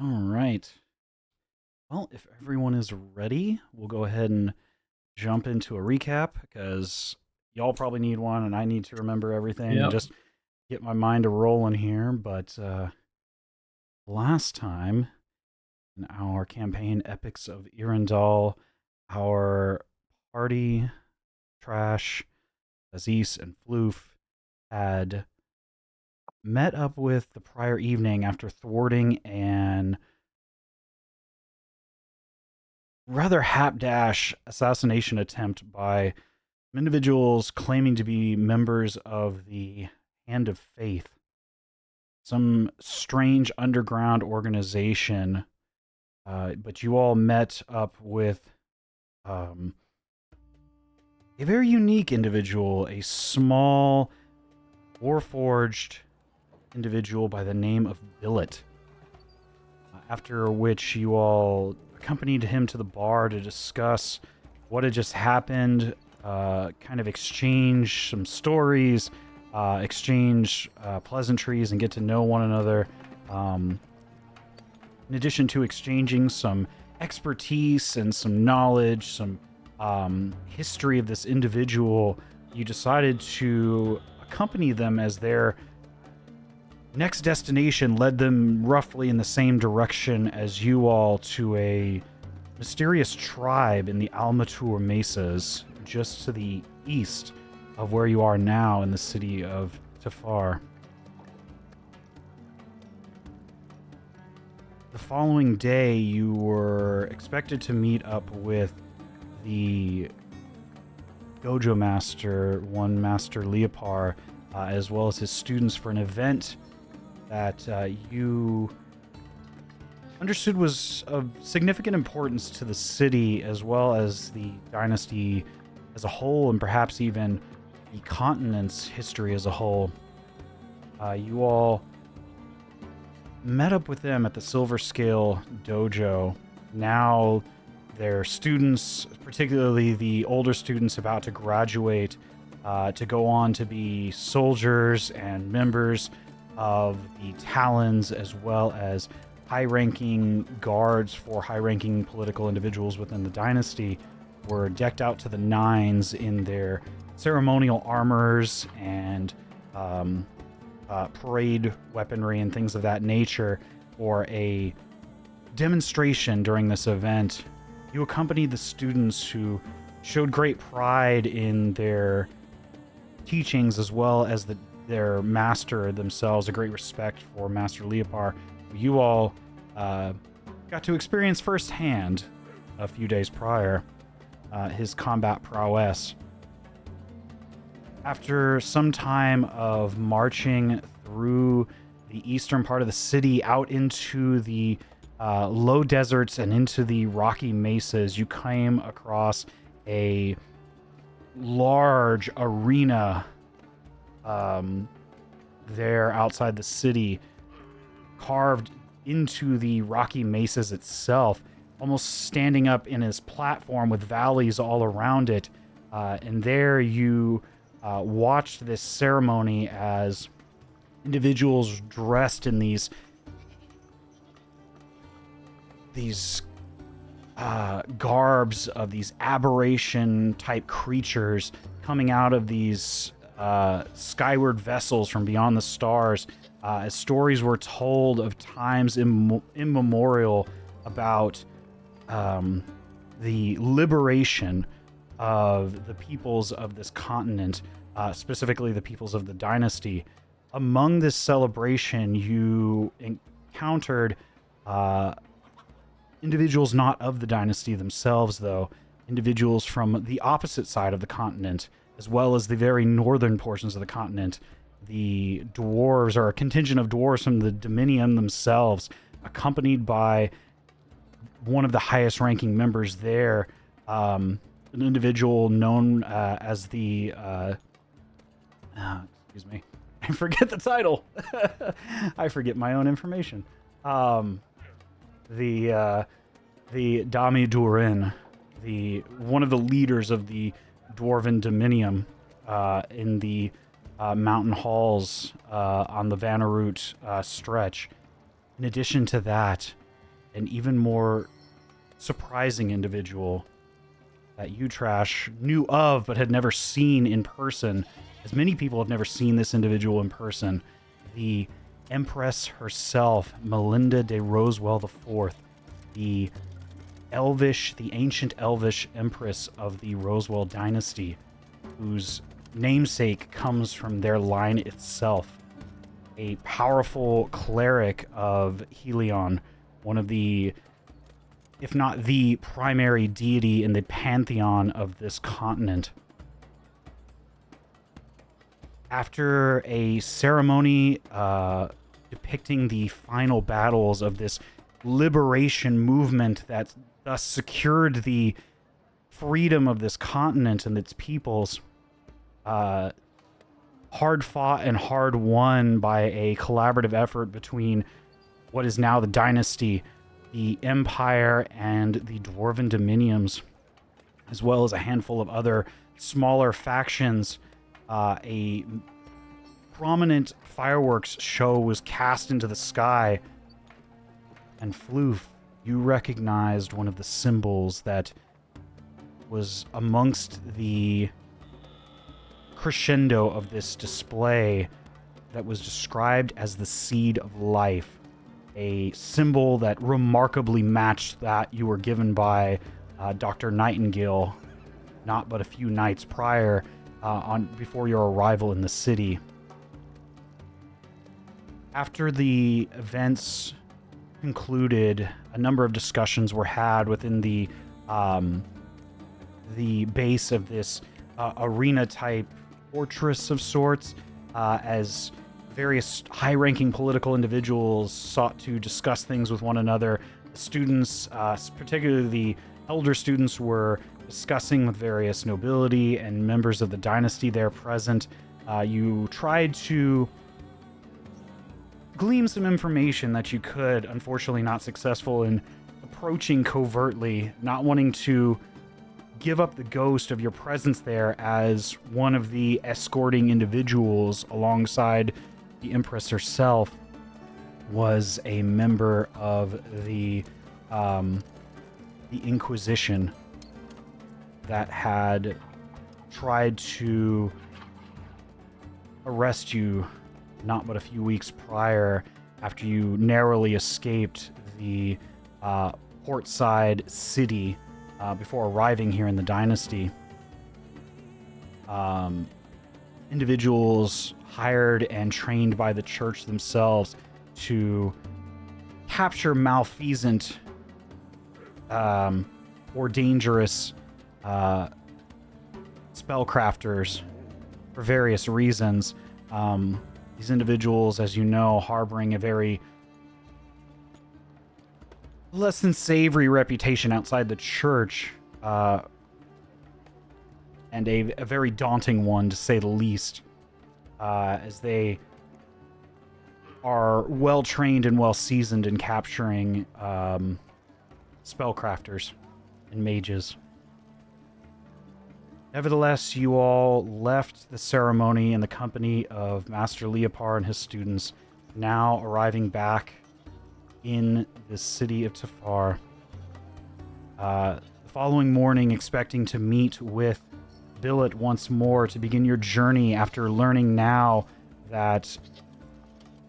All right. Well, if everyone is ready, we'll go ahead and jump into a recap because y'all probably need one and I need to remember everything and Yep. just get my mind a rolling here. But last time in our campaign, Epics of Irindal, our party, Trash, Dazes, and Floof had met up with the prior evening after thwarting an rather hapdash assassination attempt by individuals claiming to be members of the Hand of Faith, some strange underground organization. But you all met up with um, a very unique individual, a small, warforged individual by the name of Billet. After which you all accompanied him to the bar to discuss what had just happened, kind of exchange some stories, exchange pleasantries, and get to know one another. Um, in addition to exchanging some expertise and some knowledge, some history of this individual, you decided to accompany them as their next destination led them roughly in the same direction as you all to a mysterious tribe in the Almatur Mesas, just to the east of where you are now in the city of Tafar. The following day, you were expected to meet up with the Gojo Master, one Master Leopar, as well as his students for an event that you understood was of significant importance to the city as well as the dynasty as a whole, and perhaps even the continent's history as a whole. You all met up with them at the Silver Scale Dojo. Now, their students, particularly the older students about to graduate, to go on to be soldiers and members of the Talons, as well as high-ranking guards for high-ranking political individuals within the dynasty, were decked out to the nines in their ceremonial armors and parade weaponry and things of that nature for a demonstration during this event. You accompanied the students who showed great pride in their teachings as well as their master themselves, a great respect for Master Leopar. You all got to experience firsthand a few days prior his combat prowess. After some time of marching through the eastern part of the city out into the low deserts and into the rocky mesas, you came across a large arena there outside the city, carved into the rocky mesas itself, almost standing up in his platform with valleys all around it. And there you watched this ceremony as individuals dressed in these garbs of these aberration type creatures coming out of these skyward vessels from beyond the stars, as stories were told of times immemorial about the liberation of the peoples of this continent, specifically the peoples of the dynasty. Among this celebration, you encountered individuals not of the dynasty themselves, though, individuals from the opposite side of the continent, as well as the very northern portions of the continent. The dwarves, or a contingent of dwarves from the Dominium themselves, accompanied by one of the highest ranking members there, an individual known as the excuse me, I forget the title. I forget my own information. The Dami Durin, the one of the leaders of the Dwarven Dominium in the mountain halls on the Vanarut stretch. In addition to that, an even more surprising individual that you, Trash, knew of but had never seen in person, as many people have never seen this individual in person. The Empress herself, Melinda de Rosewell IV, the ancient Elvish Empress of the Rosewell dynasty, whose namesake comes from their line itself. A powerful cleric of Helion, one of the, if not the primary deity in the pantheon of this continent. After a ceremony depicting the final battles of this liberation movement that thus secured the freedom of this continent and its peoples, hard fought and hard won by a collaborative effort between what is now the dynasty, the Empire, and the Dwarven Dominions, as well as a handful of other smaller factions. A prominent fireworks show was cast into the sky, and Floof, you recognized one of the symbols that was amongst the crescendo of this display that was described as the Seed of Life, a symbol that remarkably matched that you were given by Dr. Nightingale not but a few nights prior, before your arrival in the city. After the events concluded, a number of discussions were had within the base of this arena-type fortress of sorts, as various high-ranking political individuals sought to discuss things with one another. Students, particularly the elder students, were discussing with various nobility and members of the dynasty there present. You tried to glean some information that you could, unfortunately not successful in approaching covertly, not wanting to give up the ghost of your presence there as one of the escorting individuals alongside the Empress herself was a member of the Inquisition that had tried to arrest you not but a few weeks prior after you narrowly escaped the portside city before arriving here in the dynasty. Individuals hired and trained by the church themselves to capture malfeasant or dangerous spellcrafters for various reasons. These individuals, as you know, harboring a very less than savory reputation outside the church, and a very daunting one, to say the least, as they are well trained and well seasoned in capturing spellcrafters and mages. Nevertheless, you all left the ceremony in the company of Master Leopard and his students, now arriving back in the city of Tafar. The following morning, expecting to meet with Billet once more to begin your journey after learning now that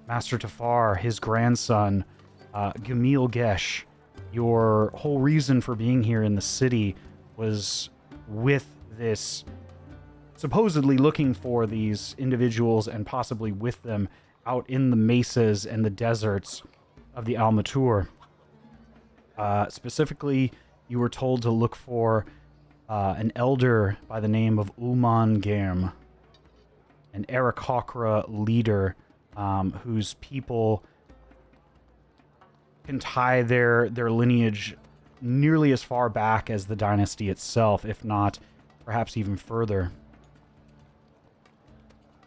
Master Tafar, his grandson, Gamil Gesh, your whole reason for being here in the city was with this, supposedly looking for these individuals and possibly with them out in the mesas and the deserts of the Almatur. Specifically, you were told to look for an elder by the name of Ulman Germ, an Aarakocra leader whose people can tie their lineage nearly as far back as the dynasty itself, if not perhaps even further.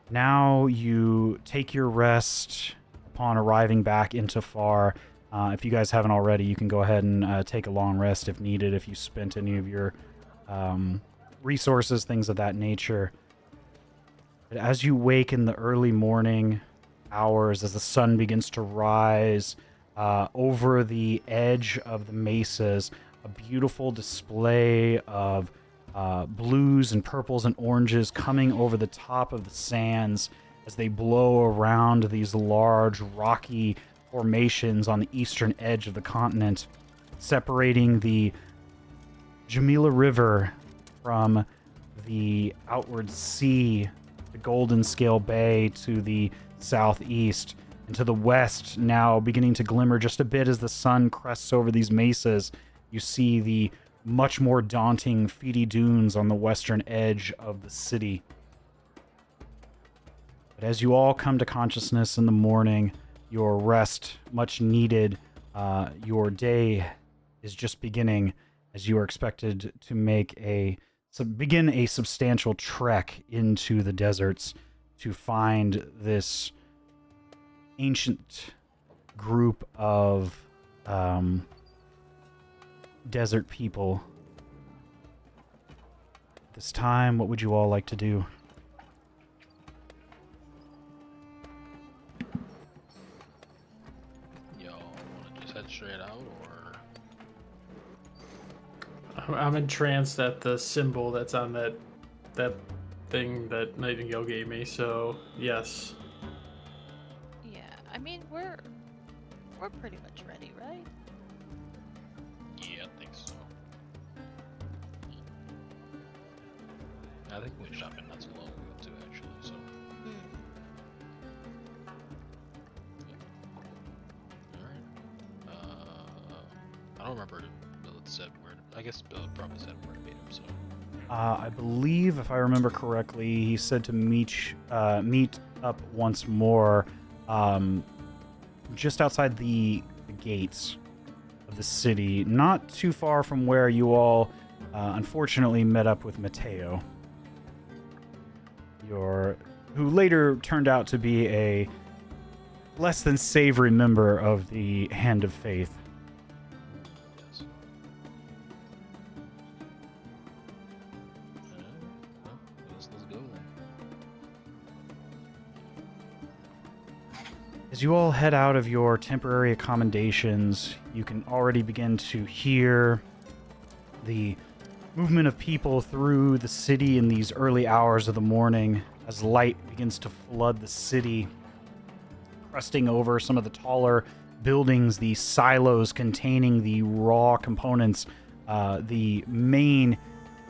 Now you take your rest upon arriving back into Far. If you guys haven't already, you can go ahead and take a long rest if needed, if you spent any of your resources, things of that nature. But as you wake in the early morning hours, as the sun begins to rise over the edge of the mesas, a beautiful display of blues and purples and oranges coming over the top of the sands as they blow around these large rocky formations on the eastern edge of the continent, separating the Jamila River from the outward sea, the Golden Scale Bay to the southeast, and to the west now beginning to glimmer just a bit as the sun crests over these mesas. You see the much more daunting Feedy Dunes on the western edge of the city. But as you all come to consciousness in the morning, your rest much needed, your day is just beginning as you are expected to begin a substantial trek into the deserts to find this ancient group of desert people. This time, what would you all like to do? Y'all want to just head straight out, or? I'm entranced at the symbol that's on that thing that Nightingale gave me, so yes. Yeah, I mean we're pretty much ready, right? Yeah, I think so. I think we shop in not so long ago too, actually. So. Yeah. All right. I don't remember. Bill had said where. I guess Bill had probably said where to meet him. So. I believe, if I remember correctly, he said to meet up once more, just outside the gates of the city, not too far from where you all, unfortunately, met up with Mateo, who later turned out to be a less than savory member of the Hand of Faith. Yes. Well, let's go then. As you all head out of your temporary accommodations, you can already begin to hear the movement of people through the city in these early hours of the morning as light begins to flood the city, crusting over some of the taller buildings, the silos containing the raw components, the main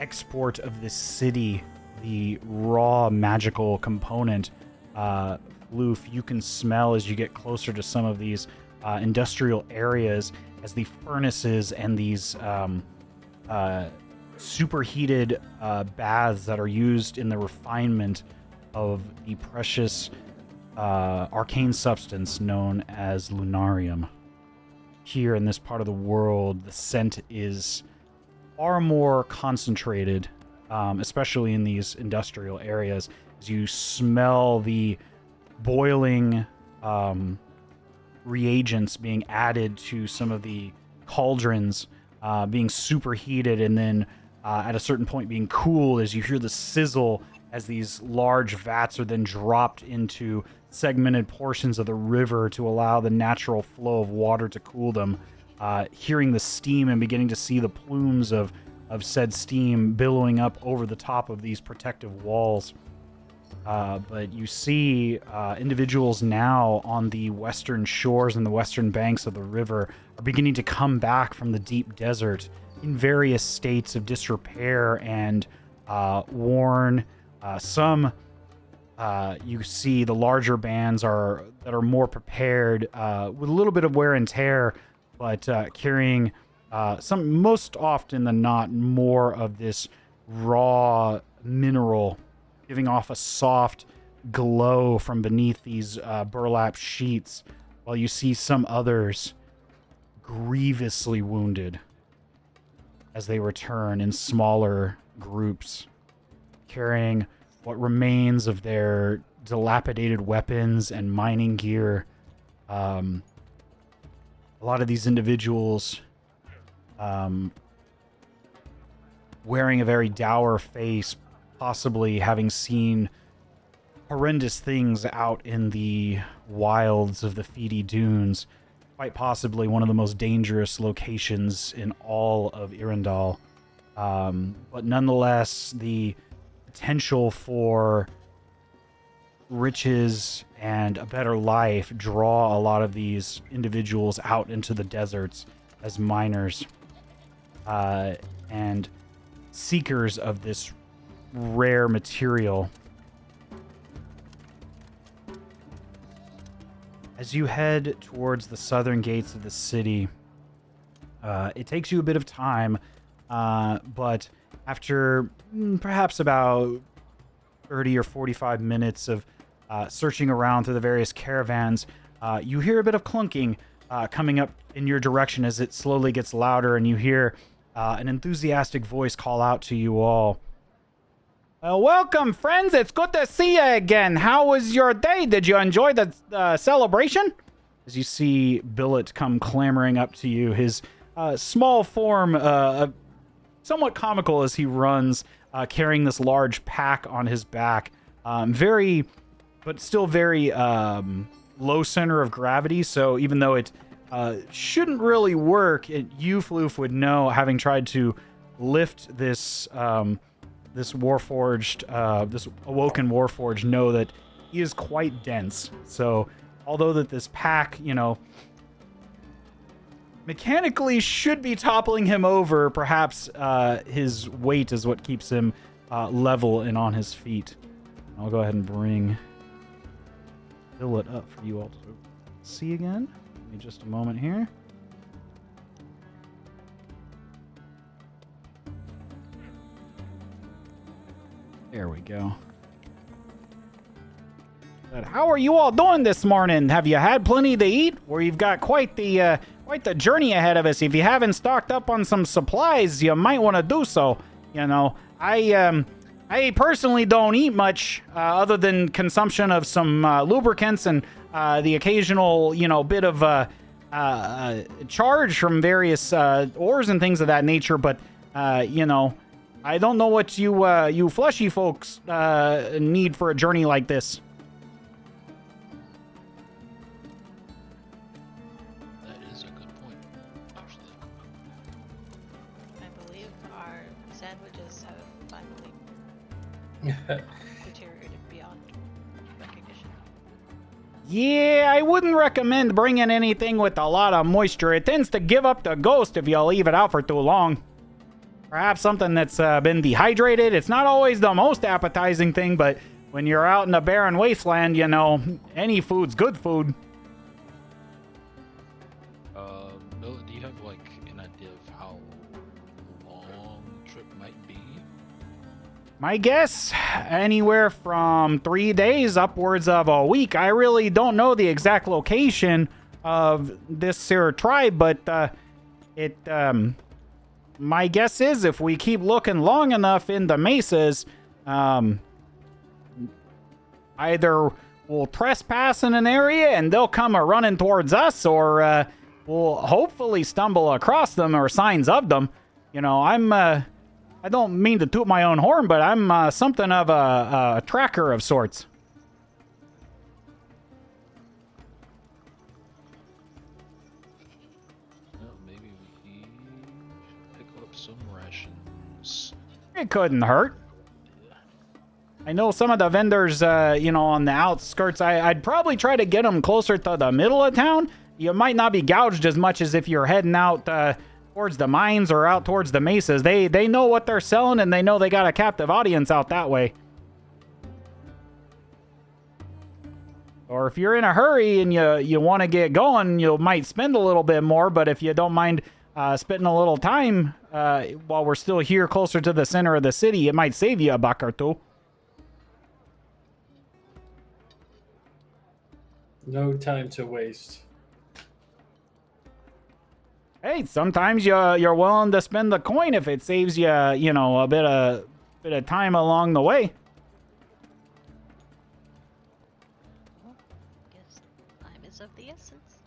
export of this city, the raw magical component. Floof, you can smell as you get closer to some of these industrial areas as the furnaces and these superheated baths that are used in the refinement of the precious arcane substance known as lunarium. Here in this part of the world, the scent is far more concentrated, especially in these industrial areas, as you smell the boiling reagents being added to some of the cauldrons, being superheated, and then at a certain point being cooled as you hear the sizzle as these large vats are then dropped into segmented portions of the river to allow the natural flow of water to cool them. Hearing the steam and beginning to see the plumes of said steam billowing up over the top of these protective walls. But you see individuals now on the western shores and the western banks of the river are beginning to come back from the deep desert in various states of disrepair and worn. Some you see the larger bands that are more prepared with a little bit of wear and tear, but carrying some, most often than not, more of this raw mineral, giving off a soft glow from beneath these burlap sheets, while you see some others grievously wounded as they return in smaller groups, carrying what remains of their dilapidated weapons and mining gear. A lot of these individuals wearing a very dour face, possibly having seen horrendous things out in the wilds of the Feedy Dunes, quite possibly one of the most dangerous locations in all of Irindal. But nonetheless, the potential for riches and a better life draw a lot of these individuals out into the deserts as miners and seekers of this rare material. As you head towards the southern gates of the city, it takes you a bit of time, but after perhaps about 30 or 45 minutes of searching around through the various caravans, you hear a bit of clunking coming up in your direction as it slowly gets louder, and you hear an enthusiastic voice call out to you all. Welcome, friends. It's good to see you again. How was your day? Did you enjoy the celebration? As you see Billet come clamoring up to you, his small form, somewhat comical as he runs, carrying this large pack on his back. But still very low center of gravity, so even though it shouldn't really work, you, Floof, would know, having tried to lift this this Warforged, this Awoken Warforged, know that he is quite dense. So, although that this pack, mechanically should be toppling him over, perhaps his weight is what keeps him level and on his feet. I'll go ahead and bring Billet up for you all to see again. Give me just a moment here. There we go. But how are you all doing this morning? Have you had plenty to eat? Or you've got quite the journey ahead of us. If you haven't stocked up on some supplies, you might want to do so. I personally don't eat much other than consumption of some lubricants and the occasional, bit of charge from various ores and things of that nature. But, I don't know what you fleshy folks need for a journey like this. That is a good point, actually. I believe our sandwiches have finally deteriorated beyond recognition. Yeah, I wouldn't recommend bringing anything with a lot of moisture. It tends to give up the ghost if you leave it out for too long. Perhaps something that's been dehydrated. It's not always the most appetizing thing, but when you're out in the barren wasteland, any food's good food. Bill, do you have an idea of how long the trip might be? My guess, anywhere from 3 days upwards of a week. I really don't know the exact location of this here tribe, but my guess is if we keep looking long enough in the mesas, either we'll trespass in an area and they'll come running towards us, or we'll hopefully stumble across them or signs of them. I don't mean to toot my own horn, but I'm something of a tracker of sorts. It couldn't hurt. I know some of the vendors, on the outskirts. I'd probably try to get them closer to the middle of town. You might not be gouged as much as if you're heading out towards the mines or out towards the mesas. They know what they're selling, and they know they got a captive audience out that way. Or if you're in a hurry and you want to get going, you might spend a little bit more. But if you don't mind spending a little time while we're still here closer to the center of the city, it might save you a buck or two. No time to waste. Hey, sometimes you're willing to spend the coin if it saves you, a bit of time along the way. Well, guess time is of the essence.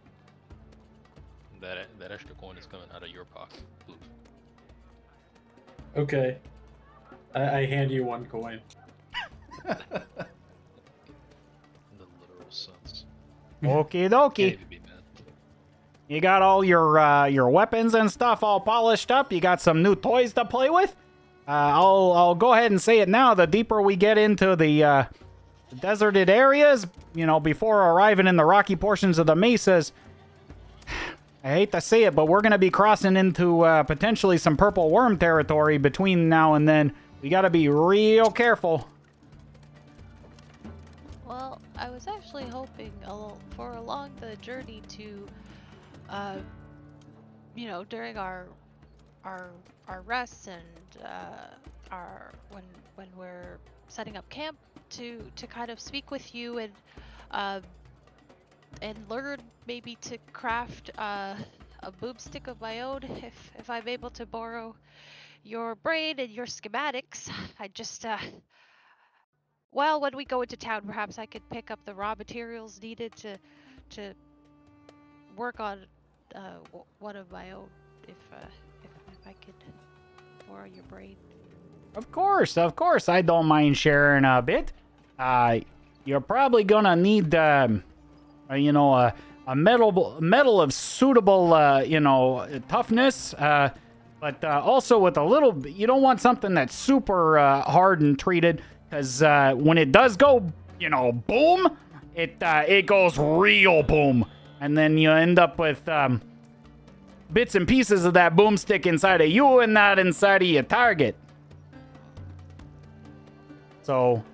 That extra coin is coming out of your pocket. Floof. Okay. I hand you one coin. In the literal sense. Okie dokie. Can't even be mad. You got all your weapons and stuff all polished up. You got some new toys to play with. I'll go ahead and say it now. The deeper we get into the deserted areas, before arriving in the rocky portions of the mesas, I hate to say it, but we're gonna be crossing into potentially some purple worm territory between now and then. We gotta be real careful. Well, I was actually hoping for along the journey to, during our rests and when we're setting up camp to kind of speak with you and learn maybe to craft a boomstick of my own if I'm able to borrow your brain and your schematics. I just well, when we go into town, perhaps I could pick up the raw materials needed to work on one of my own if I could borrow your brain. Of course. I don't mind sharing a bit. You're probably gonna need, a metal of suitable, toughness. But also with a little, you don't want something that's super hard and treated, because when it does go, boom, it goes real boom, and then you end up with bits and pieces of that boomstick inside of you and not inside of your target. So,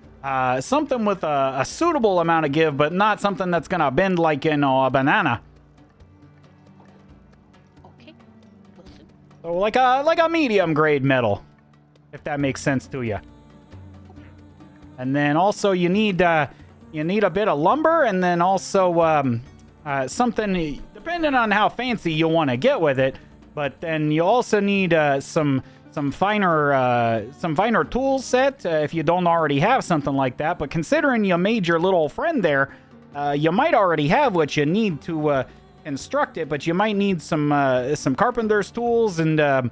something with a suitable amount of give, but not something that's gonna bend like, a banana. Okay, will do. So like a medium grade metal, if that makes sense to you. And then also you need a bit of lumber, and then also something depending on how fancy you want to get with it. But then you also need some finer tool set if you don't already have something like that. But considering you made your little friend there, you might already have what you need to construct it. But you might need some carpenter's tools and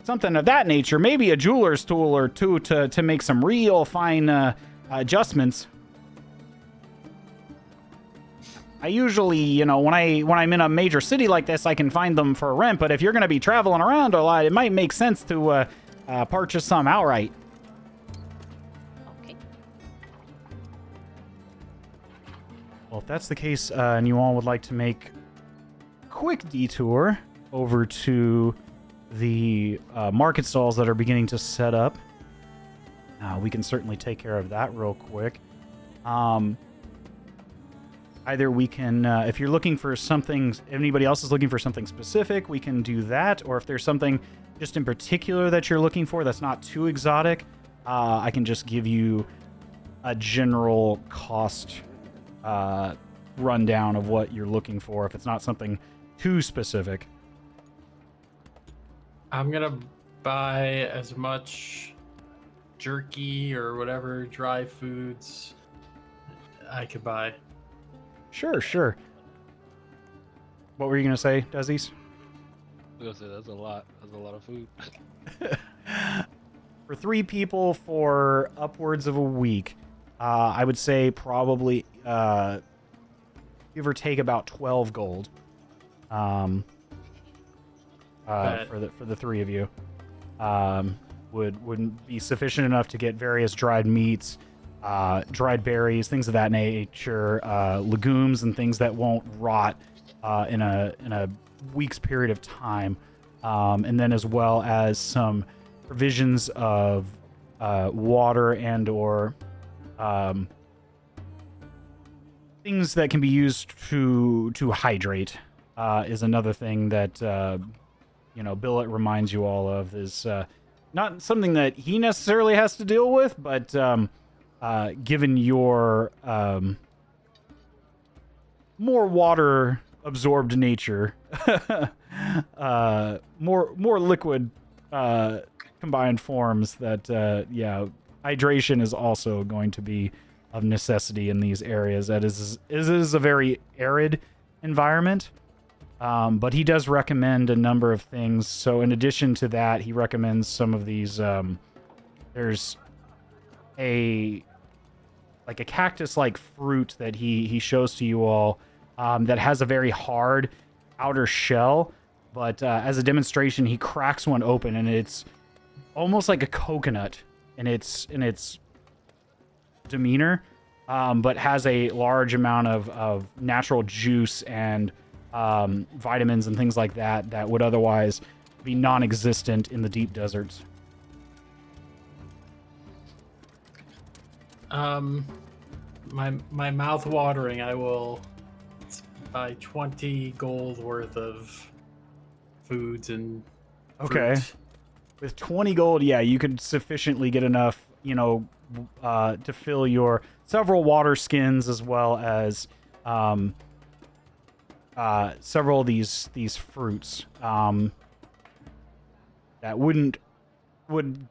something of that nature. Maybe a jeweler's tool or two to make some real fine adjustments. I usually, when I'm in a major city like this, I can find them for rent. But if you're going to be traveling around a lot, it might make sense to purchase some outright. Okay. Well, if that's the case, and you all would like to make a quick detour over to the market stalls that are beginning to set up, we can certainly take care of that real quick. Either we can, if you're looking for something, anybody else is looking for something specific, we can do that. Or if there's something just in particular that you're looking for that's not too exotic, I can just give you a general cost rundown of what you're looking for if it's not something too specific. I'm gonna buy as much jerky or whatever dry foods I could buy. Sure. What were you gonna say, Dazes? I was gonna say that's a lot. That's a lot of food. For 3 people for upwards of a week, I would say probably give or take about 12 gold. For the 3 of you, wouldn't be sufficient enough to get various dried meats, dried berries, things of that nature, legumes and things that won't rot in a week's period of time, and then as well as some provisions of water and or things that can be used to hydrate is another thing that Billet reminds you all of. Is not something that he necessarily has to deal with, but given your more water absorbed nature, more liquid combined forms, that hydration is also going to be of necessity in these areas. That is a very arid environment, but he does recommend a number of things. So in addition to that, he recommends some of these. There's a cactus-like fruit that he shows to you all that has a very hard outer shell. But as a demonstration, he cracks one open, and it's almost like a coconut in its demeanor, but has a large amount of natural juice and vitamins and things like that that would otherwise be non-existent in the deep deserts. My mouth watering. I will buy 20 gold worth of foods and Okay. fruit. With 20 gold, yeah, you could sufficiently get enough, to fill your several water skins as well as several of these fruits that would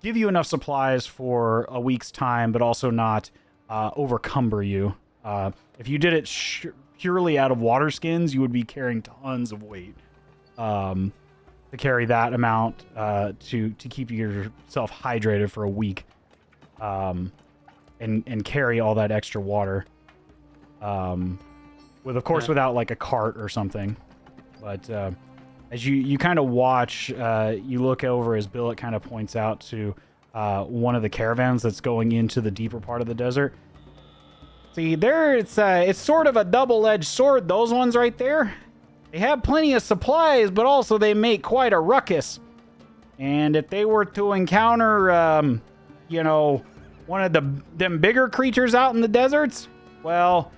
give you enough supplies for a week's time, but also not overcumber you. If you did it purely out of water skins, you would be carrying tons of weight. To carry that amount to keep yourself hydrated for a week, and carry all that extra water, without like a cart or something. But as you kind of watch, you look over as Billet kind of points out to one of the caravans that's going into the deeper part of the desert. See, it's sort of a double-edged sword, those ones right there. They have plenty of supplies, but also they make quite a ruckus. And if they were to encounter, one of them bigger creatures out in the deserts, well,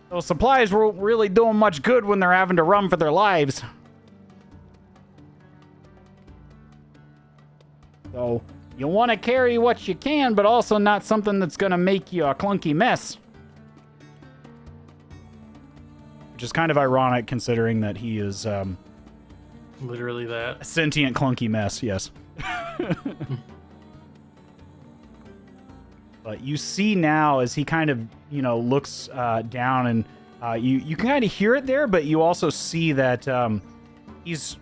those supplies won't really do them much good when they're having to run for their lives. So, you want to carry what you can, but also not something that's going to make you a clunky mess. Which is kind of ironic considering that he is Literally that. a sentient clunky mess, yes. But you see now as he kind of, looks down, and you can kind of hear it there, but you also see that he's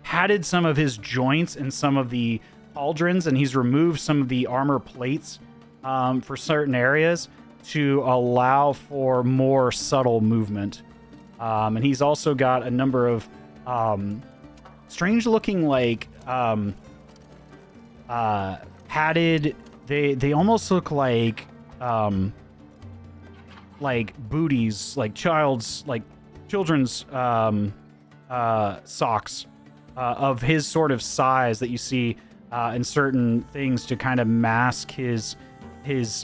padded some of his joints and some of the pauldrons, and he's removed some of the armor plates for certain areas to allow for more subtle movement. And he's also got a number of strange-looking, padded. They almost look like booties, like children's socks of his sort of size that you see in certain things to kind of mask his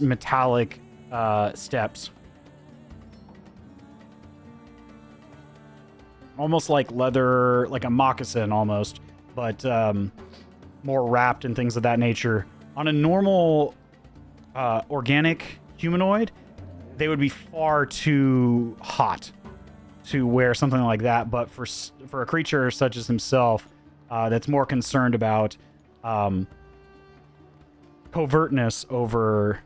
metallic steps. Almost like leather, like a moccasin almost, but more wrapped and things of that nature. On a normal organic humanoid, they would be far too hot to wear something like that. But for a creature such as himself, that's more concerned about covertness over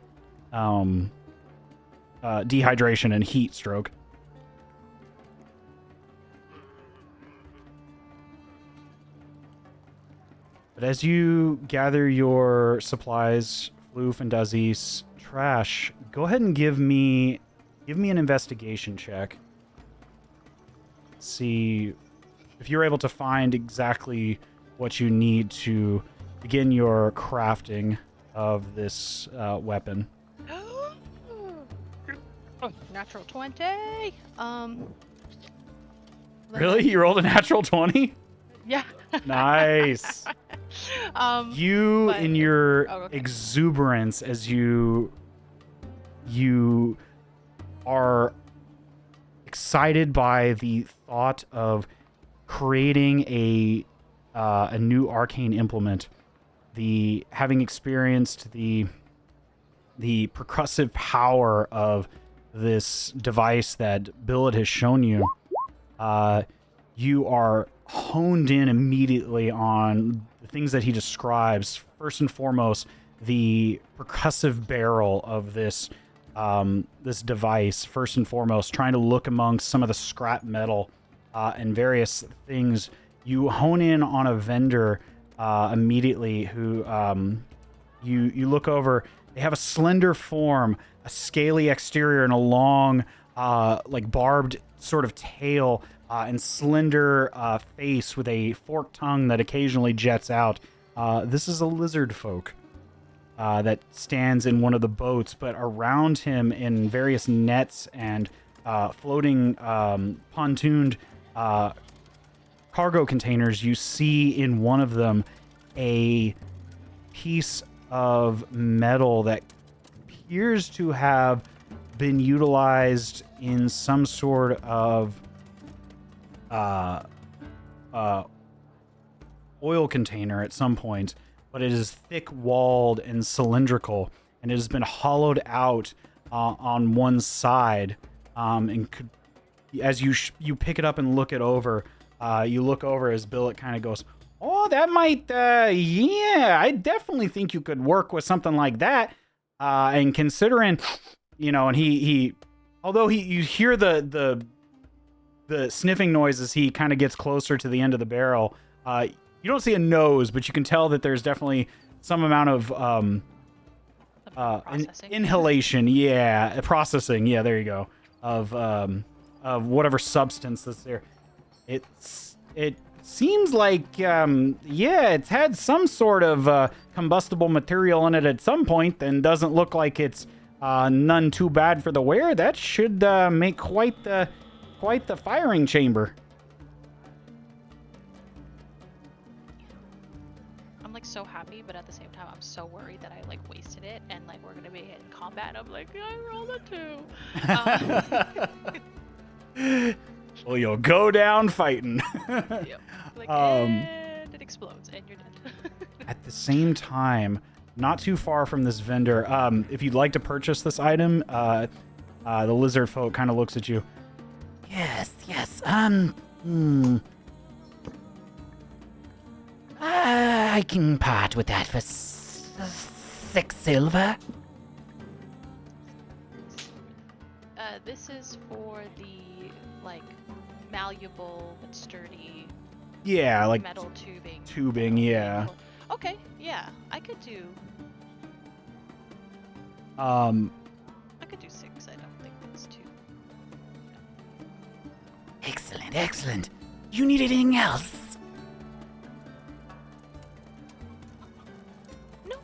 dehydration and heat stroke. But as you gather your supplies, Floof and Dazes, Trash, go ahead and give me an investigation check. See if you're able to find exactly what you need to begin your crafting of this weapon. Natural 20. Really? You rolled a natural 20? Yeah. Nice. In your exuberance as you are excited by the thought of creating a new arcane implement, having experienced the percussive power of this device that Billet has shown you, you are honed in immediately on the things that he describes. First and foremost, the percussive barrel of this this device. First and foremost, trying to look amongst some of the scrap metal and various things. You hone in on a vendor immediately who you look over. They have a slender form, a scaly exterior, and a long barbed sort of tail and slender face with a forked tongue that occasionally jets out. This is a lizard folk that stands in one of the boats, but around him in various nets and floating pontooned cargo containers, you see in one of them a piece of metal that appears to have been utilized in some sort of oil container at some point, but it is thick-walled and cylindrical, and it has been hollowed out on one side, and could, as you pick it up and look it over, you look over as Billet kind of goes, "Oh, that might, yeah, I definitely think you could work with something like that." And considering, and he although you hear the sniffing noise as he kind of gets closer to the end of the barrel, you don't see a nose, but you can tell that there's definitely some amount of inhalation, processing, there you go, of whatever substance that's there. It seems like, it's had some sort of combustible material in it at some point, and doesn't look like it's none too bad for the wear. That should make quite the firing chamber. I'm like so happy, but at the same time, I'm so worried that I like wasted it, and like we're gonna be in combat. I'm like, I rolled a 2. Well, you'll go down fighting. Yep. Like, and it explodes, and you're dead. At the same time, not too far from this vendor, if you'd like to purchase this item, the lizard folk kind of looks at you. Yes. I can part with that for 6 silver. This is for the like malleable but sturdy. Yeah, like metal tubing. Tubing, yeah. Okay, yeah, I could do. I could do 6. I don't think that's 2. Excellent. You need anything else? No.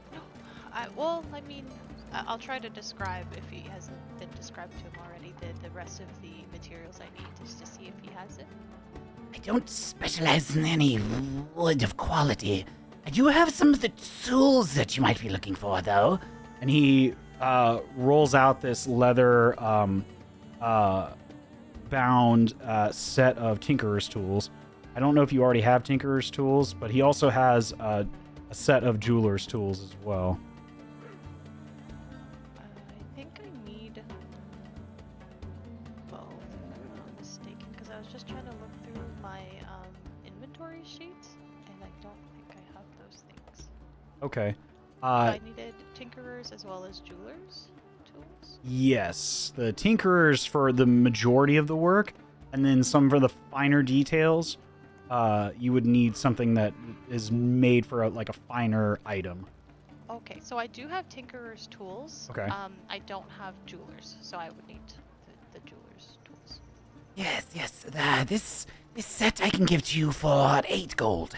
I mean, I'll try to describe, if he hasn't been described to him already, the rest of the materials I need, just to see if he has it. I don't specialize in any wood of quality. I do have some of the tools that you might be looking for, though. And he rolls out this leather bound set of tinkerer's tools. I don't know if you already have tinkerer's tools, but he also has a set of jeweler's tools as well. I think I need both, if I'm not mistaken, because I was just trying to look through my inventory sheets, and I don't think I have those things. Okay. I needed tinkerers as well as jewelers tools. Yes, the tinkerers for the majority of the work, and then some for the finer details. You would need something that is made for a finer item. Okay, so I do have tinkerers tools. Okay. I don't have jewelers, so I would need the jewelers tools. Yes. This set I can give to you for 8 gold.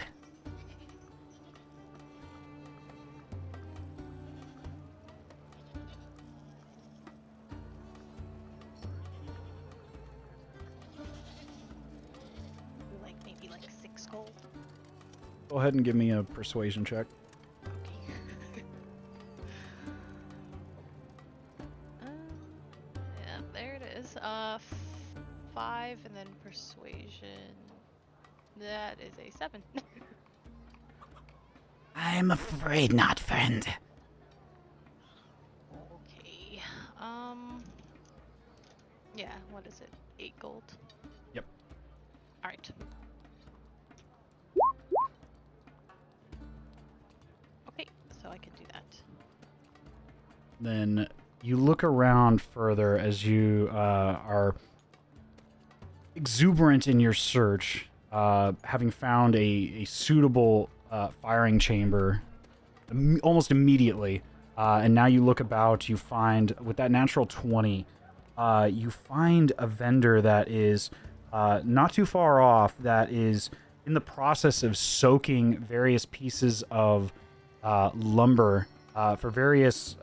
Maybe 6 gold. Go ahead and give me a persuasion check. Okay. Yeah, there it is. 5 and then persuasion. That is a 7. I'm afraid not, friend. Okay. Yeah, what is it? 8 gold? Yep. Alright. Okay, so I can do that. Then you look around further as you are exuberant in your search, having found a suitable firing chamber almost immediately. And now you look about, you find with that natural 20, you find a vendor that is not too far off that is in the process of soaking various pieces of lumber for various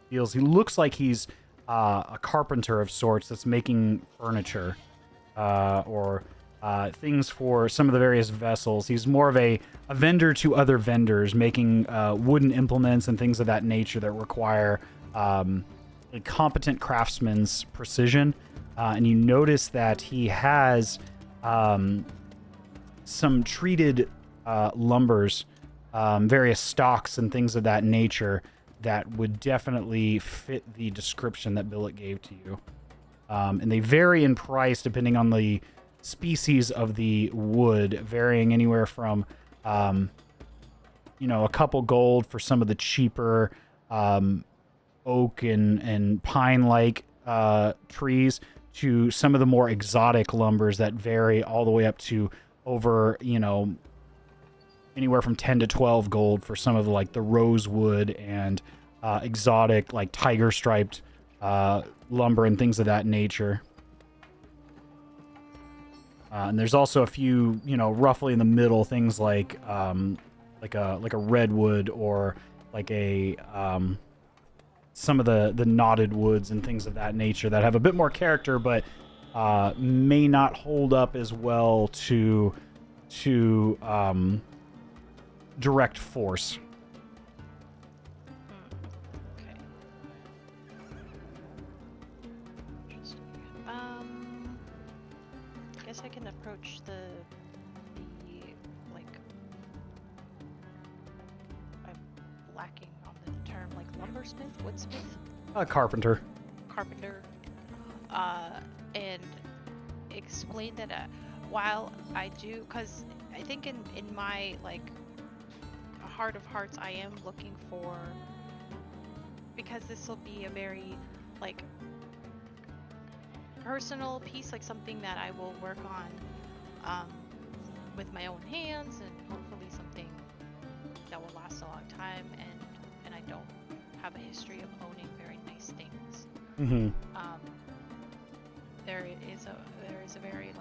deals. He looks like he's a carpenter of sorts that's making furniture or things for some of the various vessels. He's more of a vendor to other vendors, making wooden implements and things of that nature that require a competent craftsman's precision. And you notice that he has some treated lumbers, various stocks and things of that nature that would definitely fit the description that Billet gave to you. And they vary in price depending on the species of the wood, varying anywhere from, a couple gold for some of the cheaper oak and pine-like trees to some of the more exotic lumbers that vary all the way up to over, anywhere from 10 to 12 gold for some of the rosewood and exotic tiger striped lumber and things of that nature. And there's also a few, roughly in the middle things like a redwood or some of the knotted woods and things of that nature that have a bit more character, but may not hold up as well to direct force. Okay. Interesting. I guess I can approach the I'm lacking on the term, lumbersmith, woodsmith, Carpenter. carpenter, and explain that while I do, because I think in my heart of hearts I am looking for, because this will be a very personal piece, something that I will work on with my own hands, and hopefully something that will last a long time, and I don't have a history of owning very nice things. Mm-hmm. There is a very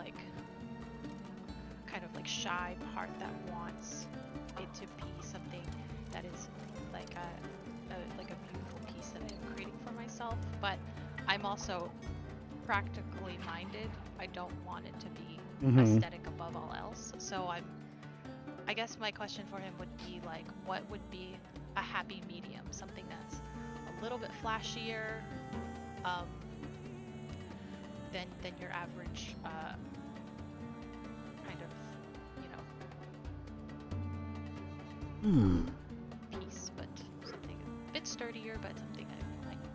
kind of shy part that wants it to be something that is a beautiful piece that I'm creating for myself, but I'm also practically minded. I don't want it to be aesthetic above all else. So I guess my question for him would be what would be a happy medium, something that's a little bit flashier than your average kind of piece, but something a bit sturdier, but something that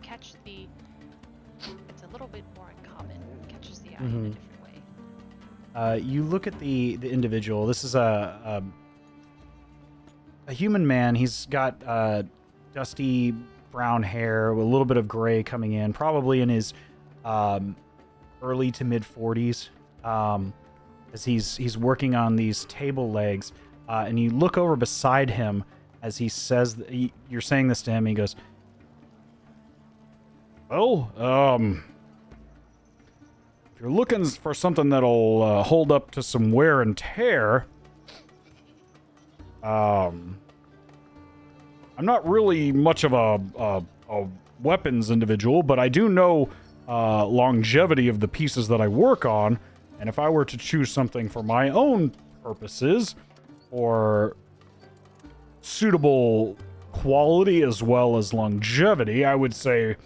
catch the, it's a little bit more uncommon, catches the eye in a different way. You look at the individual. This is a human man. He's got dusty brown hair with a little bit of gray coming in, probably in his early to mid 40s, as he's working on these table legs. And you look over beside him as he says, you're saying this to him, and he goes, well, if you're looking for something that'll hold up to some wear and tear, I'm not really much of a weapons individual, but I do know longevity of the pieces that I work on, and if I were to choose something for my own purposes, or suitable quality as well as longevity, I would say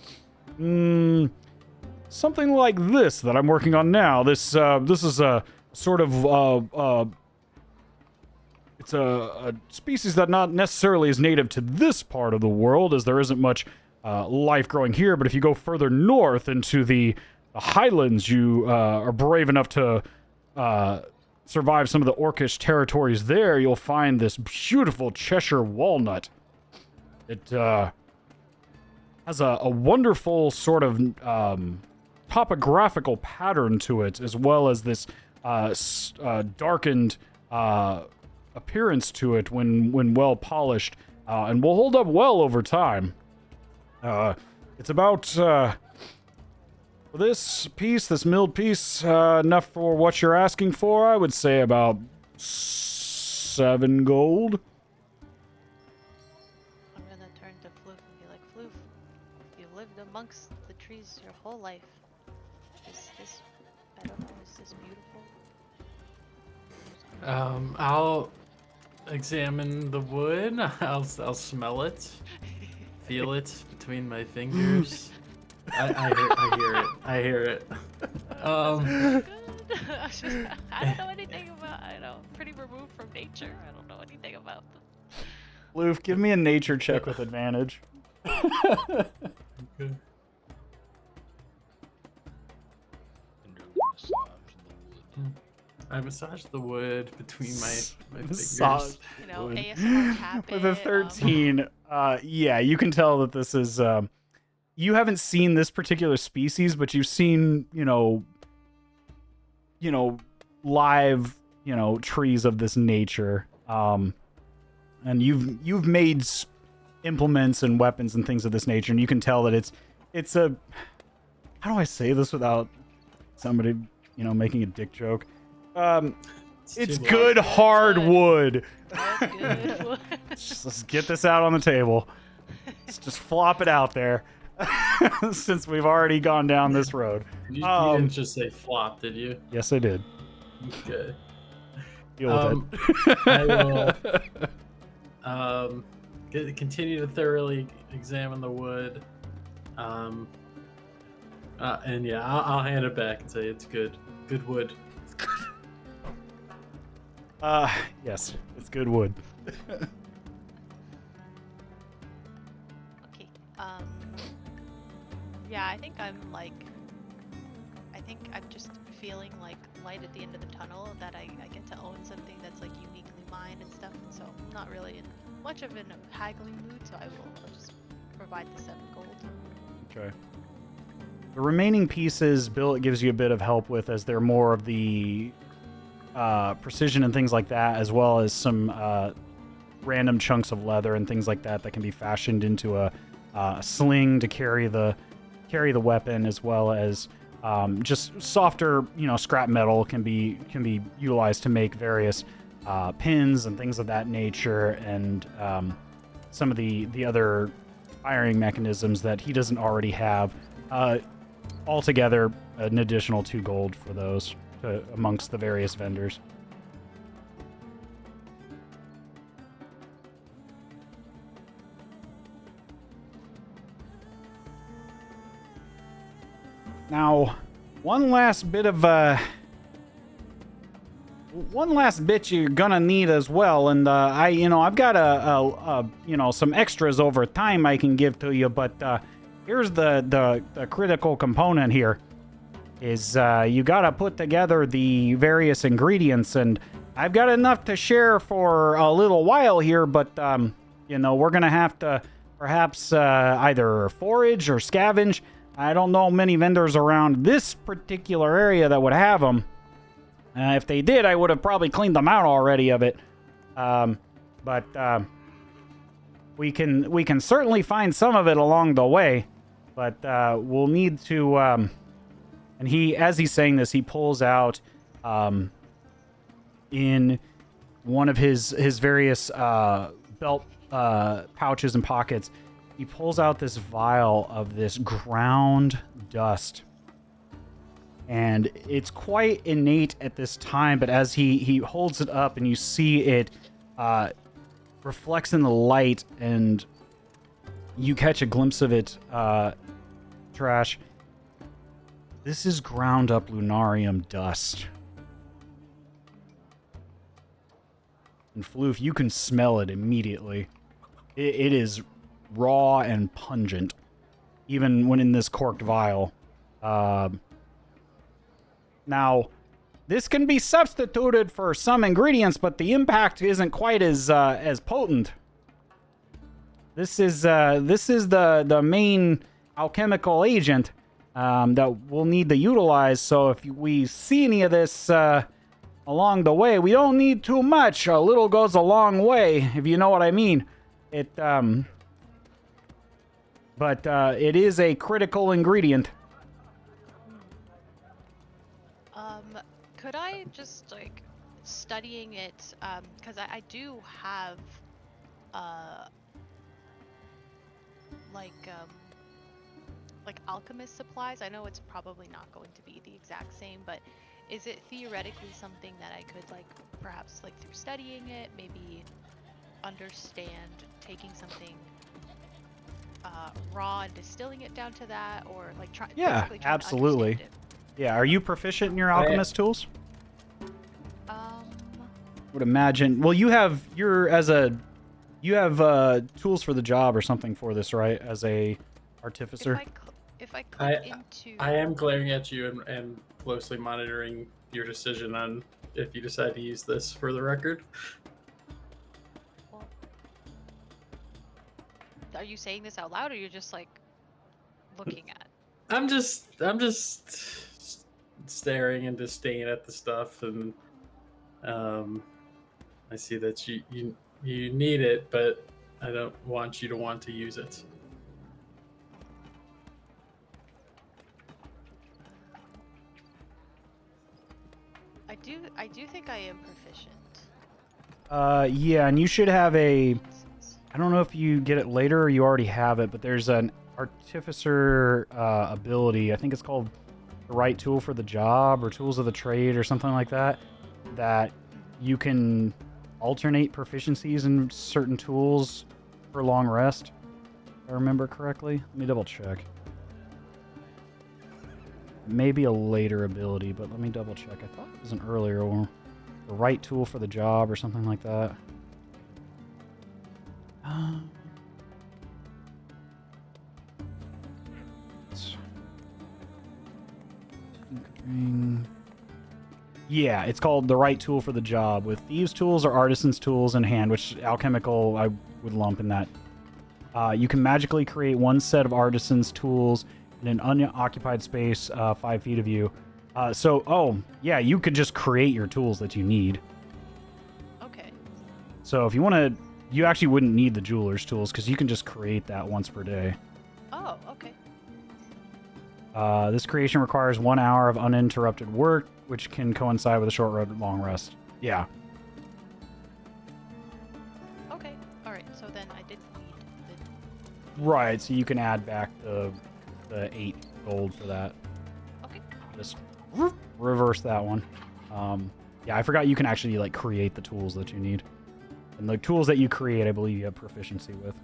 something like this that I'm working on now. This is a sort of it's a species that not necessarily is native to this part of the world, as there isn't much life growing here. But if you go further north into the highlands, you are brave enough to survive some of the orcish territories there, you'll find this beautiful Cheshire walnut. It has a wonderful sort of topographical pattern to it, as well as this darkened appearance to it when well polished, and will hold up well over time. It's about For this piece, this milled piece, enough for what you're asking for, I would say about 7 gold. I'm gonna turn to Floof and be like, Floof, you lived amongst the trees your whole life. Is this, I don't know, is this beautiful? I'll examine the wood. I'll smell it, feel it between my fingers. I hear it. Good. I don't know anything about. I know, pretty removed from nature. I don't know anything about them. Floof, give me a nature check with advantage. Okay. I massage the wood between my Massage. fingers. You know, ASMR tap With a it, 13, yeah, you can tell that this is, you haven't seen this particular species, but you've seen, you know, live, trees of this nature. And you've made implements and weapons and things of this nature, and you can tell that it's a, how do I say this without somebody, making a dick joke? It's good hard wood. Oh, good. Let's get this out on the table. Let's just flop it out there. Since we've already gone down this road. You didn't just say flop, did you? Yes, I did. Okay. Deal with it. I will continue to thoroughly examine the wood. And yeah, I'll hand it back and say it's good. Good wood. Yes, it's good wood. Okay. Yeah, I think I'm just feeling like light at the end of the tunnel, that I get to own something that's like uniquely mine and stuff, and so I'm not really in much of a haggling mood, so I'll just provide the 7 gold. Okay. The remaining pieces, Bill gives you a bit of help with, as they're more of the precision and things like that, as well as some random chunks of leather and things like that can be fashioned into a sling to carry the weapon, as well as just softer, scrap metal can be utilized to make various pins and things of that nature, and some of the other firing mechanisms that he doesn't already have. Altogether, an additional 2 gold for those amongst the various vendors. Now, one last bit you're gonna need as well, and I've got some extras over time I can give to you, but here's the critical component here. Is you gotta put together the various ingredients, and I've got enough to share for a little while here, but we're gonna have to perhaps either forage or scavenge. I don't know many vendors around this particular area that would have them. If they did, I would have probably cleaned them out already of it. But we can certainly find some of it along the way, but we'll need to. And as he's saying this, he pulls out in one of his various belt pouches and pockets. He pulls out this vial of this ground dust. And it's quite innate at this time, but as he holds it up and you see it reflects in the light, and you catch a glimpse of it, Trash. This is ground up lunarium dust. And Floof, you can smell it immediately. It is raw and pungent, even when in this corked vial. Now, this can be substituted for some ingredients, but the impact isn't quite as potent. This is the main alchemical agent that we'll need to utilize. So if we see any of this along the way, we don't need too much. A little goes a long way, if you know what I mean. But it is a critical ingredient. Could I just like studying it? Because I do have like alchemist supplies. I know it's probably not going to be the exact same, but is it theoretically something that I could like perhaps like through studying it maybe understand taking something raw and distilling it down to that, or like Yeah, basically trying absolutely. to understand Yeah, are you proficient in your I- alchemist tools? it? Would imagine. Well, you have tools for the job or something for this, right? As a artificer. If I click into I am glaring at you and closely monitoring your decision on if you decide to use this for the record. well, are you saying this out loud, or you're just like looking at? I'm just staring in disdain at the stuff, and I see that you need it, but I don't want you to want to use it. I do think I am proficient. Yeah, and you should have a. I don't know if you get it later or you already have it, but there's an artificer ability. I think it's called the right tool for the job or tools of the trade or something like that. That you can alternate proficiencies in certain tools for long rest. If I remember correctly. Let me double check. Maybe a later ability, but let me double check. I thought it was an earlier one. The right tool for the job or something like that. Yeah, it's called the right tool for the job, with thieves' tools or artisan's tools in hand, which alchemical I would lump in that. You can magically create one set of artisan's tools in an unoccupied space 5 feet of you. Yeah, you could just create your tools that you need. Okay. So if you want to, you actually wouldn't need the jeweler's tools because you can just create that once per day. Oh, okay. This creation requires 1 hour of uninterrupted work, which can coincide with a short long rest. Yeah. Okay. All right. So then I didn't need the. Right, so you can add back the 8 gold for that. Okay. Just reverse that one. Yeah, I forgot you can actually like create the tools that you need. And the tools that you create, I believe you have proficiency with.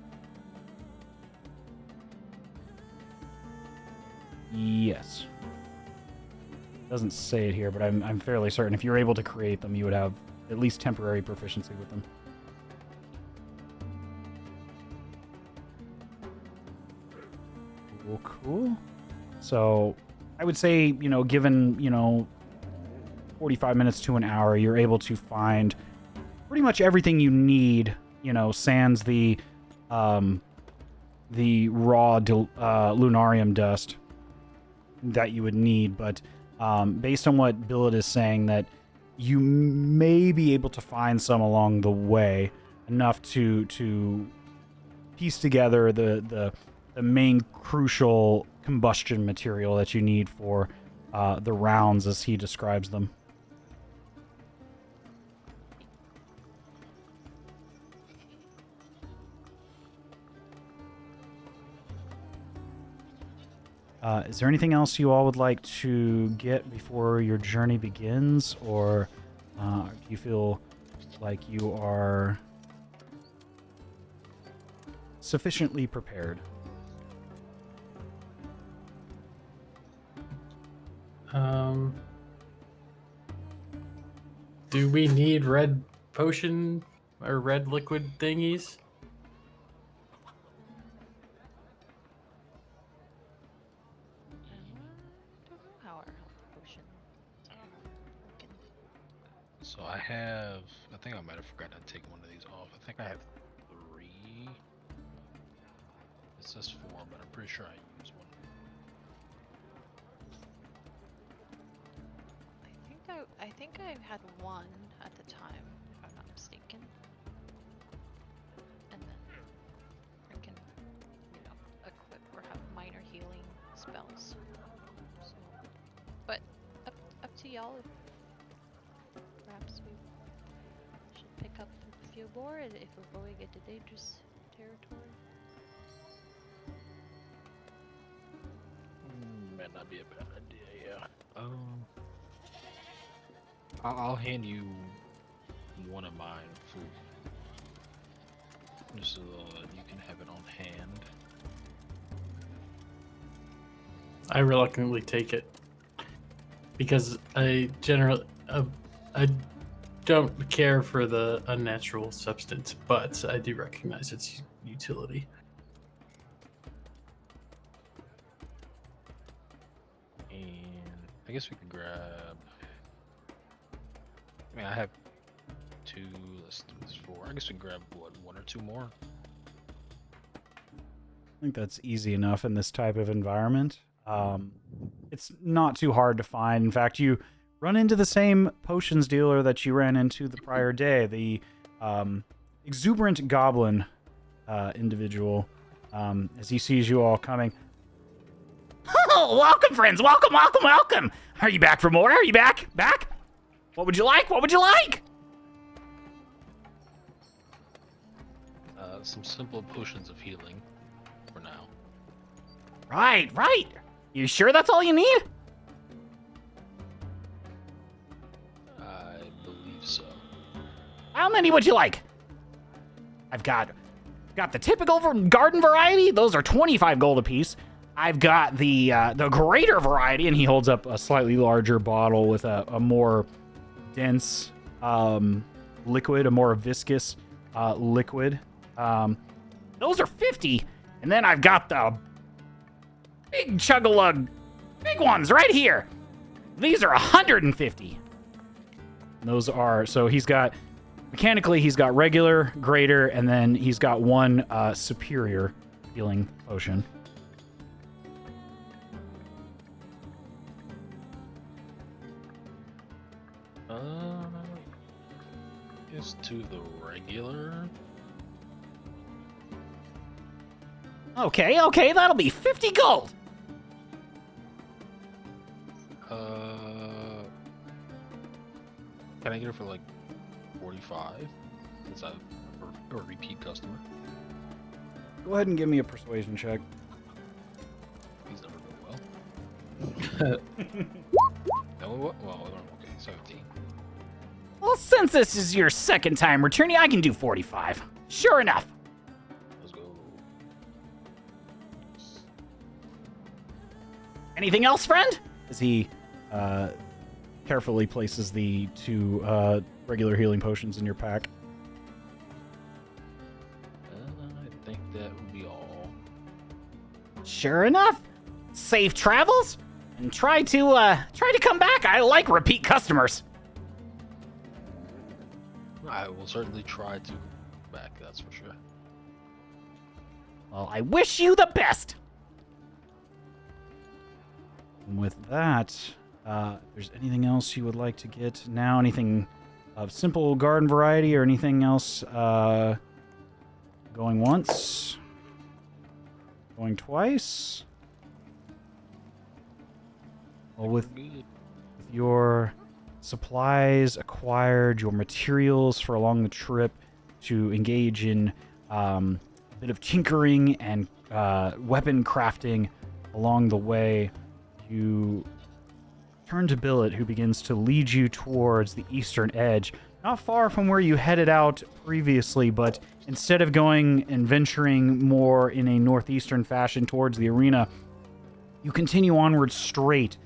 Yes. Doesn't say it here, but I'm fairly certain if you're able to create them, you would have at least temporary proficiency with them. Cool. So I would say, given, 45 minutes to an hour, you're able to find pretty much everything you need, sans the raw lunarium dust that you would need. But based on what Billet is saying, that you may be able to find some along the way, enough to piece together the main crucial combustion material that you need for the rounds as he describes them. Is there anything else you all would like to get before your journey begins, or do you feel like you are sufficiently prepared? Do we need red potion or red liquid thingies? Don't know how our health potion. So I think I might have forgotten to take one of these off. I think I have 3. It says 4, but I'm pretty sure I used one. I think I had one at the time, if I'm not mistaken. And then I can, equip or have minor healing spells. So, but up to y'all. do more if we're going into dangerous territory? Might not be a bad idea, yeah. I'll hand you one of mine, Floof. Just so you can have it on hand. I reluctantly take it because I generally I don't care for the unnatural substance, but I do recognize its utility. And I guess we could grab. I mean, I have 2. Let's do this 4. I guess we can grab what, 1 or 2 more. I think that's easy enough in this type of environment. It's not too hard to find. In fact, you run into the same potions dealer that you ran into the prior day, the exuberant goblin individual, as he sees you all coming. Oh, welcome, friends. Welcome, welcome, welcome. Are you back for more? Are you back? Back? What would you like? What would you like? Some simple potions of healing for now. Right, right. You sure that's all you need? I believe so. How many would you like? I've got the typical garden variety. Those are 25 gold apiece. I've got the greater variety, and he holds up a slightly larger bottle with a more dense liquid, a more viscous liquid. Those are 50, and then I've got the big chug-a-lug, big ones right here. These are 150. Those are, so he's got, mechanically, he's got regular, greater, and then he's got one superior healing potion. Guess 2 of the regular. Okay, okay, that'll be 50 gold. Can I get it for like 45? Since I'm a repeat customer. Go ahead and give me a persuasion check. These never go well. No, well, okay, 17. Well, since this is your second time returning, I can do 45. Sure enough. Let's go. Anything else, friend? As he carefully places the 2 regular healing potions in your pack. I think that would be all. Sure enough. Safe travels, and try to come back. I like repeat customers. I will certainly try to back, that's for sure. Well, I wish you the best. And with that, if there's anything else you would like to get now, anything of simple garden variety or anything else going once, going twice. Well, with your supplies acquired, your materials for along the trip to engage in a bit of tinkering and weapon crafting along the way, you turn to Billet, who begins to lead you towards the eastern edge, not far from where you headed out previously, but instead of going and venturing more in a northeastern fashion towards the arena, you continue onward straight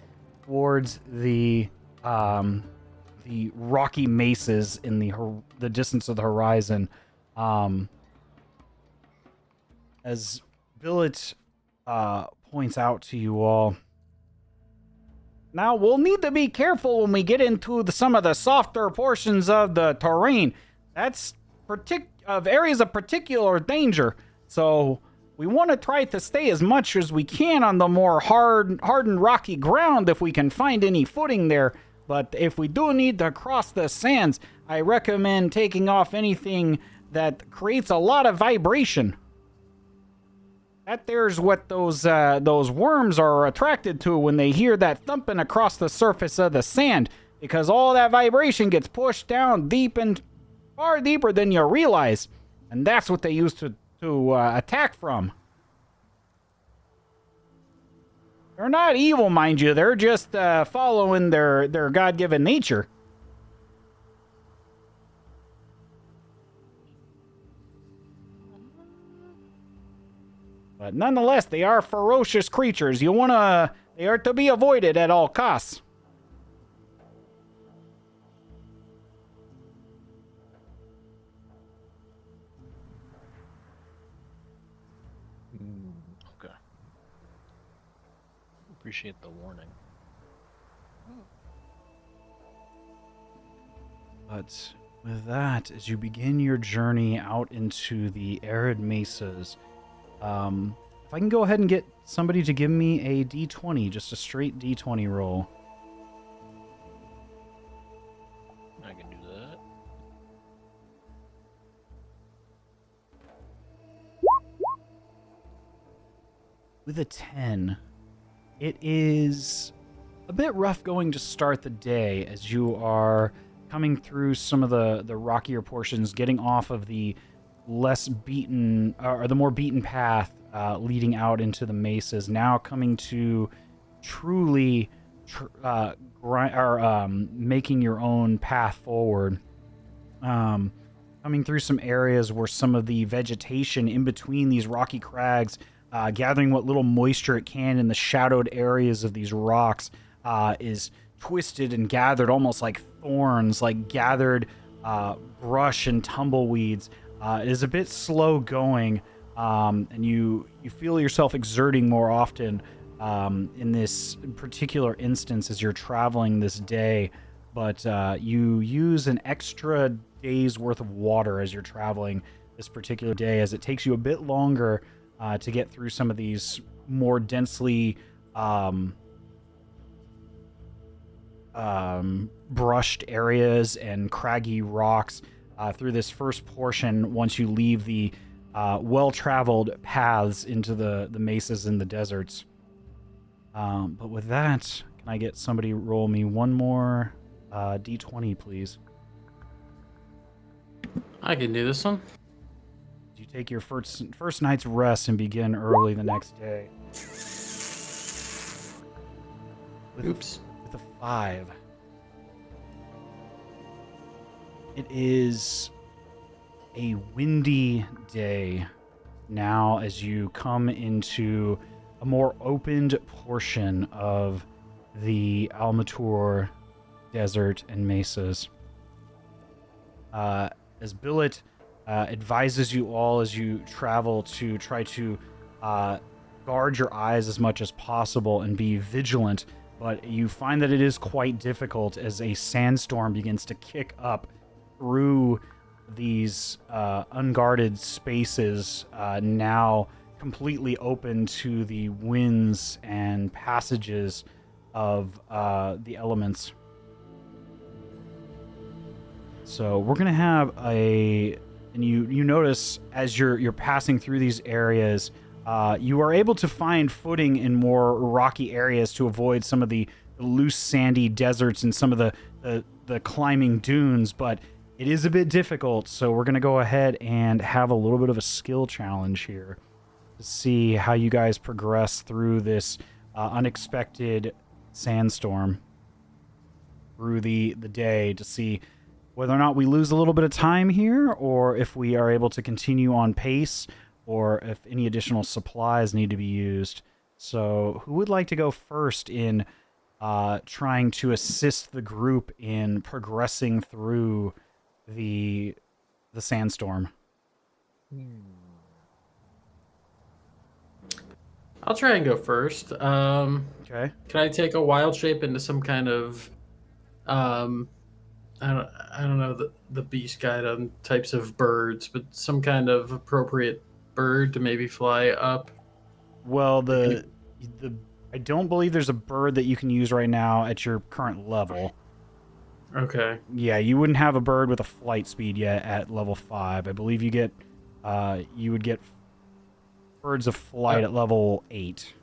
towards the rocky mesas in the distance of the horizon. As Billet points out to you all, now, we'll need to be careful when we get into some of the softer portions of the terrain. That's areas of particular danger. So we want to try to stay as much as we can on the more hardened rocky ground if we can find any footing there. But if we do need to cross the sands, I recommend taking off anything that creates a lot of vibration. That there's what those worms are attracted to when they hear that thumping across the surface of the sand, because all that vibration gets pushed down deep far deeper than you realize, and that's what they used to attack from. They're not evil, mind you. They're just following their God-given nature. But nonetheless, they are ferocious creatures. They are to be avoided at all costs. Okay. Appreciate the warning. But with that, as you begin your journey out into the arid mesas, if I can go ahead and get somebody to give me a d20, just a straight d20 roll. I can do that. With a 10, it is a bit rough going to start the day as you are coming through some of the rockier portions, getting off of the less beaten or the more beaten path leading out into the mesas, now coming to truly making your own path forward. Coming through some areas where some of the vegetation in between these rocky crags, gathering what little moisture it can in the shadowed areas of these rocks, is twisted and gathered almost like thorns, like gathered brush and tumbleweeds. It is a bit slow going, and you feel yourself exerting more often in this particular instance as you're traveling this day, but you use an extra day's worth of water as you're traveling this particular day, as it takes you a bit longer to get through some of these more densely brushed areas and craggy rocks through this first portion once you leave the well-traveled paths into the mesas and the deserts. But with that, can I get somebody roll me one more d20, please? I can do this one. You take your first night's rest and begin early the next day. Oops. With a 5. It is a windy day now as you come into a more opened portion of the Almatur desert and mesas. As Billet advises you all as you travel to try to guard your eyes as much as possible and be vigilant, but you find that it is quite difficult as a sandstorm begins to kick up through these unguarded spaces, now completely open to the winds and passages of the elements. So we're gonna have and you notice as you're passing through these areas, you are able to find footing in more rocky areas to avoid some of the loose sandy deserts and some of the climbing dunes, but it is a bit difficult, so we're going to go ahead and have a little bit of a skill challenge here to see how you guys progress through this unexpected sandstorm through the day, to see whether or not we lose a little bit of time here, or if we are able to continue on pace, or if any additional supplies need to be used. So who would like to go first in trying to assist the group in progressing through the sandstorm? I'll try and go first. Okay. Can I take a wild shape into some kind of, I don't know the beast guide on types of birds, but some kind of appropriate bird to maybe fly up? Well, I don't believe there's a bird that you can use right now at your current level. Okay. Yeah, you wouldn't have a bird with a flight speed yet at level 5. I believe you would get birds of flight at level 8.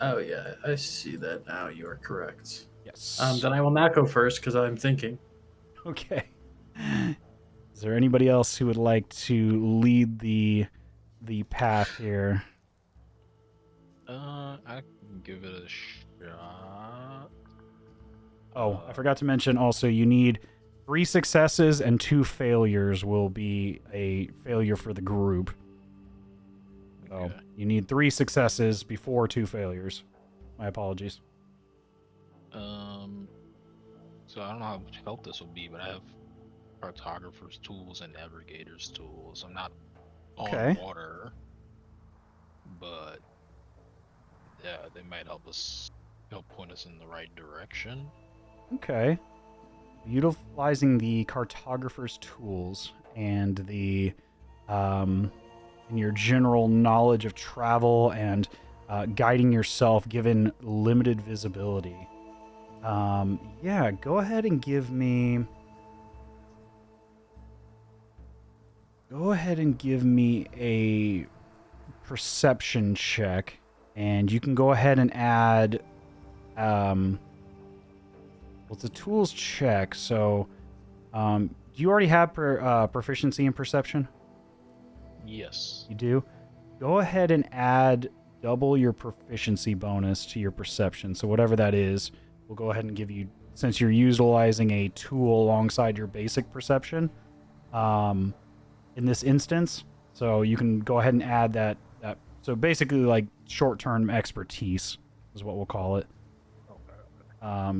Oh yeah, I see that now. You are correct. Yes. Then I will not go first because I'm thinking. Okay. there anybody else who would like to lead the path here? I can give it a shot. Oh, I forgot to mention also you need 3 successes and 2 failures will be a failure for the group. So Okay. you need 3 successes before 2 failures. My apologies. So I don't know how much help this will be, but I have cartographer's tools and navigator's tools. I'm not Okay. on water, but yeah, they might help point us in the right direction. Okay. Utilizing the cartographer's tools and the and your general knowledge of travel and guiding yourself given limited visibility. Yeah, go ahead and give me a perception check, and you can go ahead and add well, it's a tools check, so do you already have proficiency in perception? Yes. You do? Go ahead and add double your proficiency bonus to your perception. So whatever that is, we'll go ahead and give you, since you're utilizing a tool alongside your basic perception in this instance. So you can go ahead and add that. So basically like short-term expertise is what we'll call it.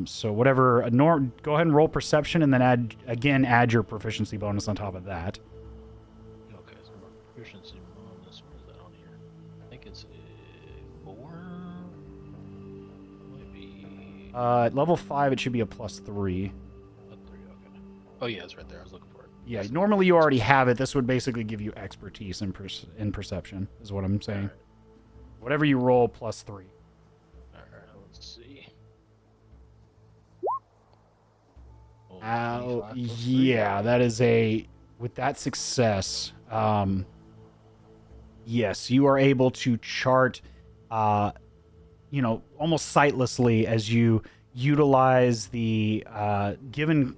So whatever, go ahead and roll perception and then add your proficiency bonus on top of that. Okay, so my proficiency bonus, what is that on here? I think it's a 4? Might be At level 5, it should be a +3. a 3, okay. Oh yeah, it's right there, I was looking for it. Yeah, Yes. normally you already have it. This would basically give you expertise in perception, is what I'm saying. Alright. Whatever you roll, +3. Alright, let's see. Oh, 25 plus 3? Yeah, that is with that success, yes, you are able to chart, almost sightlessly as you utilize the given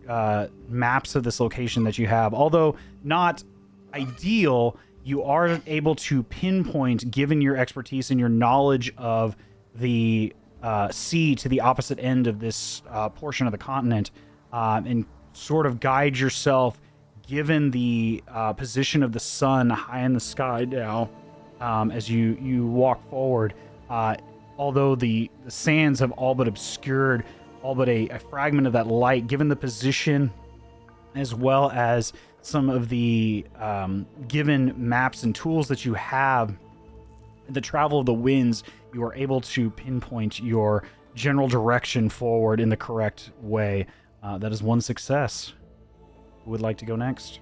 maps of this location that you have. Although not ideal, you are able to pinpoint, given your expertise and your knowledge of the sea to the opposite end of this portion of the continent, and sort of guide yourself, given the position of the sun high in the sky now, as you walk forward. Although the sands have all but obscured all but a fragment of that light, given the position as well as some of the given maps and tools that you have, the travel of the winds, you are able to pinpoint your general direction forward in the correct way. That is 1 success. Who would like to go next?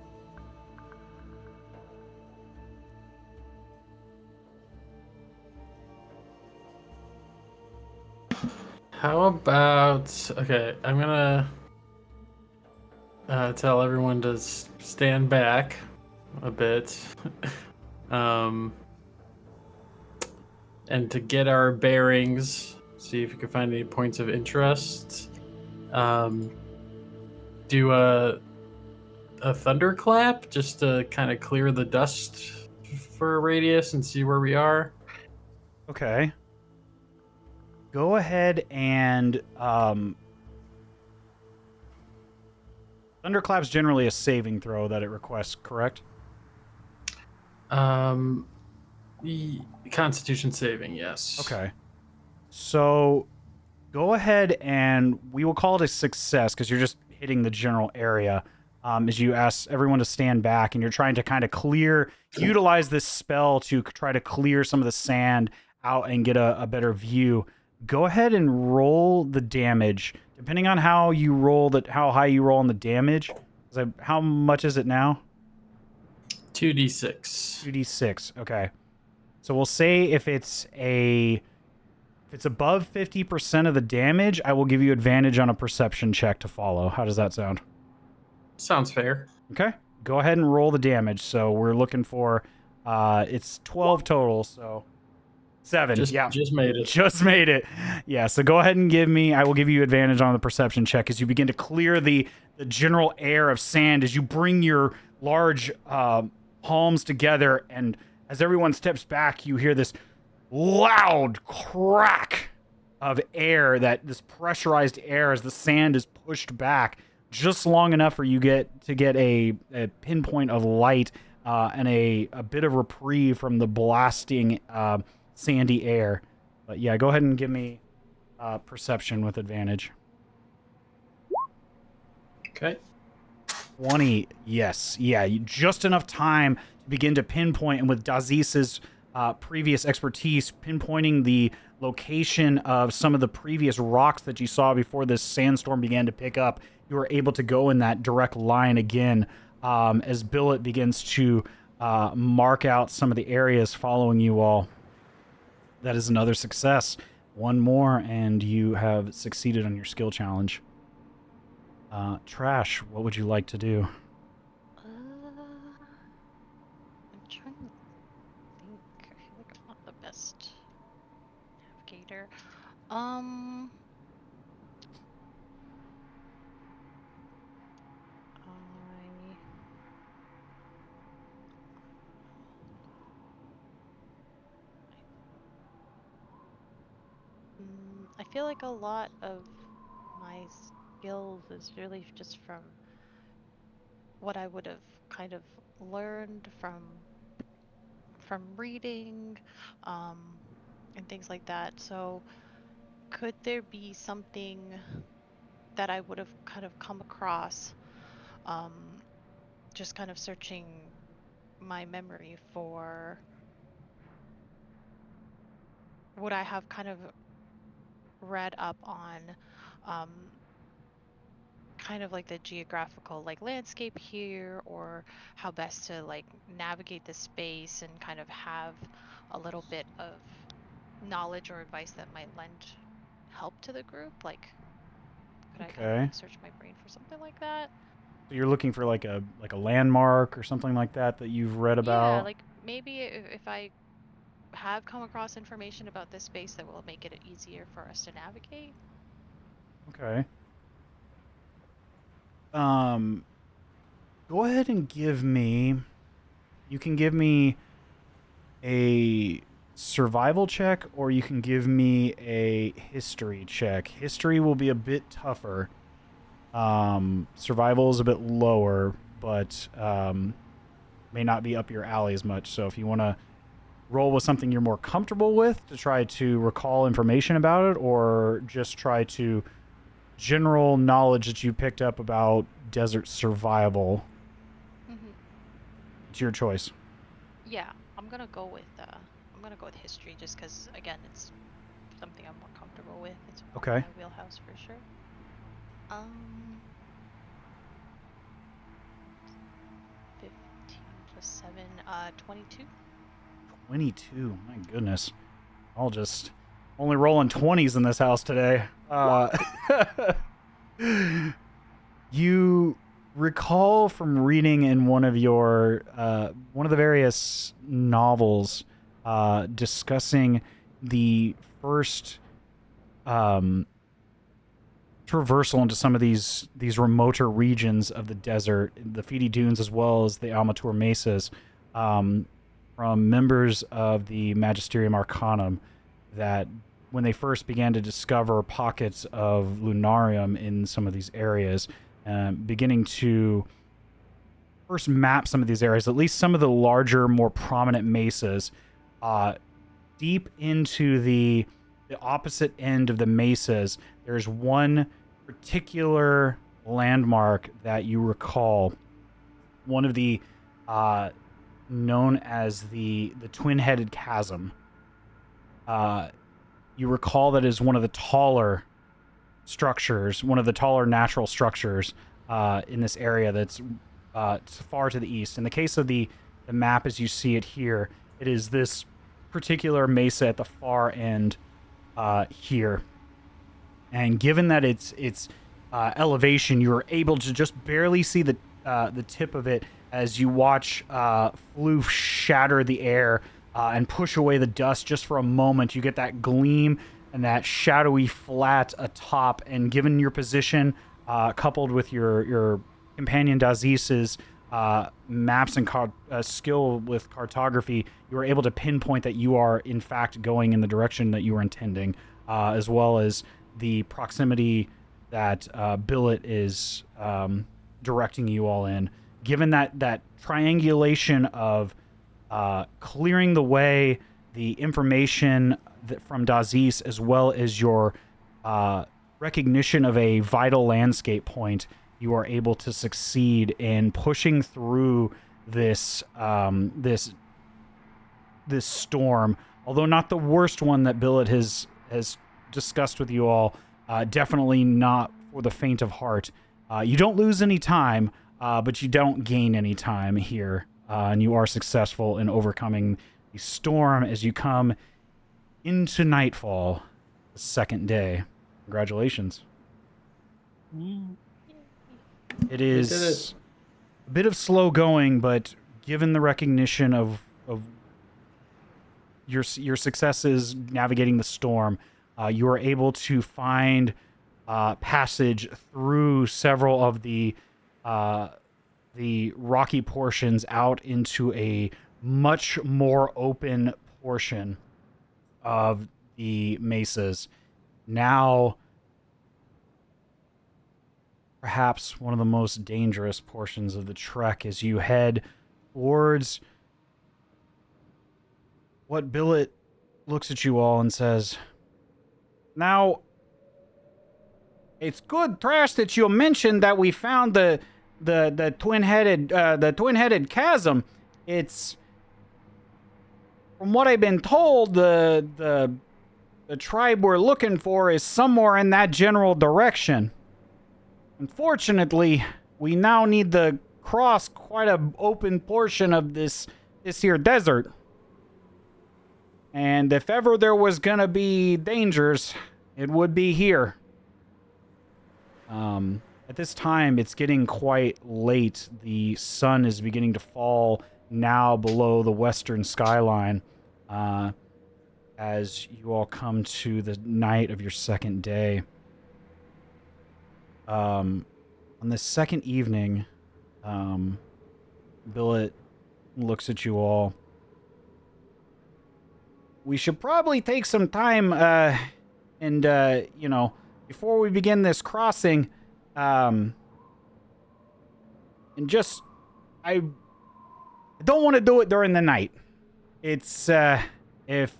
How about, okay, I'm gonna tell everyone to stand back a bit, and to get our bearings, see if you can find any points of interest. Do a thunderclap just to kind of clear the dust for a radius and see where we are. Okay. Go ahead and Thunderclap's generally a saving throw that it requests, correct? Constitution saving, yes. Okay. So go ahead and we will call it a success because you're just hitting the general area. As you ask everyone to stand back and you're trying to kind of utilize this spell to try to clear some of the sand out and get a better view. Go ahead and roll the damage. Depending on how you roll how high you roll on the damage. How much is it now? 2d6. 2d6. Okay. So we'll say if it's above 50% of the damage, I will give you advantage on a perception check to follow. How does that sound? Sounds fair. Okay. Go ahead and roll the damage. So we're looking for it's 12 total, so 7. Just made it. Just made it. Yeah, so go ahead and I will give you advantage on the perception check as you begin to clear the general air of sand as you bring your large palms together, and as everyone steps back, you hear this loud crack of air, this pressurized air as the sand is pushed back just long enough for you to get a pinpoint of light and a bit of reprieve from the blasting sandy air. But yeah, go ahead and give me perception with advantage. Okay. 20, yes. Yeah, just enough time to begin to pinpoint, and with Dazes' previous expertise, pinpointing the location of some of the previous rocks that you saw before this sandstorm began to pick up, you were able to go in that direct line again as Billet begins to mark out some of the areas following you all. That is another success. One more, and you have succeeded on your skill challenge. Trash, what would you like to do? I'm trying to think. I feel like I'm not the best navigator. I feel like a lot of my skills is really just from what I would have kind of learned from reading, and things like that. So could there be something that I would have kind of come across, just kind of searching my memory for, would I have kind of read up on kind of like the geographical like landscape here, or how best to like navigate the space and kind of have a little bit of knowledge or advice that might lend help to the group? Like, could I kind of search my brain for something like that? So you're looking for like a landmark or something like that you've read about? Yeah, like maybe if I have come across information about this space that will make it easier for us to navigate. Okay. Go ahead and give me... You can give me a survival check, or you can give me a history check. History will be a bit tougher. Survival is a bit lower, but may not be up your alley as much. So if you want to roll with something you're more comfortable with to try to recall information about it, or just try to general knowledge that you picked up about desert survival, it's your choice. Yeah, I'm gonna go with history, just because again it's something I'm more comfortable with. It's okay. My wheelhouse for sure. 15 plus 7, 22. 22, my goodness. I'll just only rolling 20s in this house today. You recall from reading in one of the various novels discussing the first traversal into some of these remoter regions of the desert, the Fidi Dunes as well as the Almatur Mesas, from members of the Magisterium Arcanum, that when they first began to discover pockets of lunarium in some of these areas, beginning to first map some of these areas, at least some of the larger, more prominent mesas, deep into the opposite end of the mesas, there's one particular landmark that you recall, one of the known as the twin-headed chasm. You recall that is one of the taller structures, one of the taller natural structures in this area that's far to the east. In the case of the map as you see it here, it is this particular mesa at the far end here. And given that its elevation, you're able to just barely see the tip of it as you watch Floof shatter the air and push away the dust just for a moment. You get that gleam and that shadowy flat atop, and given your position, coupled with your companion Dazes's maps and skill with cartography, you are able to pinpoint that you are in fact going in the direction that you were intending, as well as the proximity that Billet is directing you all in. Given that triangulation of clearing the way, the information from Dazes, as well as your recognition of a vital landscape point, you are able to succeed in pushing through this this storm. Although not the worst one that Billet has discussed with you all, definitely not for the faint of heart. You don't lose any time, but you don't gain any time here, and you are successful in overcoming the storm as you come into nightfall, the second day. Congratulations. It is a bit of slow going, but given the recognition of your successes navigating the storm, you are able to find passage through several of the rocky portions out into a much more open portion of the mesas. Now, perhaps one of the most dangerous portions of the trek as you head towards what Billet looks at you all and says, "Now, it's good trash that you mentioned that we found the twin-headed chasm. It's, from what I've been told, the tribe we're looking for is somewhere in that general direction. Unfortunately, we now need to cross quite an open portion of this here desert. And if ever there was gonna be dangers, it would be here." At this time, it's getting quite late. The sun is beginning to fall now below the western skyline, as you all come to the night of your second day. On the second evening, Billet looks at you all. "We should probably take some time, and before we begin this crossing, and just, I don't want to do it during the night. It's, if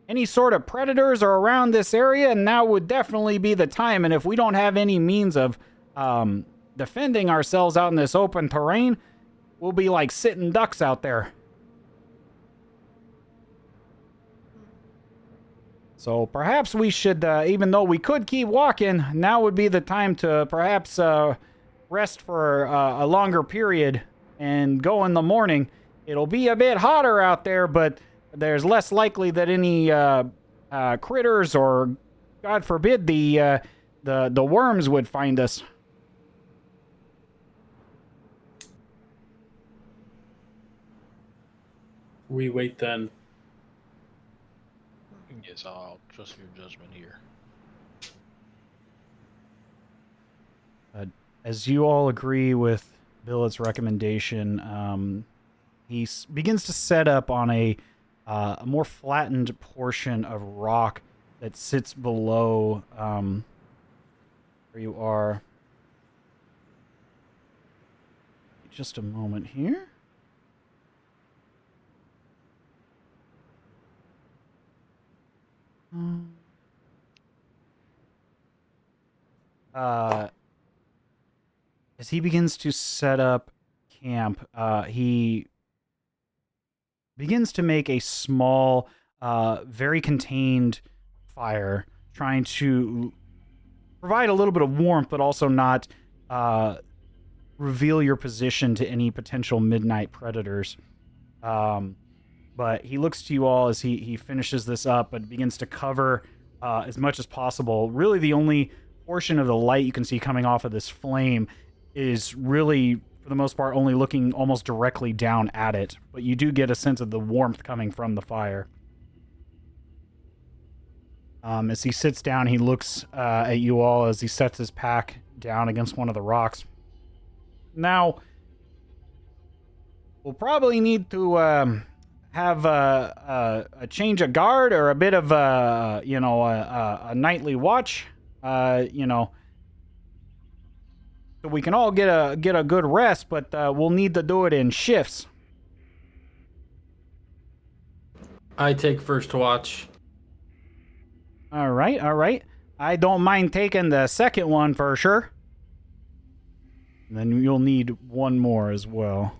any sort of predators are around this area, now would definitely be the time, and if we don't have any means of, defending ourselves out in this open terrain, we'll be like sitting ducks out there. So perhaps we should, even though we could keep walking, now would be the time to perhaps rest for a longer period and go in the morning. It'll be a bit hotter out there, but there's less likely that any critters or, God forbid, the worms would find us." We wait then. Yes, I'll trust your judgment here. As you all agree with Billet's recommendation, he begins to set up on a more flattened portion of rock that sits below where you are. Just a moment here. As he begins to set up camp, he begins to make a small, very contained fire, trying to provide a little bit of warmth, but also not reveal your position to any potential midnight predators. But he looks to you all as he finishes this up, but begins to cover as much as possible. Really, the only portion of the light you can see coming off of this flame is really, for the most part, only looking almost directly down at it. But you do get a sense of the warmth coming from the fire. As he sits down, he looks at you all as he sets his pack down against one of the rocks. "Now, we'll probably need to have a change of guard or a bit of a nightly watch. So we can all get a good rest, but we'll need to do it in shifts. I take first watch. All right. I don't mind taking the second one for sure. And then you'll need one more as well.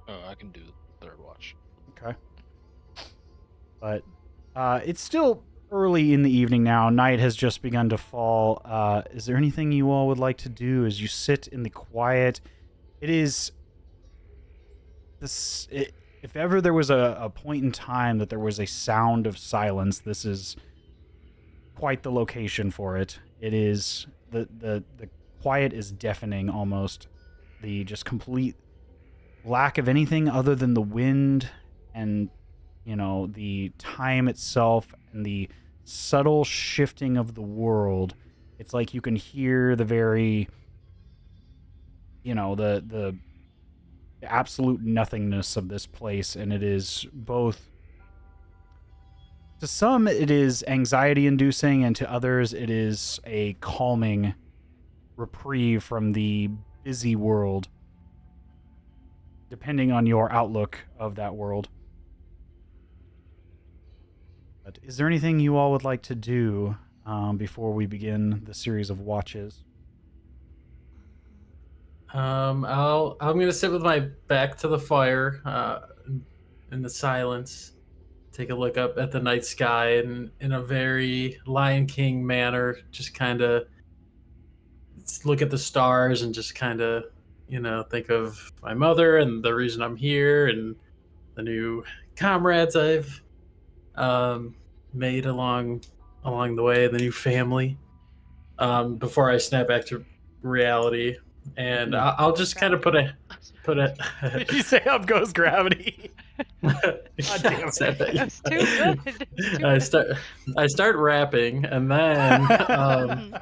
Oh, I can do the third watch. Okay. But it's still early in the evening now. Night has just begun to fall. Is there anything you all would like to do as you sit in the quiet? It is this. If ever there was a point in time that there was a sound of silence, this is quite the location for it. It is the quiet is deafening almost. The just complete lack of anything other than the wind and the time itself and the subtle shifting of the world. It's like you can hear the very the absolute nothingness of this place, and it is both, to some it is anxiety inducing, and to others it is a calming reprieve from the busy world, depending on your outlook of that world. But is there anything you all would like to do before we begin the series of watches? I'm gonna sit with my back to the fire, in the silence, take a look up at the night sky, and in a very Lion King manner, just kind of look at the stars and just kind of, think of my mother and the reason I'm here and the new comrades I've made along the way, the new family. Before I snap back to reality, and I'll just kind of put a. Did you say up goes gravity? God damn it. That's too good. I start rapping, and then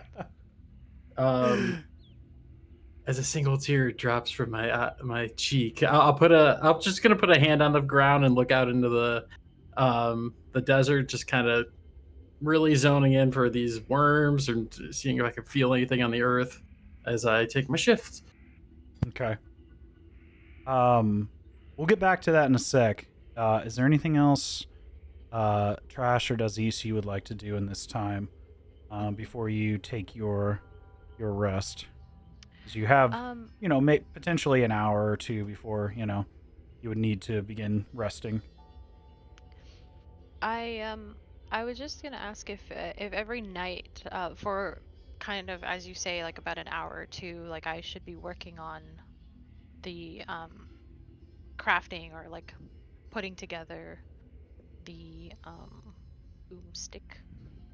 as a single tear drops from my cheek, I'm just gonna put a hand on the ground and look out into the desert, just kind of really zoning in for these worms and seeing if I can feel anything on the earth as I take my shift. Okay. We'll get back to that in a sec. Is there anything else, Trash or Dazes, you would like to do in this time before you take your rest? Because you have, potentially an hour or two before, you would need to begin resting. I was just gonna ask if every night, for kind of, as you say, like about an hour or two, like I should be working on the crafting or like putting together the boomstick.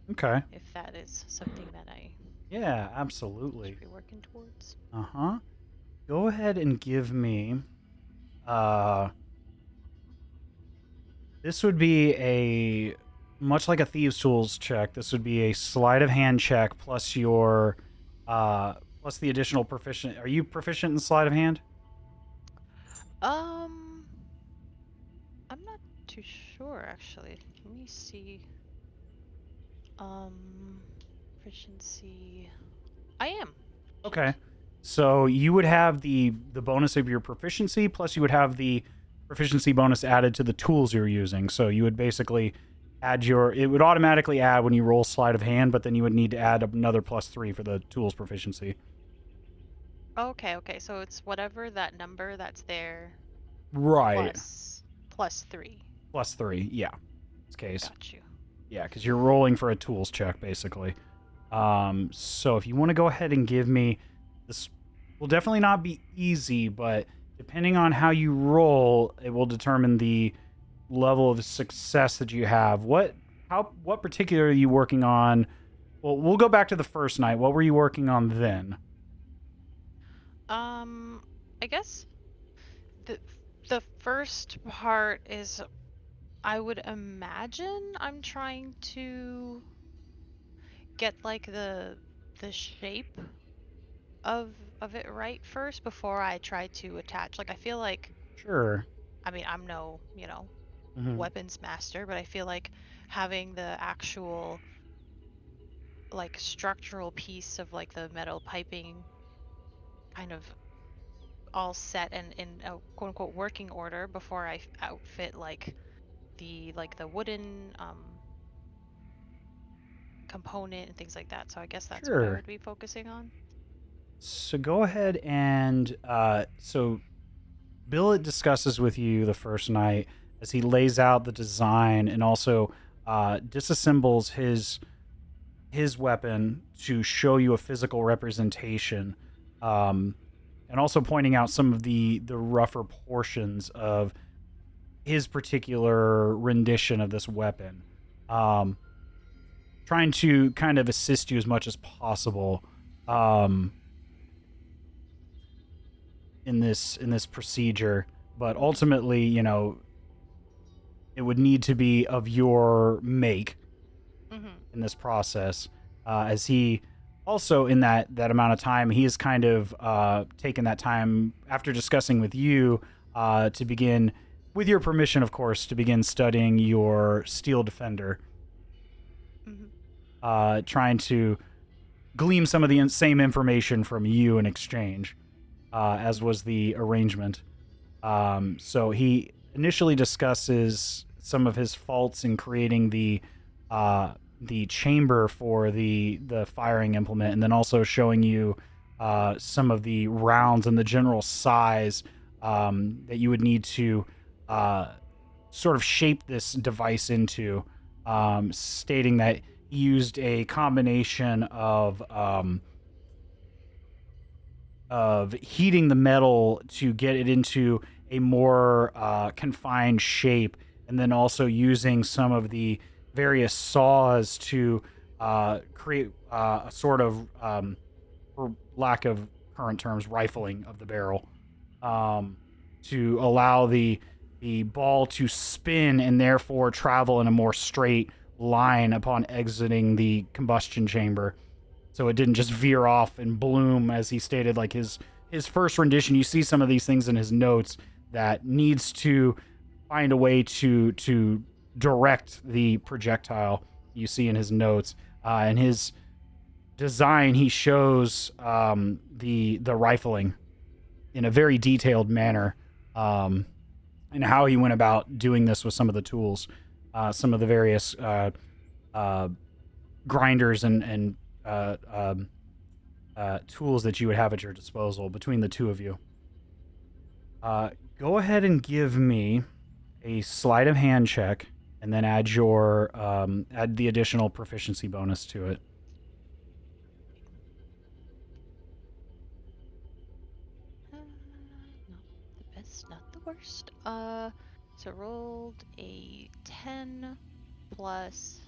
Okay. If that is something that I absolutely should be working towards. Go ahead and give me this would be much like a Thieves' Tools check. This would be a sleight of hand check plus your plus the additional proficient. Are you proficient in sleight of hand? I'm not too sure actually. Let me see. Proficiency. I am. Okay. So you would have the bonus of your proficiency, plus you would have the proficiency bonus added to the tools you're using. So you would basically add it would automatically add when you roll sleight of hand, but then you would need to add another +3 for the tools proficiency. Okay. So it's whatever that number that's there. Right. +3. +3, yeah. In this case. Got you. Yeah, because you're rolling for a tools check, basically. So if you want to go ahead and give me this, will definitely not be easy, but depending on how you roll, it will determine the level of success that you have. What particular are you working on? Well, we'll go back to the first night. What were you working on then? I guess the first part is, I would imagine I'm trying to get like the shape of of it right first before I try to attach. Like, I feel like, Sure. I mean, I'm no, Mhm. weapons master, but I feel like having the actual, like, structural piece of, like, the metal piping kind of all set and in a quote unquote working order before I outfit, like, the wooden component and things like that. So I guess that's what I Sure. would be focusing on. So go ahead and so Billet discusses with you the first night as he lays out the design and also disassembles his weapon to show you a physical representation, and also pointing out some of the rougher portions of his particular rendition of this weapon, um, trying to kind of assist you as much as possible. In this procedure, but ultimately, it would need to be of your make Mm-hmm. in this process. As he also in that amount of time, he has kind of taken that time after discussing with you to begin, with your permission, of course, to begin studying your steel defender, Mm-hmm. trying to glean some of the same information from you in exchange, as was the arrangement. So he initially discusses some of his faults in creating the chamber for the firing implement, and then also showing you some of the rounds and the general size that you would need to sort of shape this device into, stating that he used a combination of heating the metal to get it into a more confined shape, and then also using some of the various saws to create a sort of, for lack of current terms, rifling of the barrel, to allow the ball to spin and therefore travel in a more straight line upon exiting the combustion chamber, so it didn't just veer off and bloom, as he stated, like his first rendition. You see some of these things in his notes that needs to find a way to direct the projectile. You see in his notes, and his design, he shows the rifling in a very detailed manner, and how he went about doing this with some of the tools, some of the various grinders and tools that you would have at your disposal between the two of you. Go ahead and give me a sleight of hand check, and then add your add the additional proficiency bonus to it. Not the best, not the worst. So rolled a 10 plus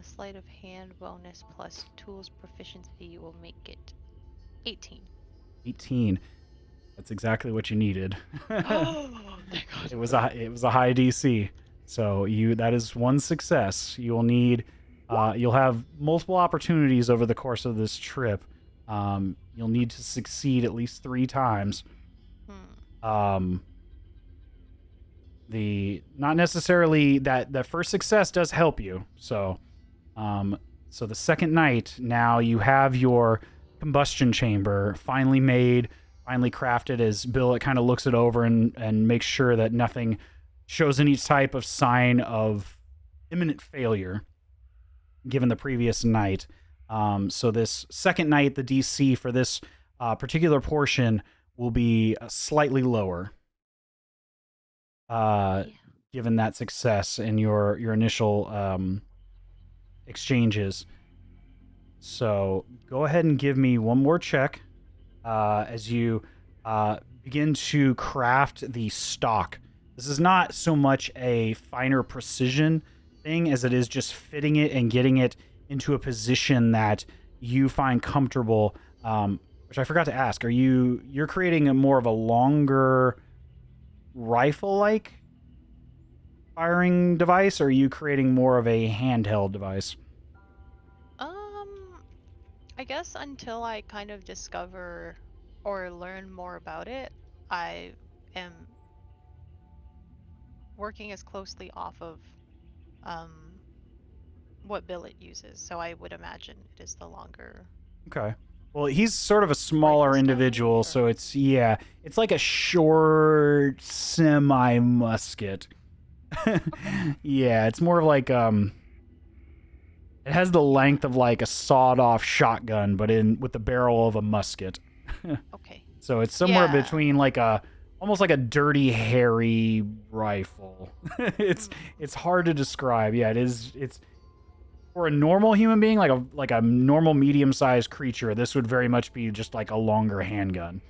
sleight of hand bonus plus tools proficiency will make it 18. 18. That's exactly what you needed. Oh, thank God. It was a high DC, so that is one success. You will need you'll have multiple opportunities over the course of this trip. You'll need to succeed at least 3 times. The not necessarily that first success does help you. So so the second night, now you have your combustion chamber finally made, finally crafted, as Bill kind of looks it over and makes sure that nothing shows any type of sign of imminent failure given the previous night. So this second night, the DC for this particular portion will be slightly lower, given that success in your initial exchanges. So go ahead and give me one more check as you begin to craft the stock. This is not so much a finer precision thing as it is just fitting it and getting it into a position that you find comfortable. Which I forgot to ask, you're creating a more of a longer rifle-like firing device, or are you creating more of a handheld device? I guess until I kind of discover or learn more about it, I am working as closely off of what billet uses, so I would imagine it is the longer. Okay. Well, he's sort of a smaller Rifle style, individual, or- so it's it's like a short semi-musket. Yeah, it's more of like it has the length of like a sawed-off shotgun, but with the barrel of a musket. Okay. So it's somewhere Yeah. between like almost like a dirty, hairy rifle. It's hard to describe. Yeah, it is. It's for a normal human being, like a normal medium-sized creature. This would very much be just like a longer handgun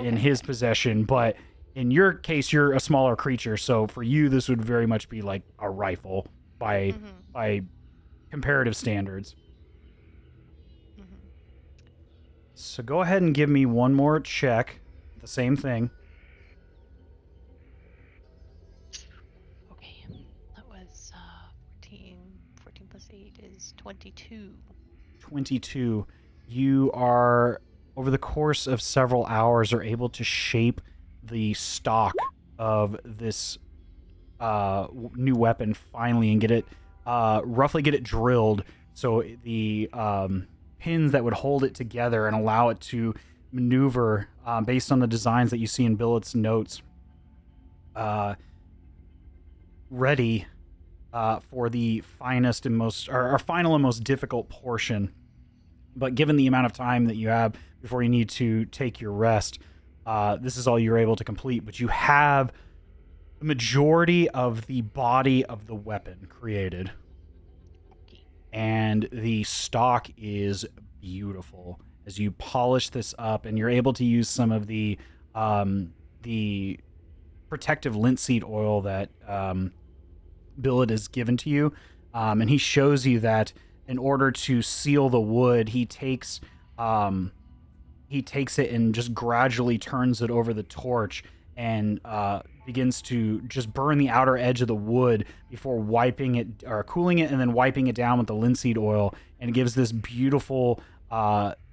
in his possession. But in your case, you're a smaller creature, so for you, this would very much be like a rifle by comparative standards. So go ahead and give me one more check. The same thing. Okay. That was 14. 14 plus 8 is 22. 22. You are, over the course of several hours, are able to shape the stock of this new weapon finally and get it, roughly get it drilled so the pins that would hold it together and allow it to maneuver based on the designs that you see in Billet's notes, ready for the finest and most, or final and most difficult portion. But given the amount of time that you have before you need to take your rest, this is all you're able to complete. But you have the majority of the body of the weapon created. And the stock is beautiful as you polish this up, and you're able to use some of the protective linseed oil that Billet has given to you. And he shows you that in order to seal the wood, he takes it and just gradually turns it over the torch and begins to just burn the outer edge of the wood before wiping it or cooling it and then wiping it down with the linseed oil, and it gives this beautiful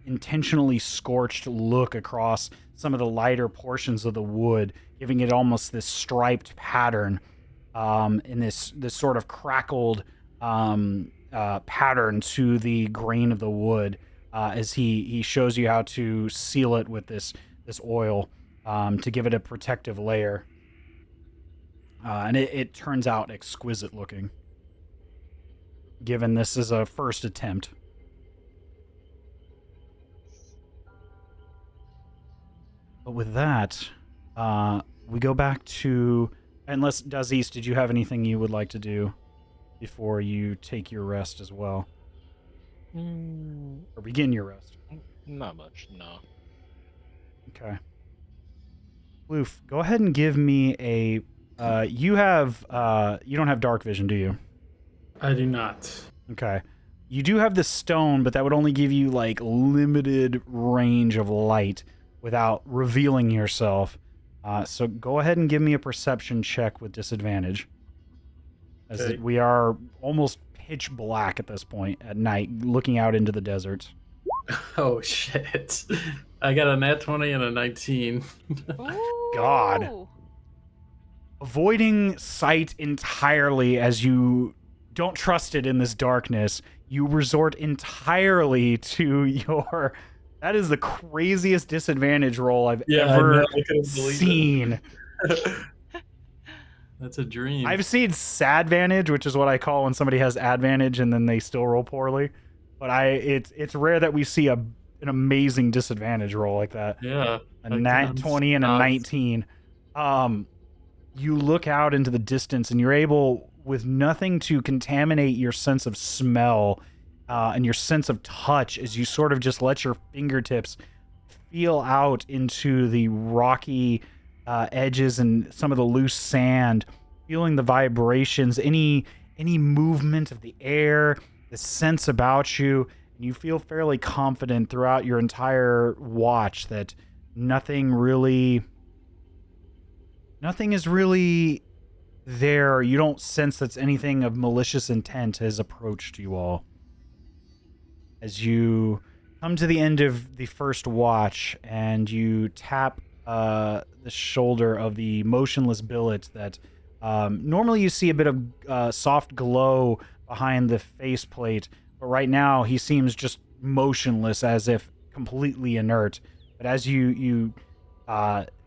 intentionally scorched look across some of the lighter portions of the wood, giving it almost this striped pattern in this sort of crackled pattern to the grain of the wood as he shows you how to seal it with this oil to give it a protective layer. And it turns out exquisite looking, given this is a first attempt. But with that, we go back to... Unless, Dazes, did you have anything you would like to do before you take your rest as well? Or begin your rest? Not much, no. Okay. Floof, go ahead and give me a... you don't have dark vision, do you? I do not. Okay. You do have the stone, but that would only give you, like, limited range of light without revealing yourself. So go ahead and give me a perception check with disadvantage. As Okay. we are almost pitch black at this point at night, looking out into the desert. Oh, shit. I got a nat 20 and a 19. God. Ooh. Avoiding sight entirely as you don't trust it in this darkness, you resort entirely to your... That is the craziest disadvantage roll I've ever seen. That's a dream. I've seen sadvantage, which is what I call when somebody has advantage and then they still roll poorly. But it's rare that we see an amazing disadvantage roll like that. Yeah. A nat 20 and a 19. You look out into the distance and you're able, with nothing to contaminate your sense of smell and your sense of touch, as you sort of just let your fingertips feel out into the rocky edges and some of the loose sand, feeling the vibrations, any movement of the air, the sense about you, and you feel fairly confident throughout your entire watch that nothing is really there. You don't sense that anything of malicious intent has approached you all. As you come to the end of the first watch, and you tap the shoulder of the motionless billet that normally you see a bit of soft glow behind the faceplate, but right now he seems just motionless, as if completely inert. But as you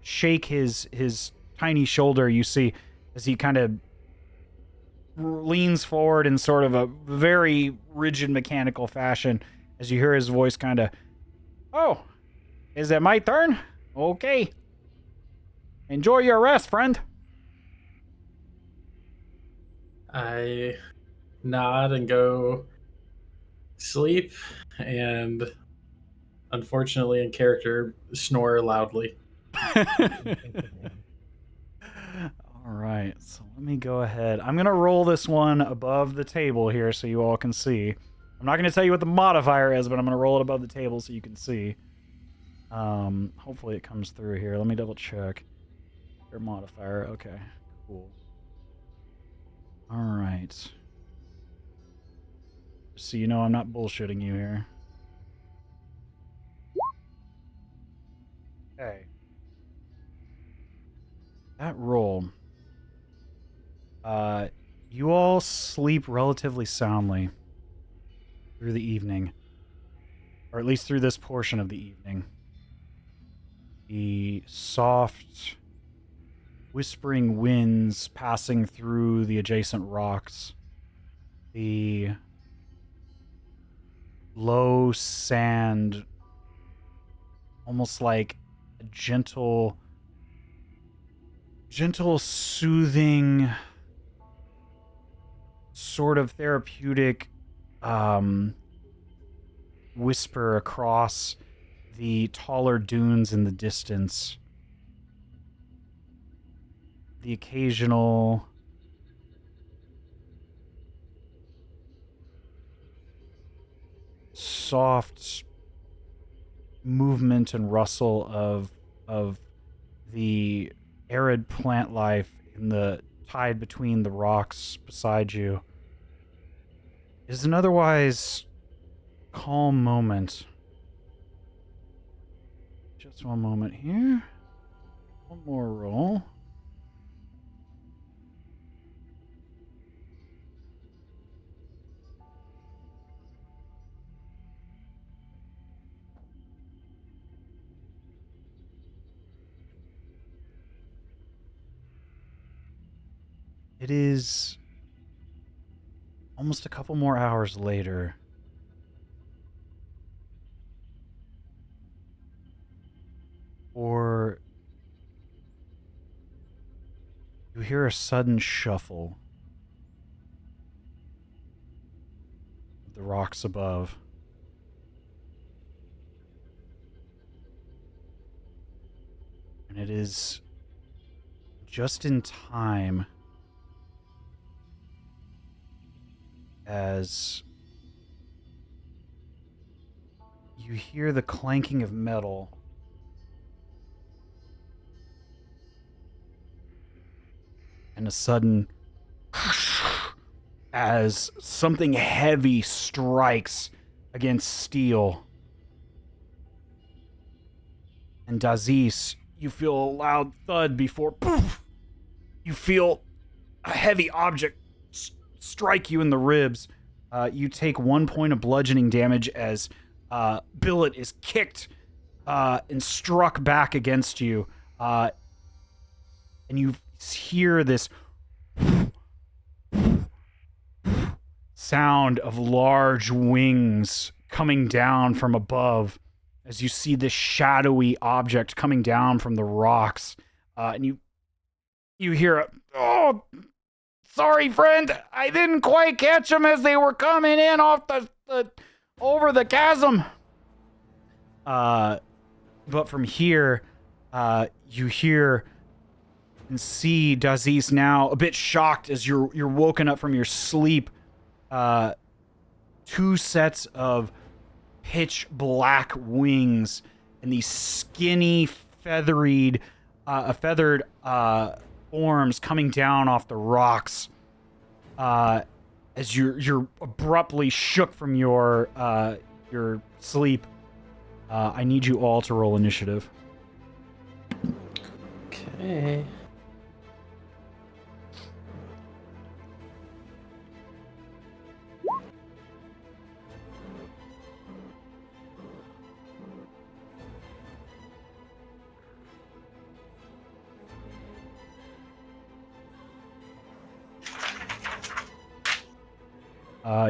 shake his tiny shoulder, you see as he kind of leans forward in sort of a very rigid mechanical fashion, as you hear his voice kind of, "Oh, is it my turn? Okay. Enjoy your rest, friend." I nod and go sleep, and unfortunately, in character, snore loudly. All right, so let me go ahead. I'm going to roll this one above the table here so you all can see. I'm not going to tell you what the modifier is, but I'm going to roll it above the table so you can see. Hopefully it comes through here. Let me double check. Your modifier. Okay, cool. All right. Just so you know, I'm not bullshitting you here. Okay. That roll. You all sleep relatively soundly through the evening. Or at least through this portion of the evening. The soft, whispering winds passing through the adjacent rocks. The low sand, almost like a gentle, soothing, sort of therapeutic whisper across the taller dunes in the distance. The occasional soft movement and rustle of the arid plant life in the tide between the rocks beside you. Is an otherwise calm moment. Just one moment here. One more roll. It is almost a couple more hours later. Or you hear a sudden shuffle of the rocks above. And it is just in time as you hear the clanking of metal and a sudden as something heavy strikes against steel. And Dazes, you feel a loud thud before poof, you feel a heavy object strike you in the ribs. You take 1 point of bludgeoning damage as Billet is kicked and struck back against you. And you hear this sound of large wings coming down from above as you see this shadowy object coming down from the rocks. And you hear a, "Oh, sorry, friend. I didn't quite catch them as they were coming in off the over the chasm." But from here, you hear and see Dazes now a bit shocked as you're woken up from your sleep. 2 sets of pitch black wings and these skinny, feathered forms coming down off the rocks. As you're abruptly shook from your sleep, I need you all to roll initiative. Okay.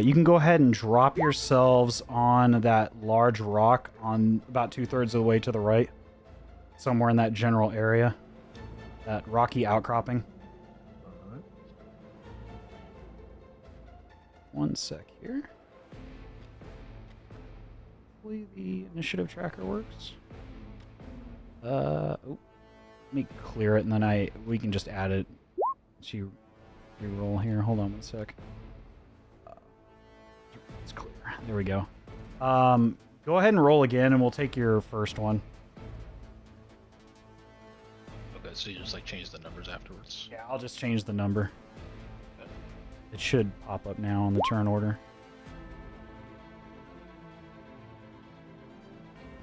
You can go ahead and drop yourselves on that large rock on about 2/3 of the way to the right. Somewhere in that general area. That rocky outcropping. One sec here. Hopefully the initiative tracker works. Let me clear it and then we can just add it to reroll here. Hold on one sec. It's clear. There we go. Go ahead and roll again and we'll take your first one. Okay, so you just like change the numbers afterwards. Yeah, I'll just change the number. Okay. It should pop up now on the turn order.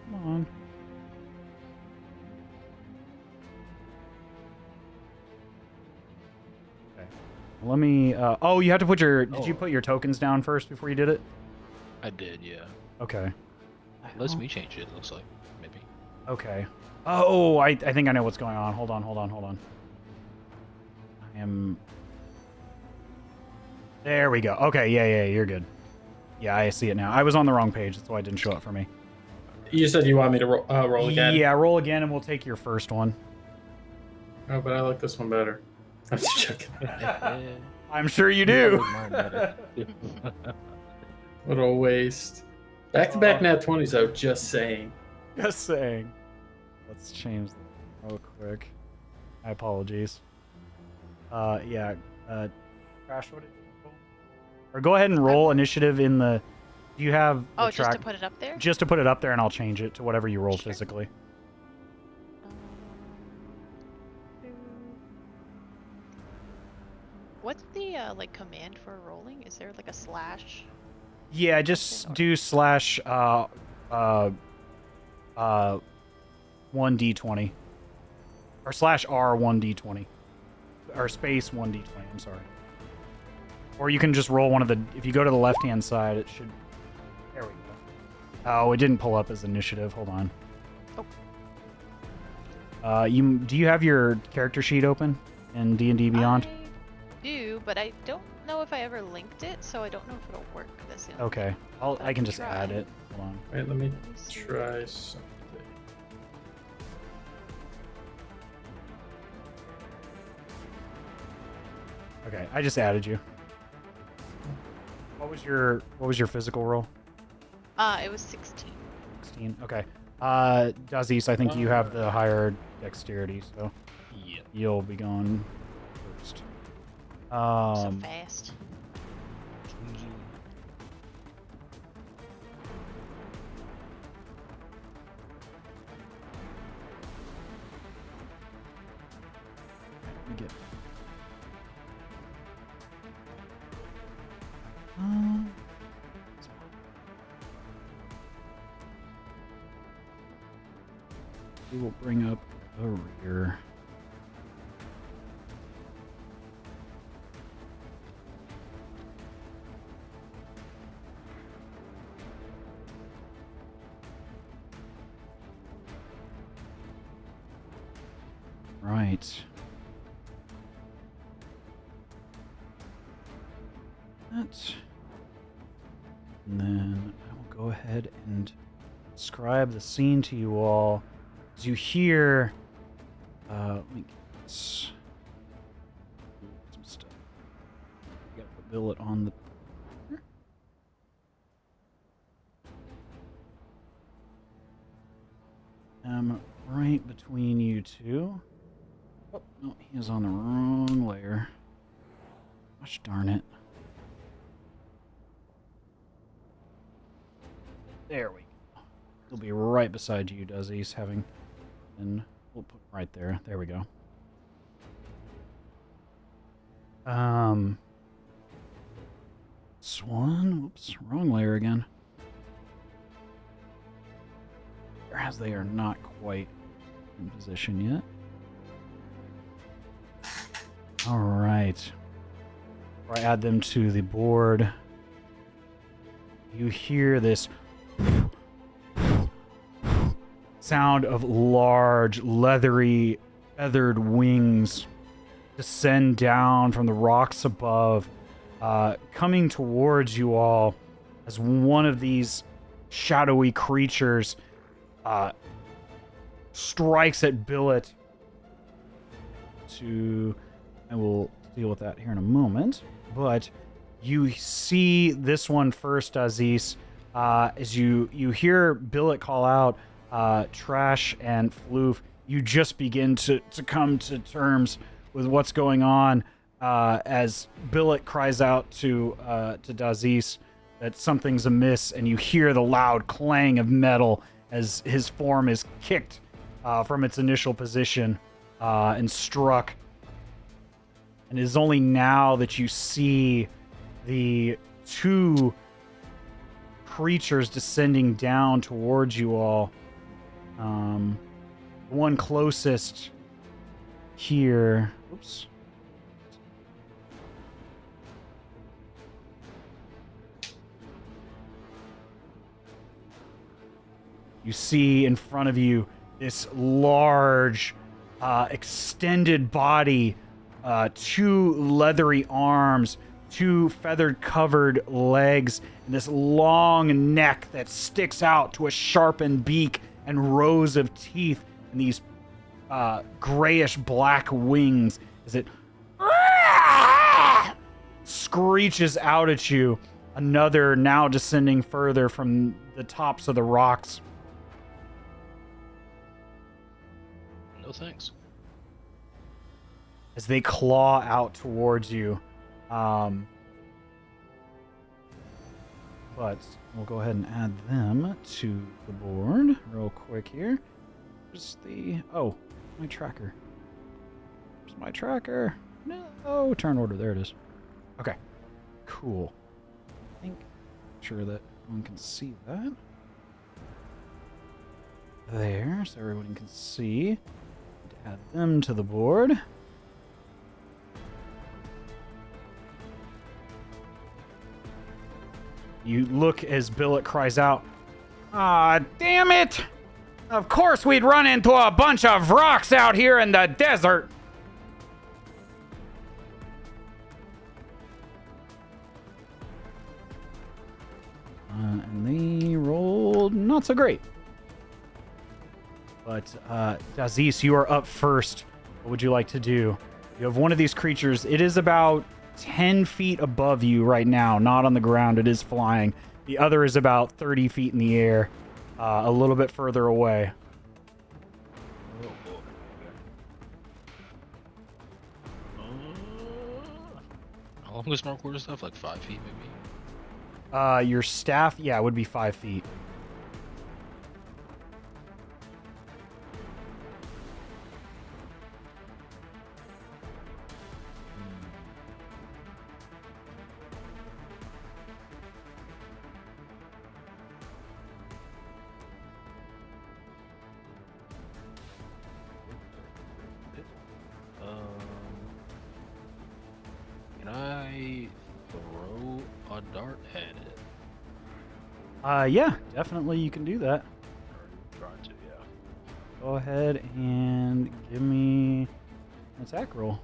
Come on. Okay. Let me. Oh, you have to put your. Did you put your tokens down first before you did it? I did, yeah. Okay. It lets me change it, looks like. Maybe. Okay. Oh, I think I know what's going on. Hold on. I am. There we go. Okay, yeah, you're good. Yeah, I see it now. I was on the wrong page. That's why it didn't show up for me. You said you want me to roll again? Yeah, roll again and we'll take your first one. Oh, but I like this one better. I'm just checking. I'm sure you do. What a waste. Back-to-back nat 20s, though, just saying. Just saying. Let's change them real quick. My apologies. Yeah. Crash, what did you roll? Or go ahead and roll initiative in the... Do you have the Oh, just track? to put it up there? Just to put it up there and I'll change it to whatever you roll Sure. physically. What's the like command for rolling? Is there like a slash? Yeah, just do slash 1d20. Or slash R 1d20. Or space 1d20, I'm sorry. Or you can just roll one of the... If you go to the left-hand side, it should... There we go. Oh, it didn't pull up as initiative. Hold on. Oh. Do you have your character sheet open in D&D Beyond? I do, but I don't know if I ever linked it, so I don't know if it'll work this in. Okay. I can just add it. Hold on. Wait, let me see. try something. Okay, I just added you. What was your physical roll? It was 16. 16. Okay. Dazes, I think you have the higher dexterity, so Yeah. you'll be going first. So fast. Let me get. We will bring up the rear. Right. That. And then I will go ahead and describe the scene to you all. As you hear, let me get some stuff. I gotta put billet on the. Right between you two. Oh no, he is on the wrong layer. Gosh darn it. There we go. He'll be right beside you, Dazes, having. And we'll put right there. There we go. Swan. Whoops, wrong layer again. as they are not quite in position yet. All right. Before I add them to the board, you hear this sound of large, leathery, feathered wings descend down from the rocks above, coming towards you all as one of these shadowy creatures strikes at Billet. I will deal with that here in a moment, but you see this one first, Dazes, as you hear Billet call out Trash and Floof. You just begin to come to terms with what's going on as Billet cries out to Dazes that something's amiss, and you hear the loud clang of metal as his form is kicked from its initial position and struck. And it is only now that you see the two creatures descending down towards you all. The one closest here. Oops. You see in front of you this large, extended body, two leathery arms, two feathered-covered legs, and this long neck that sticks out to a sharpened beak and rows of teeth, and these grayish-black wings as it screeches out at you. Another now descending further from the tops of the rocks. No thanks. As they claw out towards you. But we'll go ahead and add them to the board real quick here. Where's the... Oh, my tracker. Where's my tracker? No, turn order. There it is. Okay, cool. I think... Sure that one can see that. There, so everyone can see. Add them to the board. You look as Billet cries out, "Ah, damn it! Of course we'd run into a bunch of rocks out here in the desert!" And they rolled not so great. But, Dazes, you are up first. What would you like to do? You have one of these creatures. It is about 10 feet above you right now, not on the ground. It is flying. The other is about 30 feet in the air, a little bit further away. Oh, boy. How long is my quarter stuff? Like 5 feet, maybe? Your staff, yeah, would be 5 feet. Can I throw a dart at it? Yeah, definitely you can do that. Or try to, yeah. Go ahead and give me an attack roll.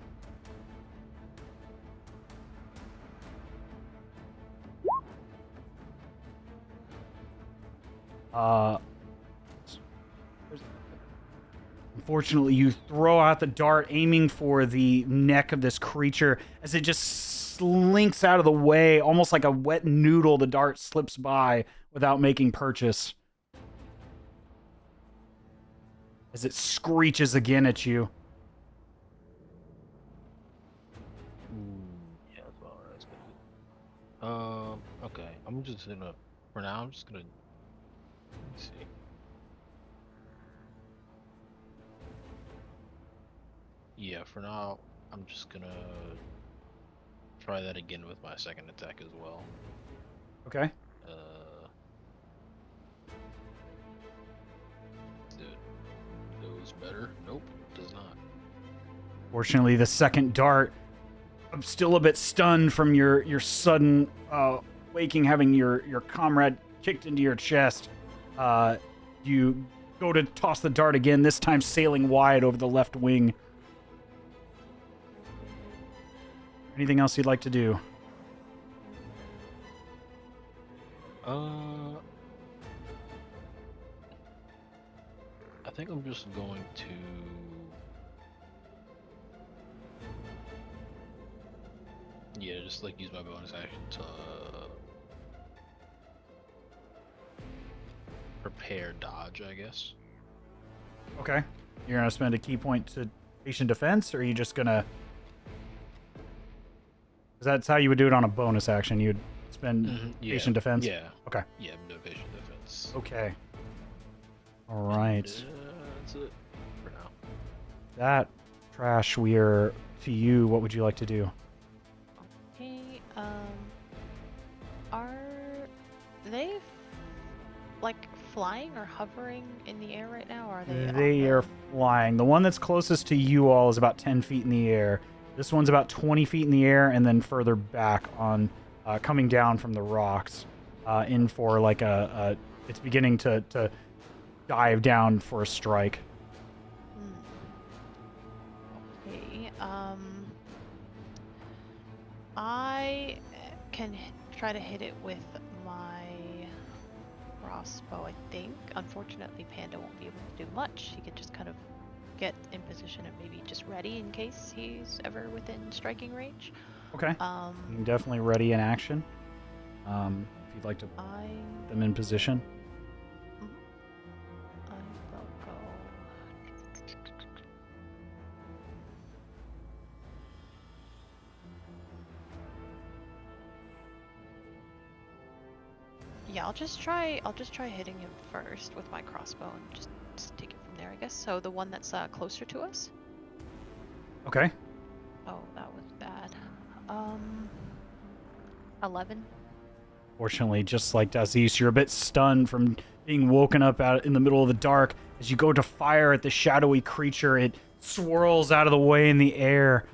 Unfortunately, you throw out the dart, aiming for the neck of this creature as it just slinks out of the way, almost like a wet noodle. The dart slips by without making purchase as it screeches again at you. Yeah, that's all right. That's good. Okay. I'm just gonna, for now, I'm just gonna, let me see. Yeah, for now, I'm just gonna try that again with my second attack as well. Okay. better? Nope, does not. Fortunately, the second dart, I'm still a bit stunned from your sudden waking, having your comrade kicked into your chest. You go to toss the dart again, this time sailing wide over the left wing. Anything else you'd like to do? I think I'm just going to. Yeah, just like use my bonus action to prepare dodge, I guess. Okay. You're going to spend a key point to patient defense, or are you just going to... Because that's how you would do it on a bonus action. You'd spend Yeah. patient defense? Yeah. Okay. Yeah, no patient defense. Okay. All right. That's it for now. That, Trash, we are to you. What would you like to do? Okay, are they like flying or hovering in the air right now, or are they? They are flying. The one that's closest to you all is about 10 feet in the air. This one's about 20 feet in the air, and then further back on, coming down from the rocks, in for like it's beginning to dive down for a strike. Okay, I can try to hit it with my crossbow, I think. Unfortunately, Panda won't be able to do much. He can just kind of get in position and maybe just ready in case he's ever within striking range. Okay. You can definitely ready in action. If you'd like to put them in position. I will go. Yeah, I'll just try hitting him first with my crossbow and just take it from there, I guess. So the one that's closer to us. Okay. Oh, that was bad. 11. Fortunately, just like Dazes, you're a bit stunned from being woken up out in the middle of the dark. As you go to fire at the shadowy creature, it swirls out of the way in the air,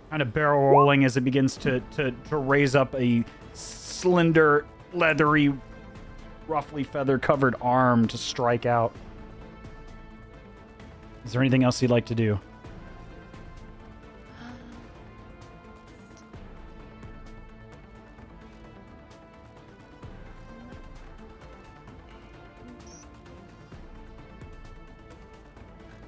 kind of barrel rolling as it begins to raise up a slender, leathery, roughly feather-covered arm to strike out. Is there anything else you'd like to do?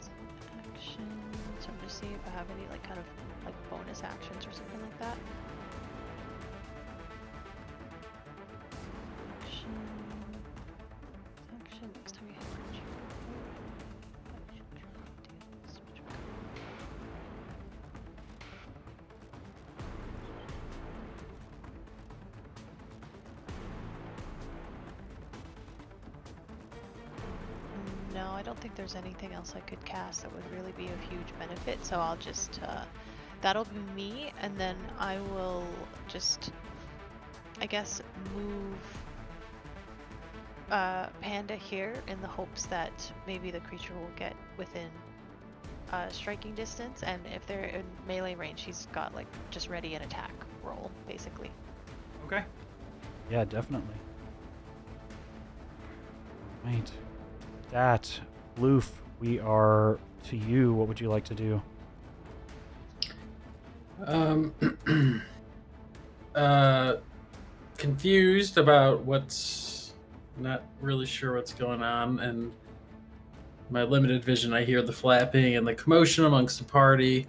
So I'm just seeing if I have any like kind of like bonus actions or something like that. Action. Next time you hit creature. No, I don't think there's anything else I could cast that would really be of huge benefit, so I'll just, that'll be me, and then I will just, I guess, move Panda here in the hopes that maybe the creature will get within striking distance, and if they're in melee range, he's got, like, just ready an attack roll, basically. Okay. Yeah, definitely. Right. That, Floof, we are to you. What would you like to do? Confused about what's not really sure what's going on, and my limited vision, I hear the flapping and the commotion amongst the party.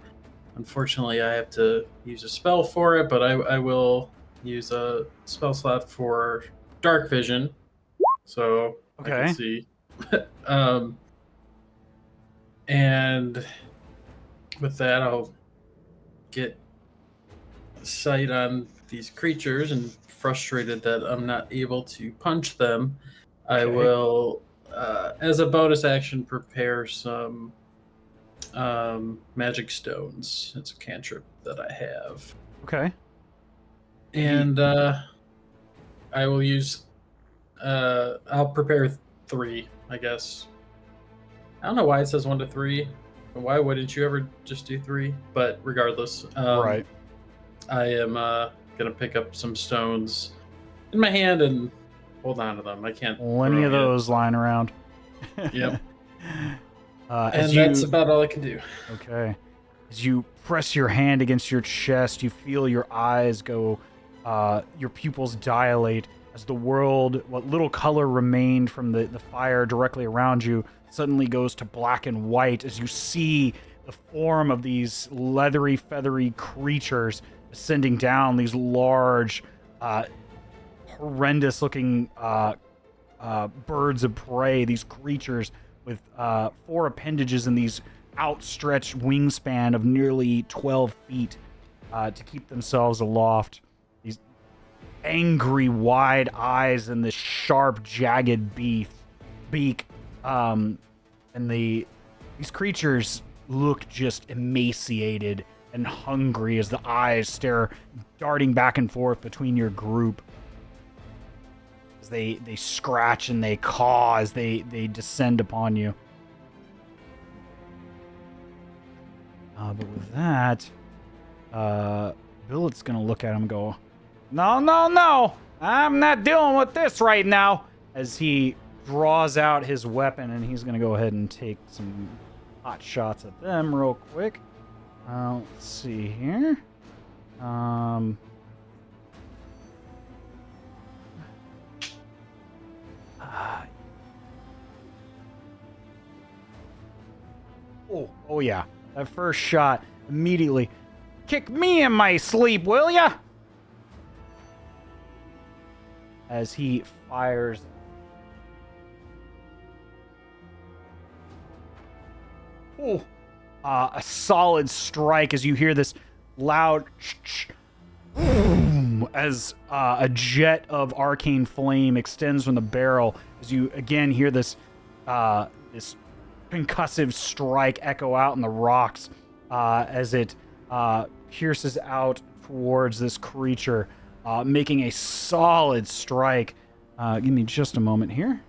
Unfortunately, I have to use a spell for it, but I will use a spell slot for dark vision, so I can see. And with that, I'll get sight on these creatures, and frustrated that I'm not able to punch them, I will, as a bonus action, prepare some magic stones. It's a cantrip that I have. Okay. And I will use, I'll prepare 3, I guess. I don't know why it says 1 to 3. Why wouldn't you ever just do 3? But regardless, Right. I am gonna pick up some stones in my hand and hold on to them. I can't. Plenty throw of them yet. those lying around. Yep. As And that's about all I can do. Okay. As you press your hand against your chest, you feel your eyes go, your pupils dilate as the world, what little color remained from the fire directly around you, suddenly goes to black and white as you see the form of these leathery, feathery creatures ascending down, these large, horrendous-looking birds of prey, these creatures with 4 appendages and these outstretched wingspan of nearly 12 feet to keep themselves aloft. These angry, wide eyes and this sharp, jagged beak. And these creatures look just emaciated and hungry as the eyes stare, darting back and forth between your group. As they scratch and they caw as they descend upon you. But with that, Billet's going to look at him and go, No, I'm not dealing with this right now. As he draws out his weapon and he's going to go ahead and take some hot shots at them real quick. Let's see here. Oh yeah. That first shot immediately. Kick me in my sleep, will ya? As he fires. Oh, a solid strike as you hear this loud boom as a jet of arcane flame extends from the barrel as you again hear this this concussive strike echo out in the rocks as it pierces out towards this creature, making a solid strike. Give me just a moment here.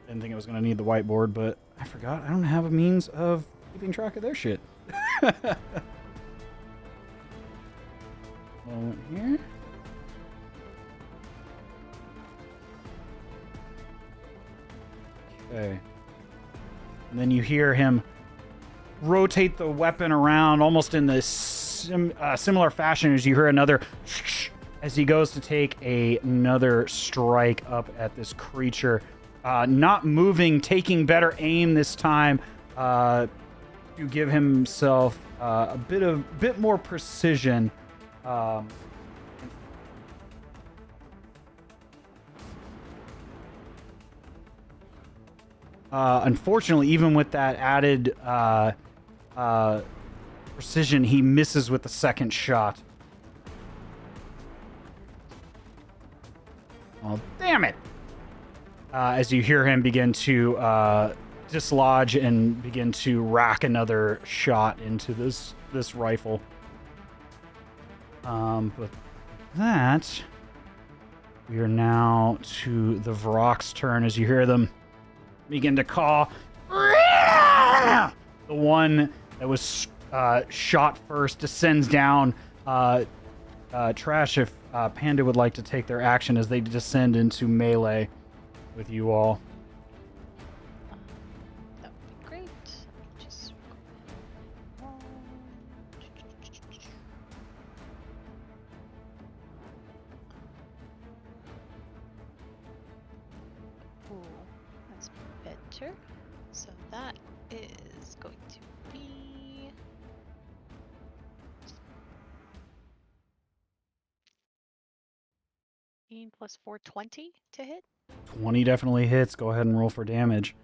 Didn't think I was going to need the whiteboard, but I forgot I don't have a means of keeping track of their shit. Moment here. Okay. And then you hear him rotate the weapon around almost in this similar fashion as you hear another as he goes to take another strike up at this creature. Not moving, taking better aim this time to give himself a bit more precision. Unfortunately, even with that added precision, he misses with the second shot. Oh, damn it! As you hear him begin to dislodge and begin to rack another shot into this rifle. But that, we are now to the Vrok's turn as you hear them begin to caw. The one that was shot first descends down. Trash, if Panda would like to take their action as they descend into melee with you all. That would be great. Just ooh, that's better. So that is going to be plus 420 to hit. 20 definitely hits. Go ahead and roll for damage.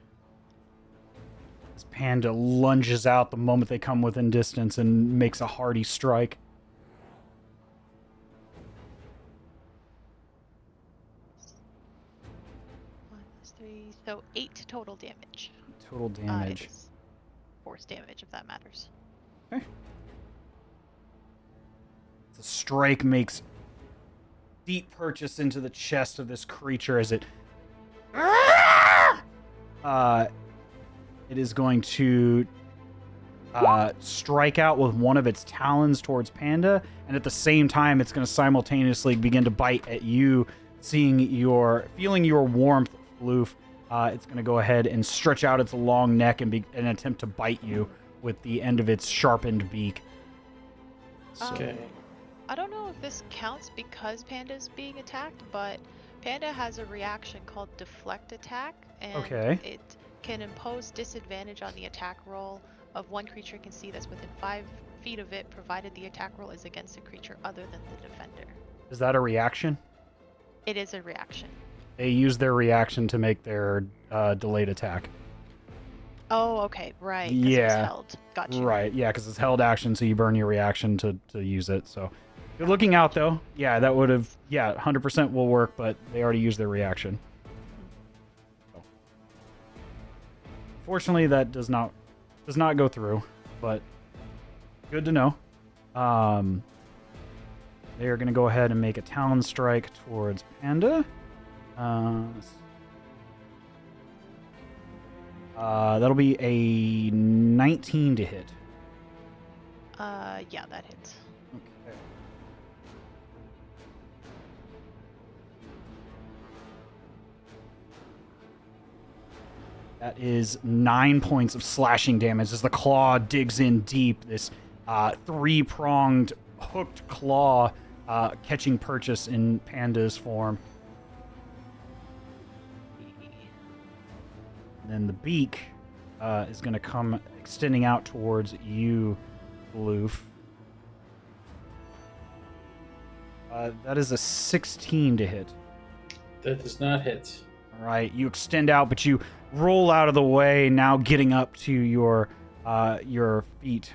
This Panda lunges out the moment they come within distance and makes a hearty strike. One plus 3, so 8 total damage. Total damage. It is force damage, if that matters. Okay. The strike makes deep purchase into the chest of this creature as it it is going to strike out with one of its talons towards Panda, and at the same time, it's going to simultaneously begin to bite at you, feeling your warmth, Floof. It's going to go ahead and stretch out its long neck and attempt to bite you with the end of its sharpened beak. So, Okay. I don't know if this counts because Panda's being attacked, but Panda has a reaction called Deflect Attack, and Okay. it can impose disadvantage on the attack roll of one creature it can see that's within 5 feet of it, provided the attack roll is against a creature other than the defender. is that a reaction? It is a reaction. They use their reaction to make their delayed attack. Oh, okay, right. 'cause it was Yeah. held. Gotcha. Right, yeah, because it's held action, so you burn your reaction to use it. So, good looking out, though. Yeah, that would have, 100% will work, but they already used their reaction. So. Fortunately, that does not go through, but good to know. They are going to go ahead and make a talon strike towards Panda. That'll be a 19 to hit. Yeah, that hits. Okay. That is 9 points of slashing damage as the claw digs in deep. This 3-pronged hooked claw catching purchase in Panda's form. And then the beak is going to come extending out towards you, Floof. That is a 16 to hit. That does not hit. All right, you extend out, but you roll out of the way, now getting up to your feet,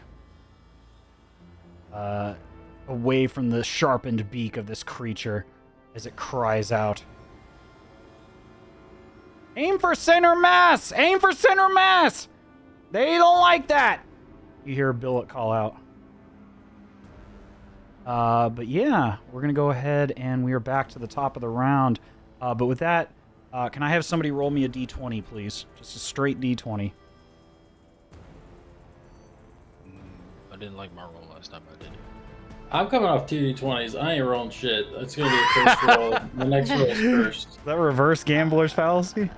away from the sharpened beak of this creature as it cries out. Aim for center mass! Aim for center mass! They don't like that! You hear Billet call out. But yeah, we're going to go ahead and we are back to the top of the round. But with that, can I have somebody roll me a d20, please? Just a straight d20. I didn't like my roll last time I did it. I'm coming off 2d20s. I ain't rolling shit. It's gonna be a first roll. The next roll is first. Is that reverse gambler's fallacy?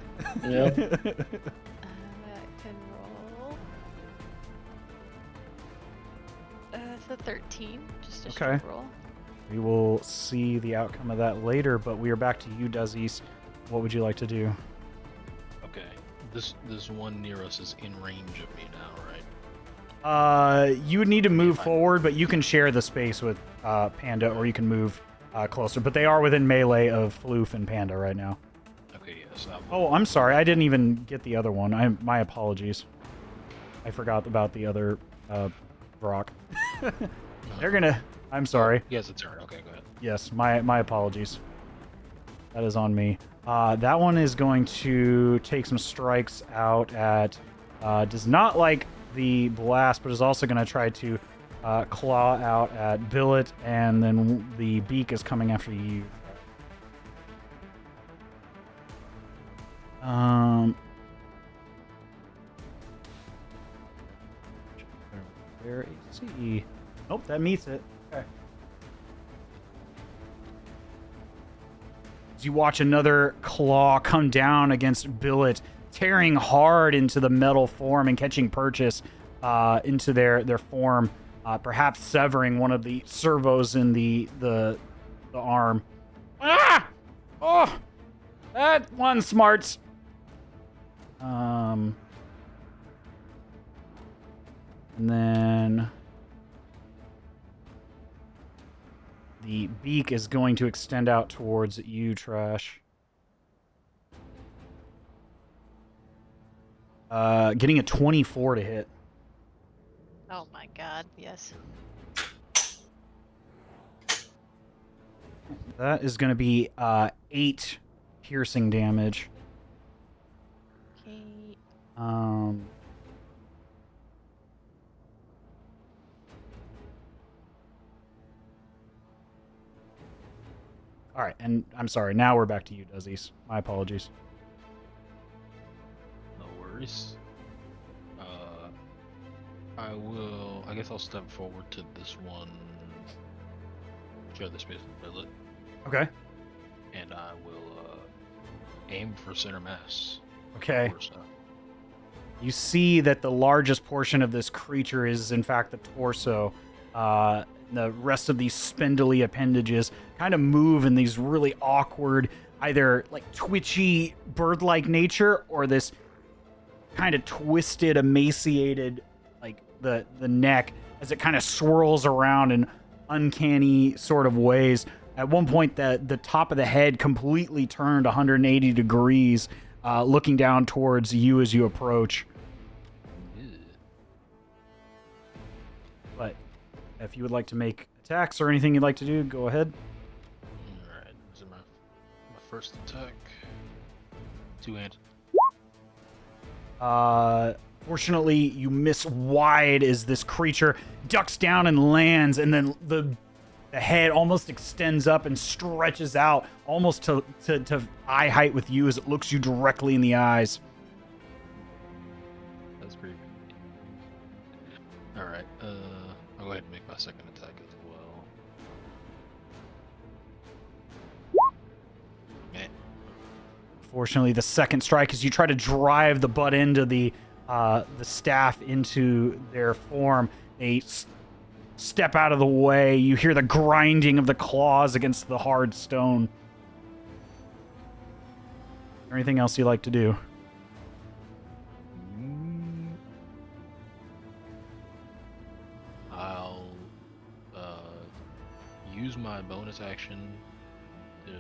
Yep. I can roll. It's a 13, just a Okay. straight roll. We will see the outcome of that later, but we are back to you, Dazes. What would you like to do? Okay. This one near us is in range of me now, right? You would need to move Fine. forward, but you can share the space with Panda, or you can move closer. But they are within melee of Floof and Panda right now. Okay, yes. I will. Oh, I'm sorry. I didn't even get the other one. My apologies. I forgot about the other Brock. They're gonna... I'm sorry. He has a turn. Okay, go ahead. Yes, my apologies. That is on me. That one is going to take some strikes out at... does not like the blast, but is also going to try to claw out at Billet, and then the beak is coming after you. Their AC. Nope, that meets it. Okay. As you watch another claw come down against Billet, tearing hard into the metal form and catching purchase into their form, perhaps severing one of the servos in the arm. Ah! Oh! That one smarts. And then the beak is going to extend out towards you, Trash. Getting a 24 to hit. Oh my god, yes. That is going to be 8 piercing damage. Okay. All right, and I'm sorry. Now we're back to you, Dazes. My apologies. No worries. I guess I'll step forward to this one. Share the space with Billet. Okay. And I will aim for center mass. Okay. Torso. You see that the largest portion of this creature is, in fact, the torso. The rest of these spindly appendages kind of move in these really awkward, either like twitchy bird-like nature, or this kind of twisted, emaciated, like the neck as it kind of swirls around in uncanny sort of ways. At one point, the top of the head completely turned 180 degrees, looking down towards you as you approach. But if you would like to make attacks or anything you'd like to do, go ahead. Alright, this is my first attack. Two-handed. Fortunately, you miss wide as this creature ducks down and lands, and then the head almost extends up and stretches out almost to eye height with you as it looks you directly in the eyes. That's pretty good. Alright, I'll go ahead and make my second attack as well. Man. Fortunately, the second strike, as you try to drive the butt end of the staff into their form, they step out of the way. You hear the grinding of the claws against the hard stone. Anything else you'd like to do? I'll use my bonus action to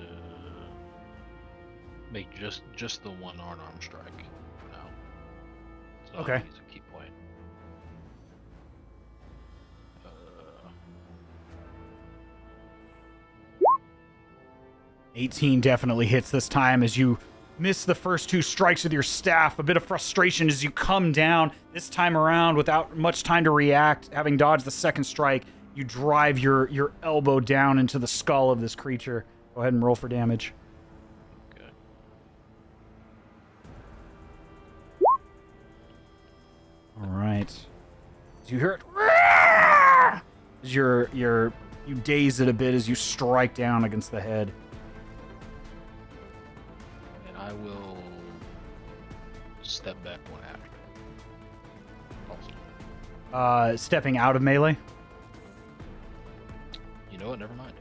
make just the one unarmed strike for now. So Okay. I'll use a key point. 18 definitely hits this time as you miss the first two strikes with your staff. A bit of frustration as you come down. This time around, without much time to react, having dodged the second strike, you drive your elbow down into the skull of this creature. Go ahead and roll for damage. Okay. All right. As you hear it, as you daze it a bit as you strike down against the head. And I will step back one after. Also. Stepping out of melee. You know what? Never mind.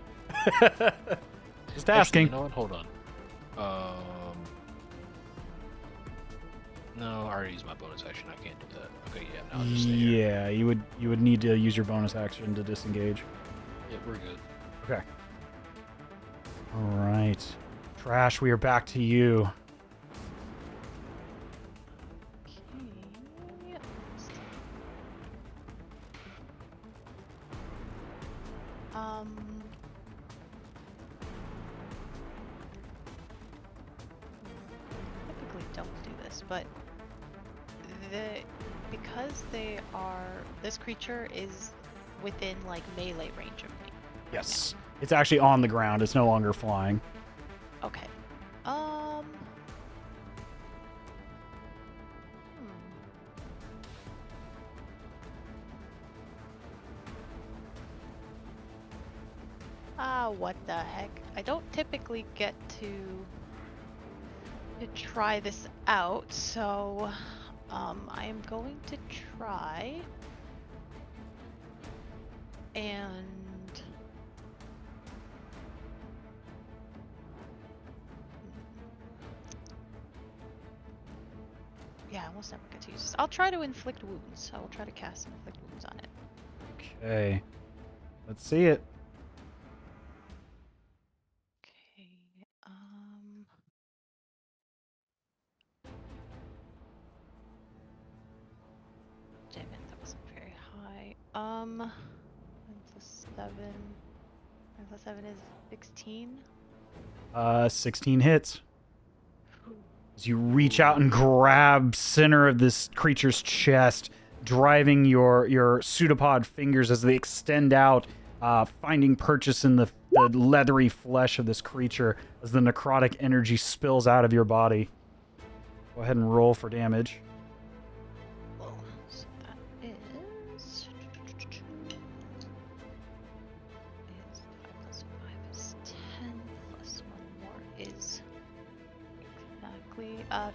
Just asking. Actually, you know what? Hold on. No, I already used my bonus action. I can't do that. Okay, yeah, now I'll just stay here. Yeah, you would need to use your bonus action to disengage. Yeah, we're good. Okay. All right. Trash, we are back to you. Okay. Typically don't do this, but because this creature is within like melee range of me. Yes. It's actually on the ground. It's no longer flying. Okay. What the heck? I don't typically get to try this out, so I am going to try and yeah, I almost never get to use this. I'll try to inflict wounds. I will try to cast inflict wounds on it. Okay. Let's see it. Okay. Damn it, that wasn't very high. 9 plus 7. 9 plus 7 is 16. 16 hits. As you reach out and grab center of this creature's chest, driving your pseudopod fingers as they extend out, finding purchase in the leathery flesh of this creature as the necrotic energy spills out of your body. Go ahead and roll for damage.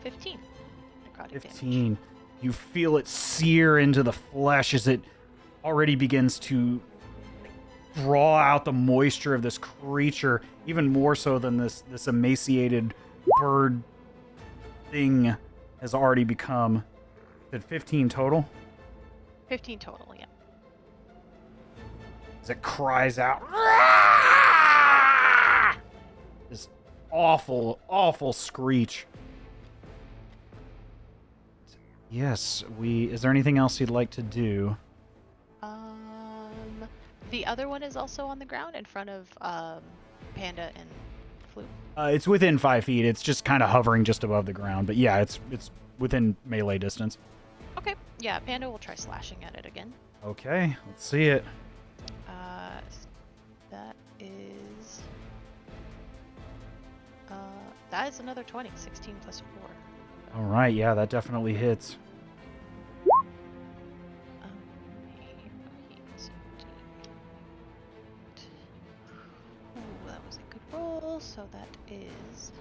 15 necrotic damage. 15. You feel it sear into the flesh as it already begins to draw out the moisture of this creature, even more so than this emaciated bird thing has already become. At 15 total? 15 total, yeah. As it cries out. This awful, awful screech. Yes, is there anything else you'd like to do? The other one is also on the ground in front of Panda and Floof. It's within 5 feet. It's just kind of hovering just above the ground. But yeah, it's within melee distance. Okay, yeah, Panda will try slashing at it again. Okay, let's see it. That is another 20, 16 plus 4. All right, yeah, that definitely hits. That was a good roll, so that is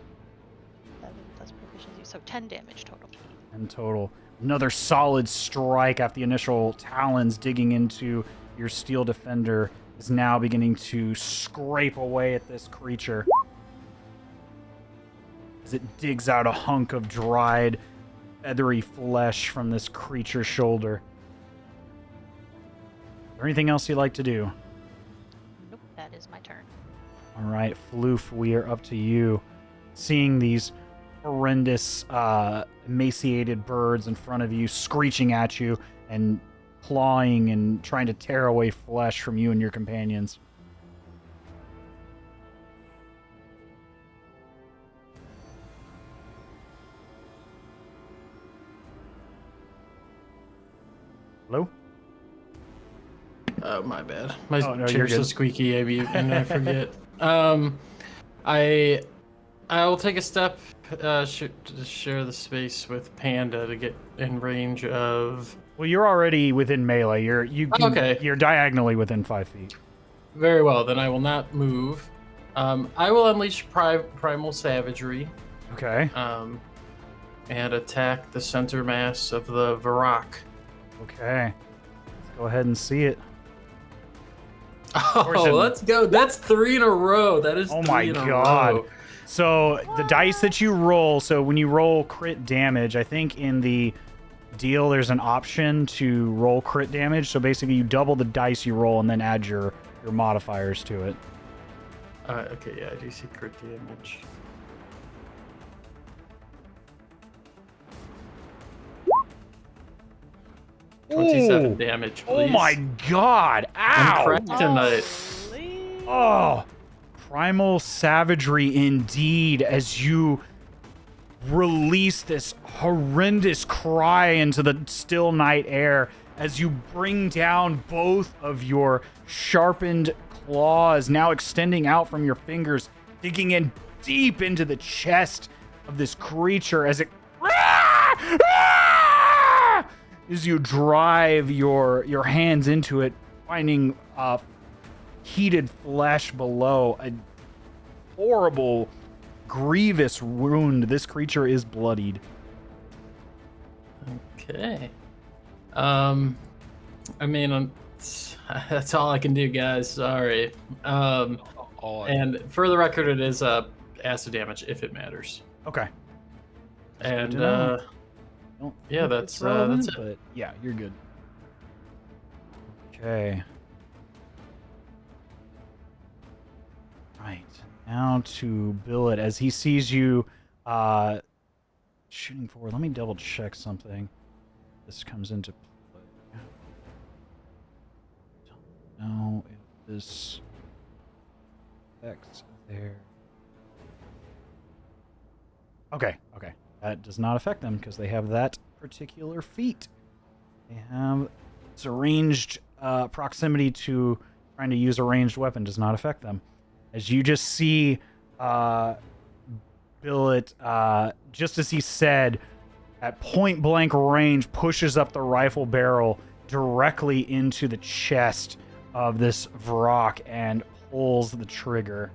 11 plus proficiency, so 10 damage total. In total. Another solid strike after the initial talons digging into your steel defender is now beginning to scrape away at this creature. As it digs out a hunk of dried, feathery flesh from this creature's shoulder. Is there anything else you'd like to do? Nope, that is my turn. All right, Floof, we are up to you. Seeing these horrendous, emaciated birds in front of you, screeching at you and clawing and trying to tear away flesh from you and your companions. Hello? Oh, my bad. My Oh, no, you're chair's so good. squeaky, and I forget. I'll take a step to share the space with Panda to get in range of... Well, you're already within melee. Okay. You're diagonally within 5 feet. Very well, then I will not move. I will unleash Primal Savagery Okay. and attack the center mass of the Varrock. Okay. Let's go ahead and see it. Oh, it- let's go. That's 3 in a row. That is Oh 3 my in a God. row. So the dice that you roll, so when you roll crit damage, I think in the deal there's an option to roll crit damage. So basically you double the dice you roll and then add your modifiers to it. Okay, yeah, I do see crit damage. Ooh. 27 damage, please. Oh my God. I'm Ow. kryptonite. Holy. Oh, primal savagery indeed, as you release this horrendous cry into the still night air, as you bring down both of your sharpened claws, now extending out from your fingers, digging in deep into the chest of this creature as it... As you drive your hands into it, finding heated flesh below, a horrible, grievous wound. This creature is bloodied. Okay. I mean, that's all I can do, guys. Sorry. And for the record, it is acid damage if it matters. Okay. And good to know. Don't yeah, think that's it's relevant, it. But yeah, you're good. Okay. Right. Now to Billet as he sees you shooting forward. Let me double check something. This comes into play. Don't know if this affects their... Okay. That does not affect them because they have that particular feat. They have its ranged proximity to trying to use a ranged weapon does not affect them. As you just see Billet, just as he said, at point blank range, pushes up the rifle barrel directly into the chest of this Varrock and pulls the trigger.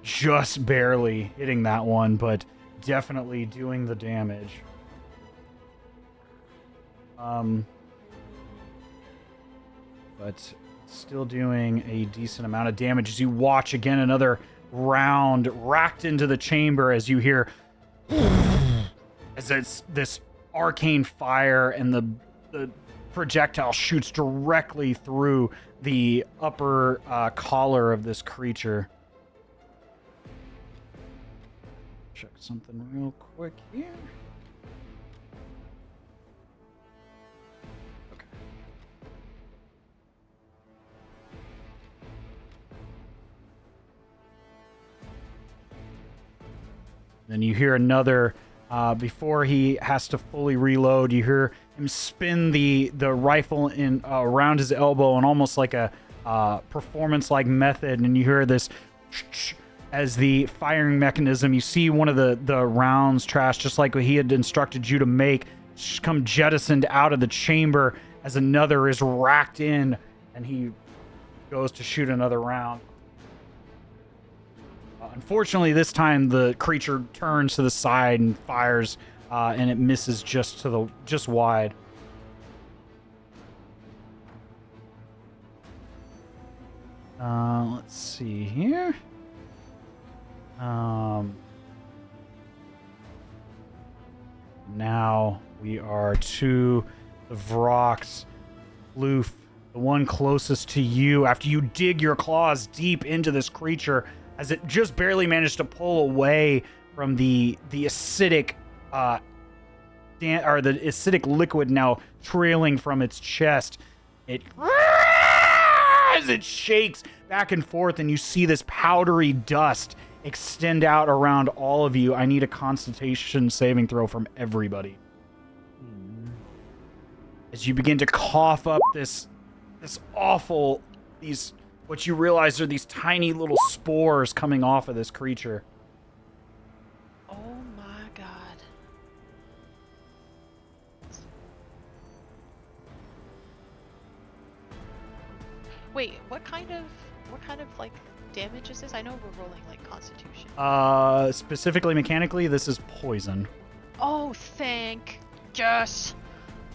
just barely hitting that one, but definitely doing the damage. But still doing a decent amount of damage as you watch again another round racked into the chamber as you hear as it's this arcane fire and the projectile shoots directly through the upper collar of this creature. Check something real quick here. Okay. Then you hear another, before he has to fully reload, you hear him spin the rifle in around his elbow in almost like a performance-like method, and you hear this as the firing mechanism. You see one of the rounds trash, just like what he had instructed you to make, come jettisoned out of the chamber as another is racked in, and he goes to shoot another round. Unfortunately, this time the creature turns to the side and fires, and it misses just wide. Let's see here. Now we are to the Vrox. Floof, the one closest to you, after you dig your claws deep into this creature, as it just barely managed to pull away from the acidic the acidic liquid now trailing from its chest. It as it shakes back and forth, and you see this powdery dust extend out around all of you. I need a Constitution saving throw from everybody. As you begin to cough up this awful, what you realize are these tiny little spores coming off of this creature. Oh my god. Wait, what kind of like damage is this? I know we're rolling like Constitution. Specifically mechanically, this is poison. Oh, thank yes.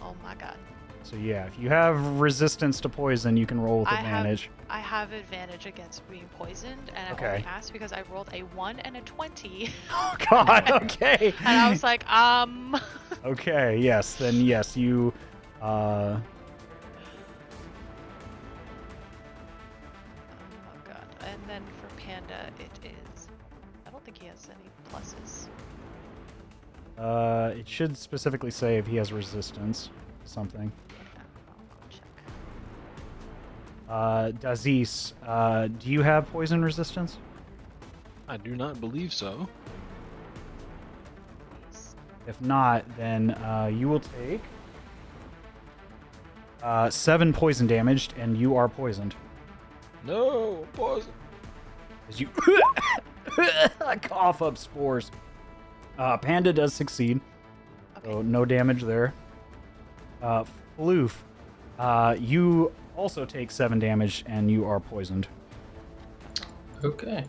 Oh my god. So yeah, if you have resistance to poison, you can roll with advantage. I have advantage against being poisoned, and I only asked because I rolled a 1 and a 20. Oh god, okay. And I was like, Okay, yes, then yes, you Oh god. And then for Panda, it is, I don't think he has any pluses. it should specifically say if he has resistance to something. Dazes, do you have poison resistance? I do not believe so. If not, then you will take 7 poison damage, and you are poisoned. No, poison. As you cough up spores. Panda does succeed, so no damage there. Floof, you also take 7 damage, and you are poisoned. Okay.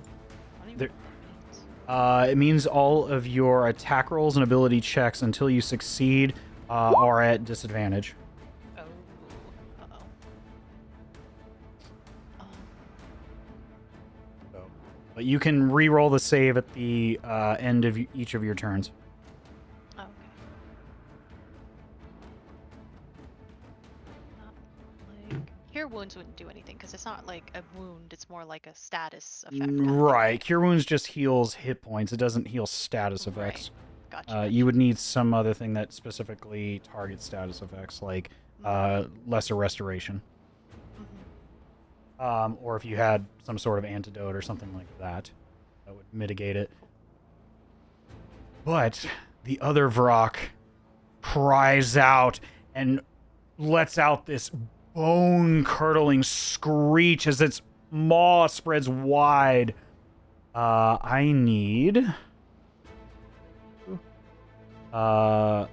It means all of your attack rolls and ability checks until you succeed are at disadvantage. Oh. Uh-oh. But you can re-roll the save at the end of each of your turns. Okay. Cure wounds wouldn't do anything because it's not like a wound, it's more like a status effect. kind of thing. Right. Cure Wounds just heals hit points. It doesn't heal status effects. Gotcha. You would need some other thing that specifically targets status effects, like lesser restoration. Or if you had some sort of antidote or something like that, that would mitigate it. But the other Vrock cries out and lets out this bone-curdling screech as its maw spreads wide. I need... I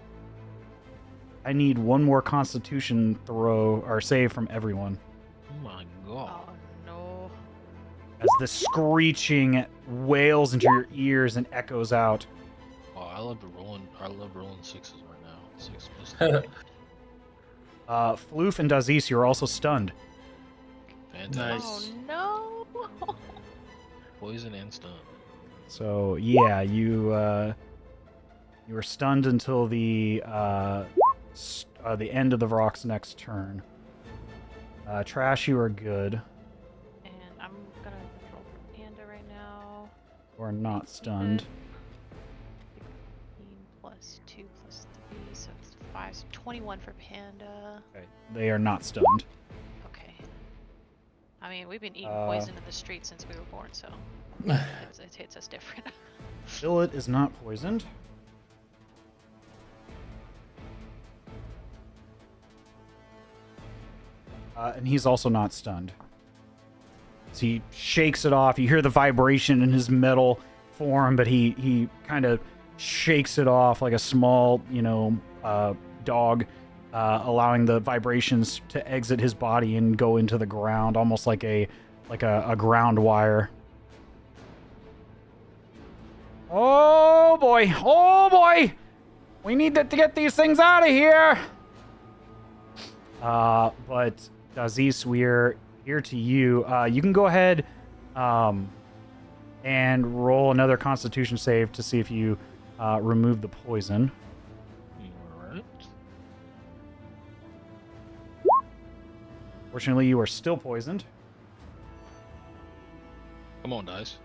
need one more Constitution throw or save from everyone. Oh my god. Oh no. as the screeching wails into your ears and echoes out. Oh, I love rolling sixes right now. 6 plus 3. Floof and Dazes, you're also stunned. Fantastic. Nice. Oh no! Poison and stun. So yeah, you are stunned until the end of the Vrock's next turn. Trash, you are good. And I'm gonna roll for Panda right now. You are not stunned. 15 plus 2 plus 3, so it's 5. So 21 for Panda. Okay. They are not stunned. Okay. I mean, we've been eating poison in the street since we were born, so it hits us different. Billet is not poisoned. And he's also not stunned. So he shakes it off. You hear the vibration in his metal form, but he kind of shakes it off like a small, dog, allowing the vibrations to exit his body and go into the ground, almost like a ground wire. Oh boy! Oh boy! We need to get these things out of here! But Dazes, we're here to you. You can go ahead and roll another Constitution save to see if you remove the poison. Alright. Fortunately, you are still poisoned. Come on, dice.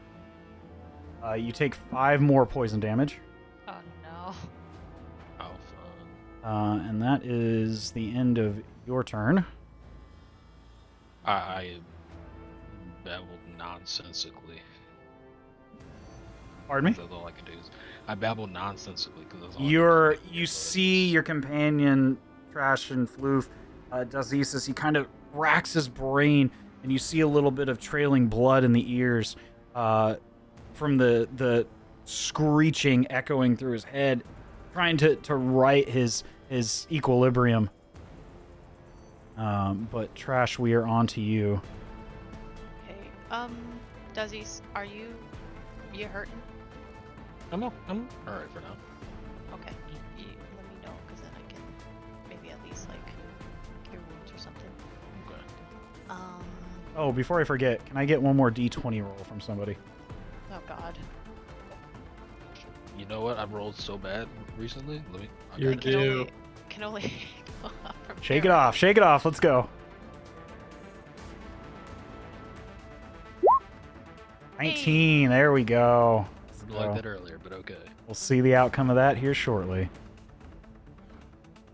You take 5 more poison damage. Oh no. How fun. And that is the end of your turn. I babbled nonsensically. Pardon me? That's all I can do is I babbled nonsensically because that's all You see your companion, Trash and Floof, Dazes, as he kind of racks his brain, and you see a little bit of trailing blood in the ears from the screeching echoing through his head, trying to right his equilibrium. But Trash, we are on to you. Okay. Dazes, are you hurting? I'm alright for now. Okay. You let me know, because then I can maybe at least like cure wounds or something. Okay. Oh, before I forget, can I get one more D20 roll from somebody? Oh God. You know what? I've rolled so bad recently. Let me. You're I can due. only can only go up from Shake here. it off, shake it off. Let's go. 19. There we go. I like that earlier, but okay. We'll see the outcome of that here shortly.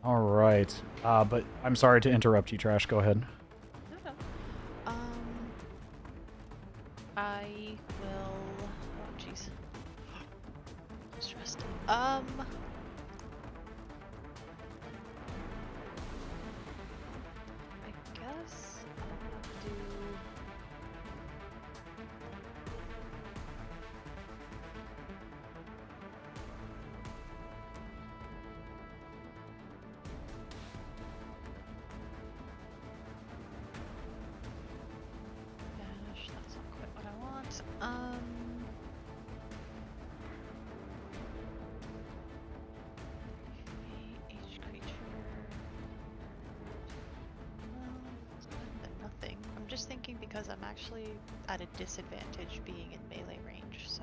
All right. But I'm sorry to interrupt you, Trash. Go ahead. No. I will. Oh, jeez. I'm stressed. I guess I'll do. Dash, that's not quite what I want. Each creature. It's better than nothing. I'm just thinking because I'm actually at a disadvantage being in melee range, so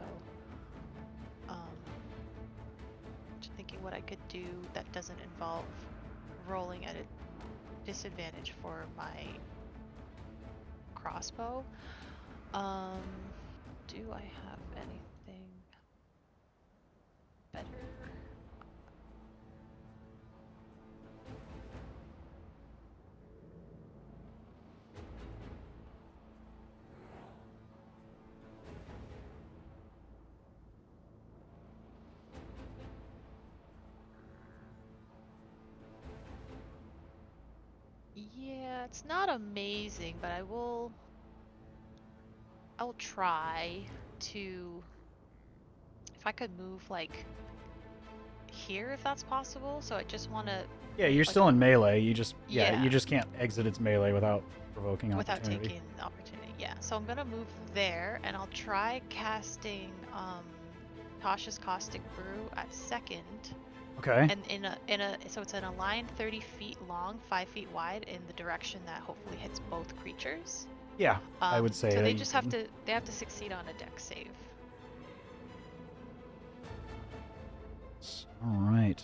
just thinking what I could do that doesn't involve rolling at a disadvantage for my crossbow. Do I have anything better? Yeah, it's not amazing, but I'll try to, if I could move like here, if that's possible. So I just want to. Yeah, you're still in melee. You just Yeah. you just can't exit its melee without provoking without opportunity. taking the opportunity. Yeah. So I'm gonna move there, and I'll try casting Tasha's Caustic Brew at second, Okay. and so it's in a line 30 feet long, 5 feet wide, in the direction that hopefully hits both creatures. Yeah, I would say So that they you just have can- to succeed on a dex save. All right.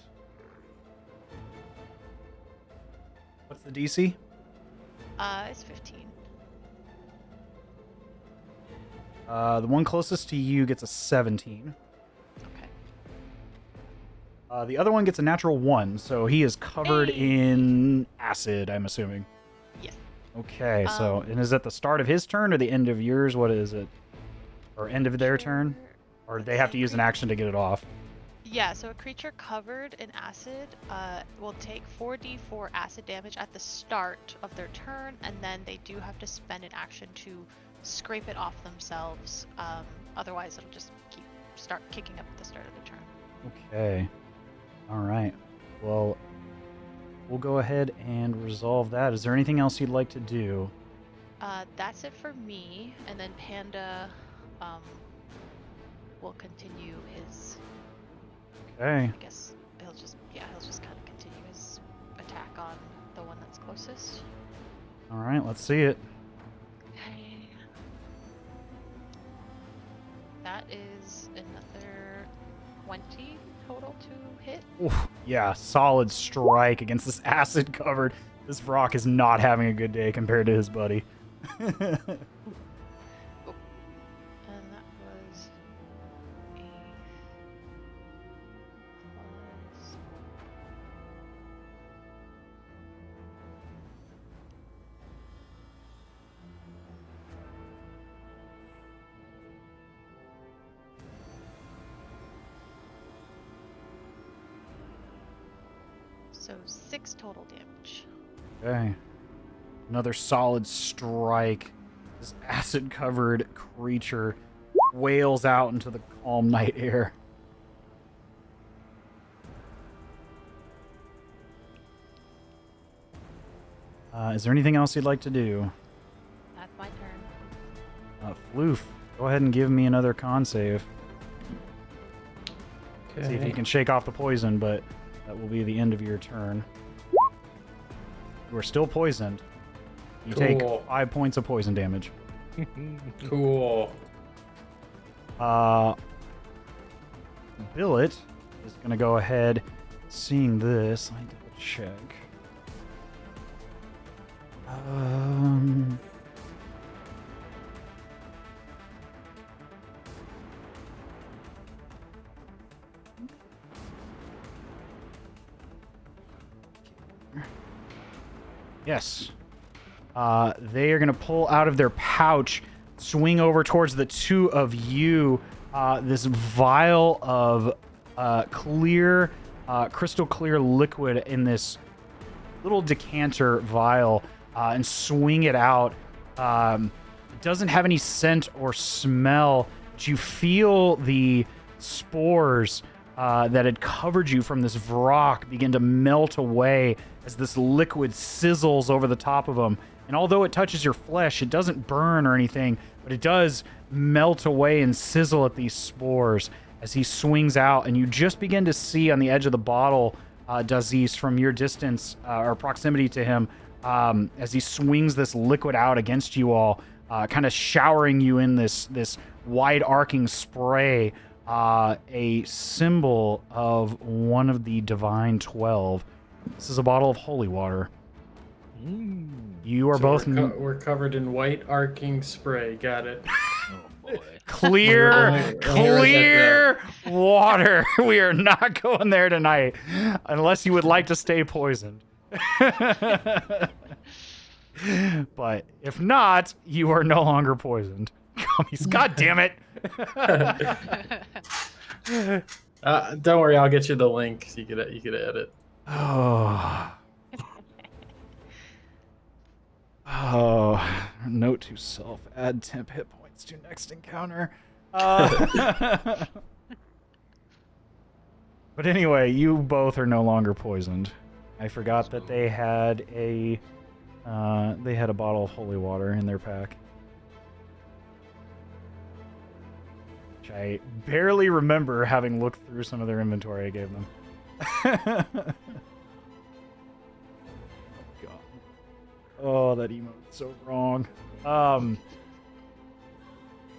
What's the DC? It's 15. The one closest to you gets a 17. Okay. The other one gets a natural 1, so he is covered Hey. in acid, I'm assuming. Yes. Okay, so, Um, and is that the start of his turn or the end of yours? What is it? Or end of their turn? Or do they have to use an action to get it off? Yeah, so a creature covered in acid will take 4d4 acid damage at the start of their turn, and then they do have to spend an action to scrape it off themselves. Otherwise, it'll just start kicking up at the start of the turn. Okay. All right. Well, we'll go ahead and resolve that. Is there anything else you'd like to do? That's it for me, and then Panda will continue his. Okay. I guess he'll just kind of continue his attack on the one that's closest. All right, let's see it. Okay. That is another 20 total to hit. Oof, yeah, solid strike against this acid covered. This rock is not having a good day compared to his buddy. And that was a plus. So 6 total damage. Okay. Another solid strike. This acid covered creature wails out into the calm night air. Is there anything else you'd like to do? That's my turn. Floof, go ahead and give me another con save. Okay. See if you can shake off the poison, but that will be the end of your turn. You are still poisoned. You take Cool. 5 points of poison damage. Cool. Billet is going to go ahead, seeing this. I need to check. Yes. They are going to pull out of their pouch, swing over towards the two of you, this vial of clear, crystal clear liquid in this little decanter vial, and swing it out. It doesn't have any scent or smell, but you feel the spores that had covered you from this rock begin to melt away as this liquid sizzles over the top of them. And although it touches your flesh, it doesn't burn or anything, but it does melt away and sizzle at these spores as he swings out. And you just begin to see on the edge of the bottle, Dazes, from your distance or proximity to him, as he swings this liquid out against you all, kind of showering you in this wide arcing spray, a symbol of one of the Divine 12. This is a bottle of holy water. You are So both we're covered in white arcing spray. Got it. Oh boy. clear, Only write clear water. We are not going there tonight, unless you would like to stay poisoned. But if not, you are no longer poisoned. God damn it! Don't worry, I'll get you the link so you could edit. Oh. Oh. Note to self: add temp hit points to next encounter. But anyway, you both are no longer poisoned. I forgot that they had a They had a bottle of holy water in their pack. Which I barely remember having looked through some of their inventory I gave them. God. Oh, that emote is so wrong.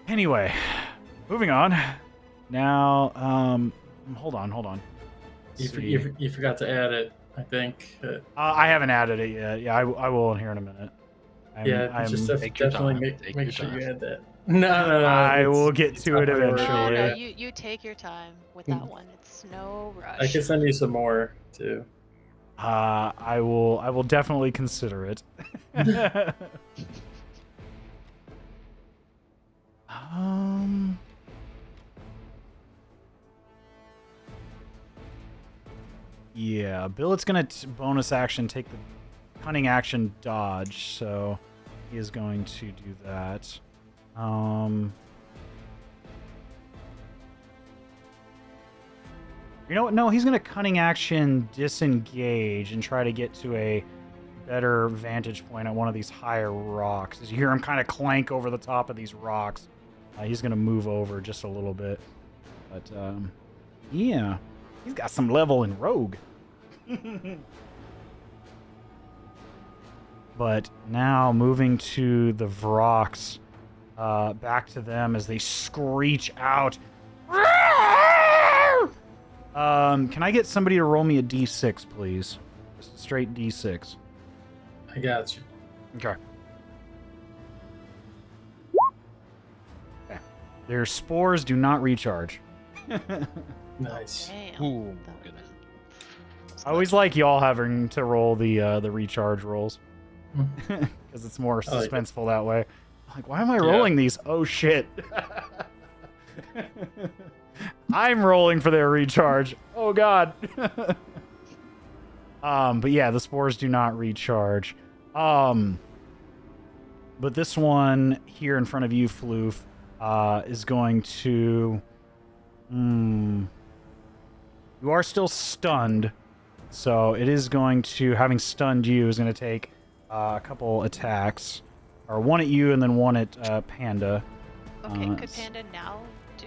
Anyway, moving on. Now, hold on. You forgot to add it, I think. I haven't added it yet. Yeah, I will in here in a minute. Take your definitely time. make, Take make your sure you time. add that. No. I it's- will get it's to not it priority. eventually. No, Yeah. you take your time with that one. It's no rush. I can send you some more too. I will definitely consider it. Yeah, Billet's gonna bonus action take the cunning action dodge, so he is going to do that. You know what? No, he's gonna cunning action disengage and try to get to a better vantage point at one of these higher rocks. As you hear him kind of clank over the top of these rocks, he's gonna move over just a little bit. But yeah, he's got some level in rogue. But now moving to the Vrox, back to them as they screech out. Can I get somebody to roll me a d6, please? Just a straight d6. I got you. Okay. Their spores do not recharge. Nice. Damn. Ooh, That goodness. would've I always like y'all having to roll the recharge rolls because it's more I like it. suspenseful that way. Like, why am I rolling these? Oh shit! I'm rolling for their recharge. Oh god. But yeah, the spores do not recharge. But this one here in front of you, Floof, is going to. You are still stunned, so it is going to, having stunned you, is going to take a couple attacks, or one at you and then one at Panda. Okay, could Panda now do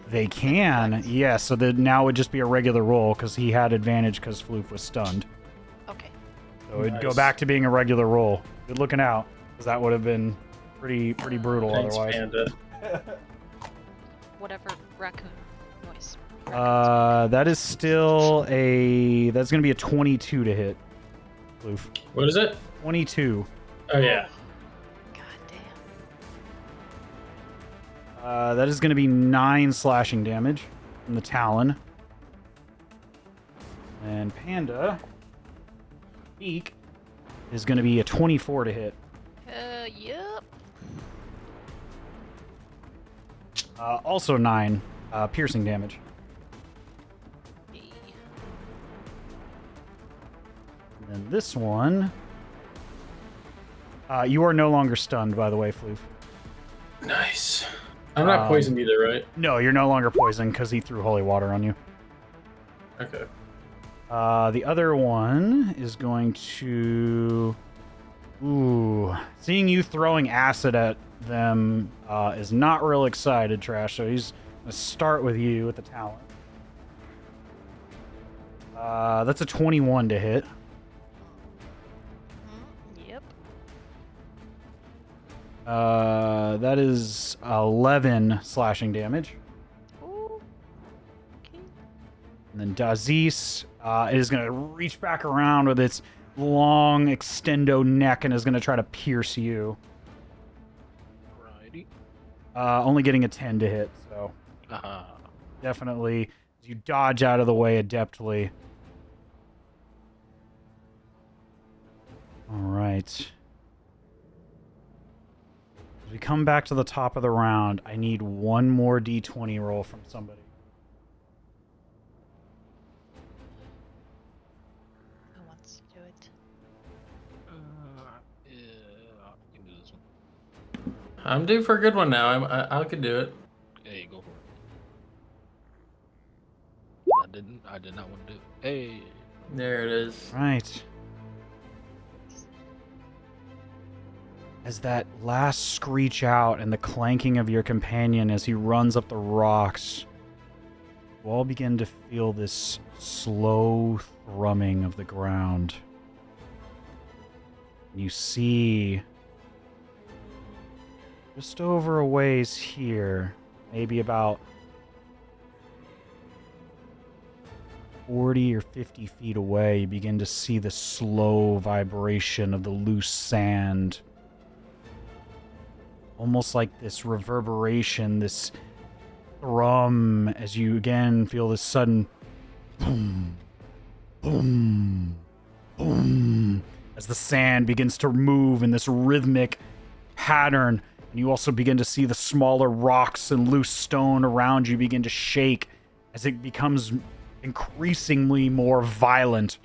They can, reflex? yeah. So now would just be a regular roll because he had advantage because Floof was stunned. Okay. So it'd go Nice. back to being a regular roll. Good looking out, because that would have been pretty brutal Thanks, otherwise. Panda. Whatever raccoon noise. That is still that's going to be a 22 to hit. Floof. What is it? 22. Oh yeah. God damn. That is going to be 9 slashing damage from the Talon. And Panda, Beak, is going to be a 24 to hit. Yep. Also 9 piercing damage. And then this one, you are no longer stunned, by the way, Floof. Nice. I'm not poisoned either, right? No, you're no longer poisoned because he threw holy water on you. Okay. The other one is going to... Ooh. Seeing you throwing acid at them is not real excited, Trash, so he's going to start with you with the talent. That's a 21 to hit. Yep. That is 11 slashing damage. Ooh. Okay. And then Dazes is going to reach back around with its long extendo neck and is going to try to pierce you. Righty. Only getting a 10 to hit, so definitely you dodge out of the way adeptly. All right. As we come back to the top of the round, I need one more d20 roll from somebody. Who wants to do it? Yeah, I can do this one. I'm due for a good one now. I can do it. Hey, go for it. I did not want to do it. Hey. There it is. Right. as that last screech out and the clanking of your companion as he runs up the rocks, you all begin to feel this slow thrumming of the ground. You see just over a ways here, maybe about 40 or 50 feet away, you begin to see the slow vibration of the loose sand. Almost like this reverberation, this thrum, as you again feel this sudden boom, boom, boom, as the sand begins to move in this rhythmic pattern. And you also begin to see the smaller rocks and loose stone around you begin to shake as it becomes increasingly more violent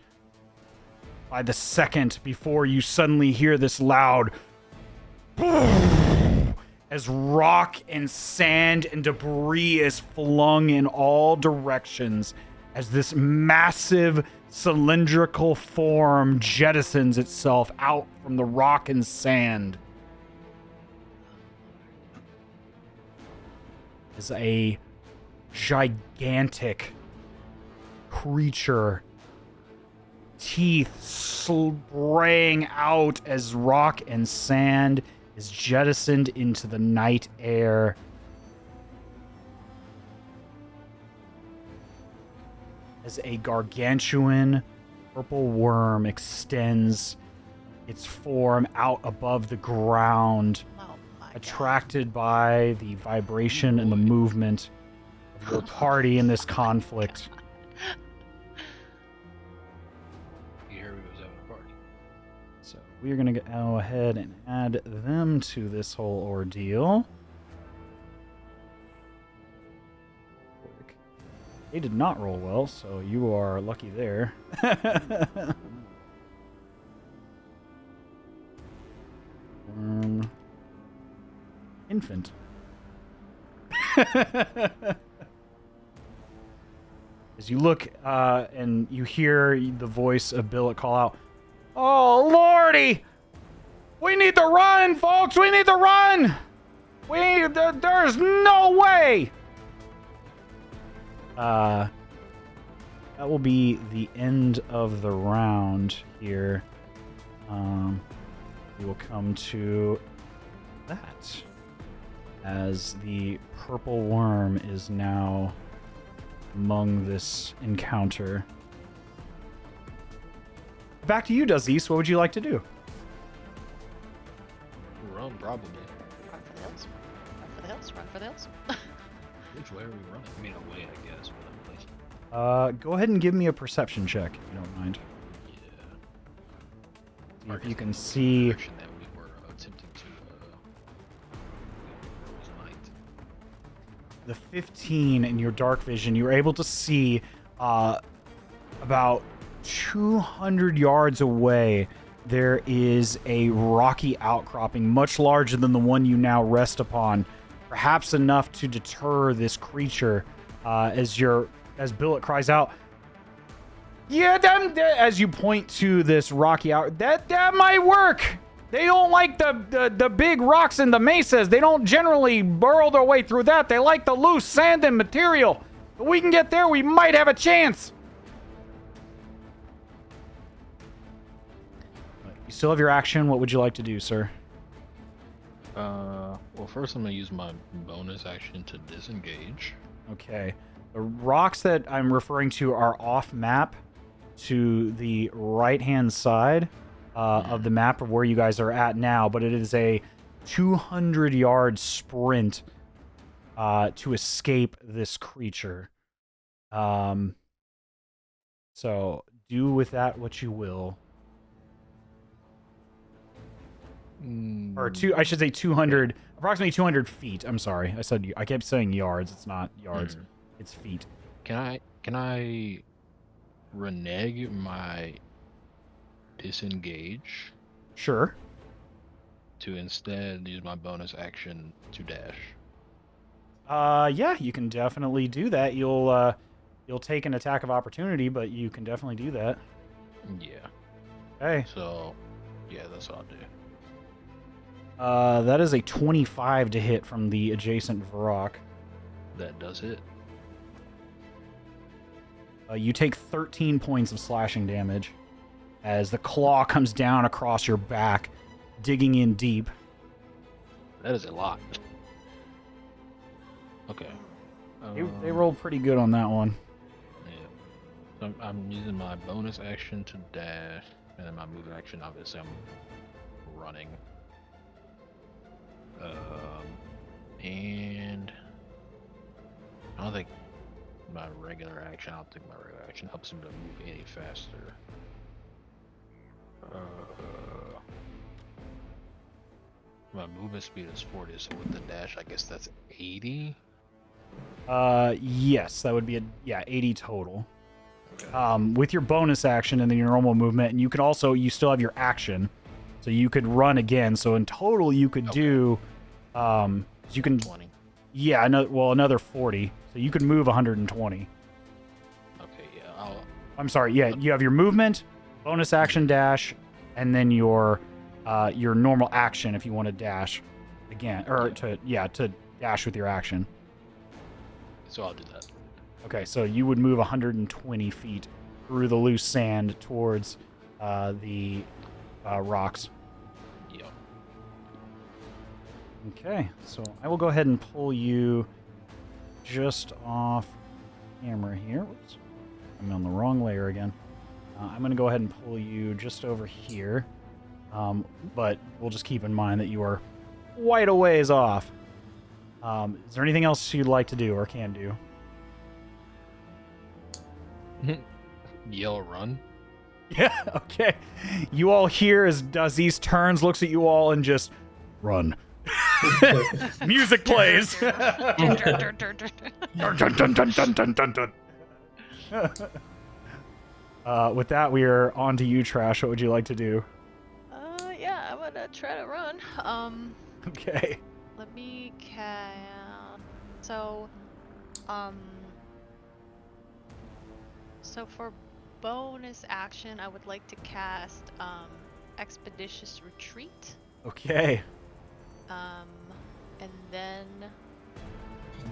by the second, before you suddenly hear this loud as rock and sand and debris is flung in all directions as this massive cylindrical form jettisons itself out from the rock and sand. As a gigantic creature, teeth spraying out as rock and sand is jettisoned into the night air. As a gargantuan purple worm extends its form out above the ground, Oh my attracted by the vibration and the movement of your party in this conflict. Here we goes having a party. So we're going to go ahead and add them to this whole ordeal. They did not roll well, so you are lucky there. Infant. As you look and you hear the voice of Billet call out, "Oh, Lordy! We need to run, folks! We need to run! There's no way!" That will be the end of the round here. We will come to that, as the purple worm is now among this encounter. Back to you, Dazes. What would you like to do? Run, probably. Run for the hills. Run for the hills. Run for the hills. Which way are we running? I mean, away, I guess. But I'm like, Go ahead and give me a perception check, if you don't mind. yeah. See if you can see. Direction that we were attempting to. Was light. The 15 in your dark vision, you're able to see about 200 yards away. There is a rocky outcropping, much larger than the one you now rest upon, perhaps enough to deter this creature. As Billet cries out, "Yeah, as you point to this rocky out, that might work. They don't like the big rocks and the mesas. They don't generally burrow their way through that. They like the loose sand and material. If we can get there, we might have a chance." You still have your action. What would you like to do, sir? Well, first I'm gonna use my bonus action to disengage. Okay. The rocks that I'm referring to are off map to the right-hand side of the map of where you guys are at now, but it is a 200-yard sprint to escape this creature. So do with that what you will. Or I should say 200, approximately 200 feet. I'm sorry. I kept saying yards. It's not yards. It's feet. Can I renege my disengage Sure. to instead use my bonus action to dash? Yeah, you can definitely do that. You'll take an attack of opportunity, but you can definitely do that. Yeah. Okay. So, yeah, that's what I'll do. That is a 25 to hit from the adjacent Varrock. That does hit. You take 13 points of slashing damage as the claw comes down across your back, digging in deep. That is a lot. Okay. They rolled pretty good on that one. Yeah. I'm using my bonus action to dash, and then my move action, obviously, I'm running. And I don't think my regular action, helps him to move any faster. My movement speed is 40, so with the dash, I guess that's 80. Yes, that would be 80 total. Okay. With your bonus action and then your normal movement, and you still have your action, so you could run again. So in total, you could do, you can, 20. yeah, another 40. So you could move 120. Okay, yeah, I'm sorry, yeah, you have your movement, bonus action dash, and then your normal action if you want to dash again, or to dash with your action. so I'll do that. Okay, so you would move 120 feet through the loose sand towards the rocks. Yep. Okay, so I will go ahead and pull you just off camera here. Whoops. I'm on the wrong layer again. I'm going to go ahead and pull you just over here. But we'll just keep in mind that you are quite a ways off. Is there anything else you'd like to do or can do? Yell run. Yeah, okay. You all hear as Dazes turns, looks at you all, and just run. Music plays. Dun, dun, dun, dun, dun, dun, dun. With that, we are on to you, Trash. What would you like to do? Yeah, I'm gonna try to run. Okay. Let me count. So for bonus action, I would like to cast Expeditious Retreat. Okay. And then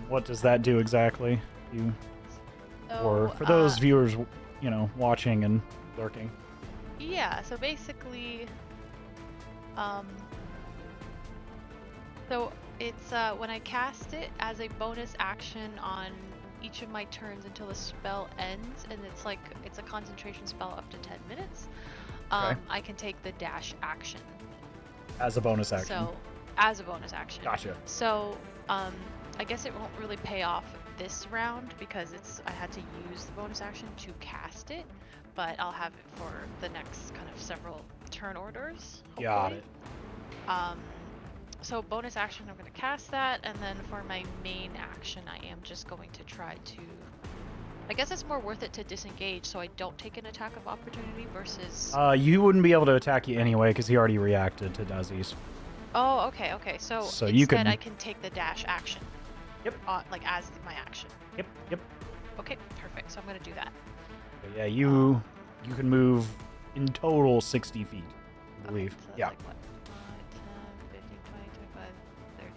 What does that do exactly? Or for those viewers, watching and lurking. Yeah, so basically, so it's when I cast it as a bonus action on each of my turns until the spell ends, and it's a concentration spell up to 10 minutes. Okay. I can take the dash action. As a bonus action. So, as a bonus action. Gotcha. So, I guess it won't really pay off this round because I had to use the bonus action to cast it, but I'll have it for the next kind of several turn orders. Hopefully. Got it. So bonus action, I'm going to cast that, and then for my main action, I am just going to try to. I guess it's more worth it to disengage, so I don't take an attack of opportunity versus. You wouldn't be able to attack you anyway because he already reacted to Dazes. Oh, okay. So instead, I can take the dash action. Yep. As my action. Yep. Okay, perfect. So I'm going to do that. But yeah, you can move in total 60 feet, I believe. Okay, so that's Yeah. like what? 10, 15, 20, 25, 30,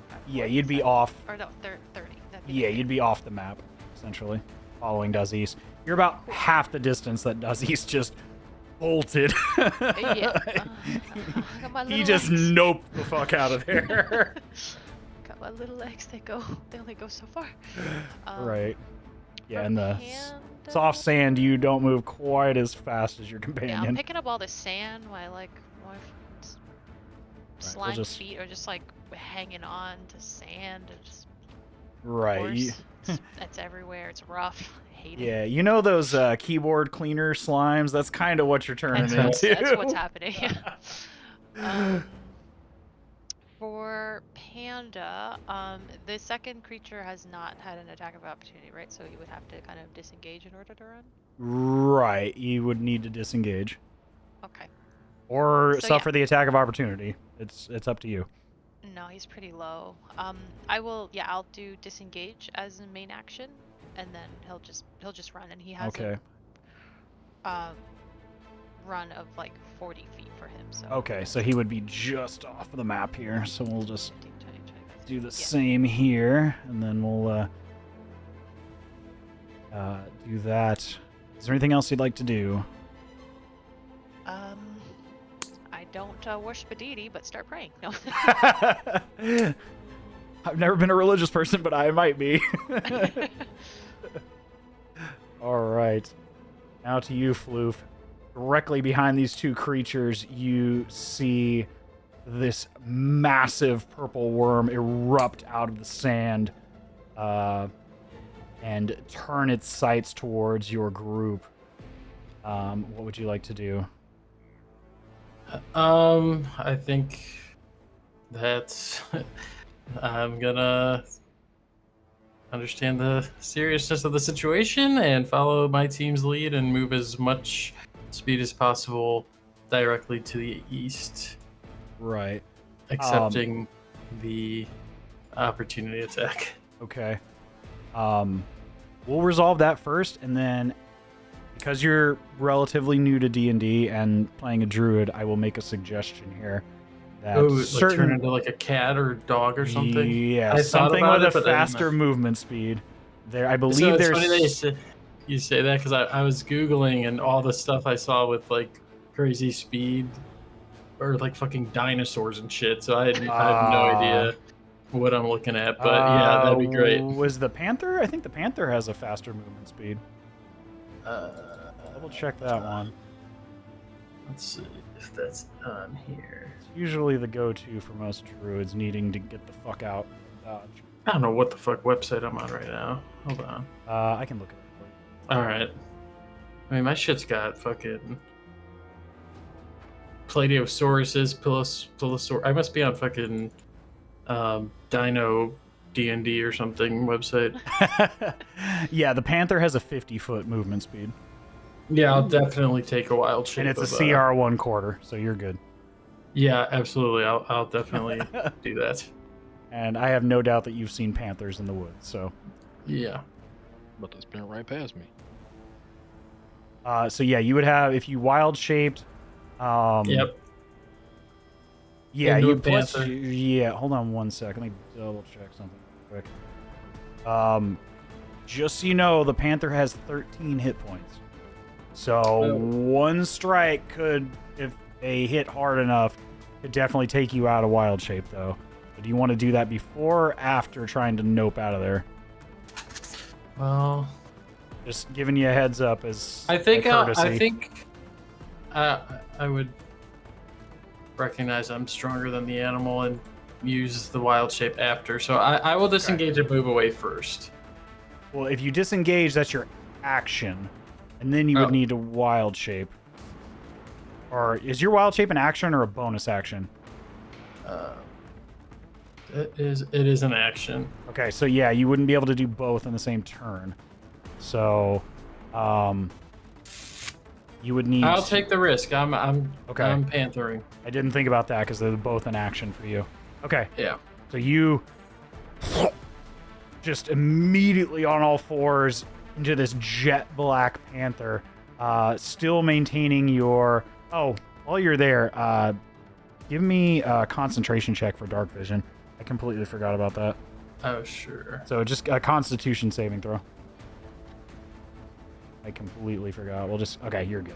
35, Yeah, 40, you'd be 70. off. Or no, 30. That'd be Yeah, 30. you'd be off the map, essentially, following Dazes. You're about half the distance that Dazes just bolted. Yeah. I got my He little just legs. noped the fuck out of there. Got my little legs. They only go so far. Right. Yeah, for in the Panda- soft sand, you don't move quite as fast as your Yeah, companion. I'm picking up all the sand. My slime just- feet are just hanging on to sand. And just Right. you- it's everywhere. It's rough. I hate it. Yeah, you know those keyboard cleaner slimes? That's kind of what you're turning That's into. what's happening. For Panda, the second creature has not had an attack of opportunity, right? So you would have to kind of disengage in order to run? Right, you would need to disengage. Okay. Or So, suffer the attack of opportunity. It's up to you. No, he's pretty low. I'll do disengage as a main action, and then he'll just run, and he has Okay. run of like 40 feet for him. So Okay, so he would be just off of the map here. So we'll just 15, 20, 25, do the yeah. same here, and then we'll do that. Is there anything else you'd like to do? I don't worship a deity, but start praying. No. I've never been a religious person, but I might be. All right. Now to you, Floof. Directly behind these two creatures, you see this massive purple worm erupt out of the sand and turn its sights towards your group. What would you like to do? I think that I'm gonna understand the seriousness of the situation and follow my team's lead and move as much speed as possible directly to the east, Right. accepting the opportunity attack. Okay. We'll resolve that first, and then because you're relatively new to D&D and playing a druid, I will make a suggestion here. That Oh, like turn into like a cat or dog or something? Yeah, I thought something about with it, a but I didn't faster movement speed. There, I believe So it's there's. funny that you say that because I was Googling and all the stuff I saw with like crazy speed or like fucking dinosaurs and shit. So I have no idea what I'm looking at. But yeah, that'd be great. Was the Panther? I think the Panther has a faster movement speed. Double check that one. Let's see if that's on here. It's usually the go-to for most druids needing to get the fuck out and dodge. I don't know what the fuck website I'm on right now. Hold on. I can look at it for you. All right. I mean, my shit's got fucking Platiosauruses, Pilosaur. I must be on fucking Dino D&D or something website. Yeah, the Panther has a 50-foot movement speed. Yeah, I'll definitely take a wild shape. And it's a of, CR 1/4, so you're good. Yeah, absolutely. I'll definitely do that. And I have no doubt that you've seen panthers in the woods, so. Yeah. But they spin right past me. So yeah, you would have, if you wild shaped. Yep. Yeah, Into you a plus. panther. Yeah, hold on one sec. Let me double check something real quick. Just so you know, the panther has 13 hit points. So one strike could, if they hit hard enough, could definitely take you out of wild shape, though. So do you want to do that before or after trying to nope out of there? Well, Just giving you a heads up as I think a courtesy. I would recognize I'm stronger than the animal and use the wild shape after. So I will disengage and move away first. Well, if you disengage, that's your action. And then you would Oh. need a wild shape. Or is your wild shape an action or a bonus action? It is an action. Okay, so yeah, you wouldn't be able to do both in the same turn. So, you would need. I'll take the risk. I'm Okay. I'm panthering. I didn't think about that because they're both an action for you. Okay, Yeah. so you just immediately on all fours into this jet black panther, still maintaining your. Oh, while you're there, give me a concentration check for dark vision. I completely forgot about that. Oh sure. So just a Constitution saving throw. I completely forgot. We'll just okay. You're good.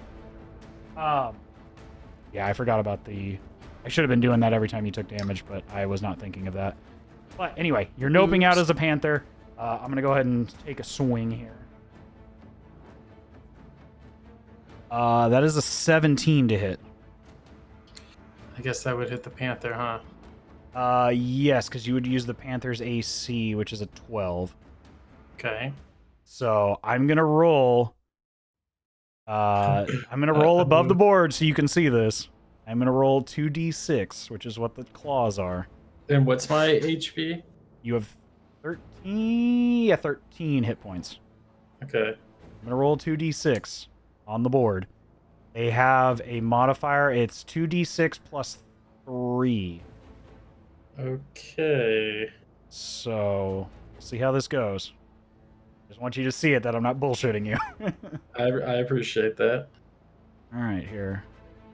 Yeah, I forgot about the. I should have been doing that every time you took damage, but I was not thinking of that. But anyway, you're noping out as a panther. I'm gonna go ahead and take a swing here. That is a 17 to hit. I guess that would hit the panther, huh? Yes, because you would use the panther's AC, which is a 12. Okay. So I'm gonna roll. I'm gonna roll above the board so you can see this. I'm gonna roll 2d6, which is what the claws are. And what's my HP? You have 13 hit points. Okay. I'm gonna roll 2d6 on the board. They have a modifier. It's 2d6 plus 3. Okay. So we'll see how this goes. Just want you to see it that I'm not bullshitting you. I appreciate that. All right, here.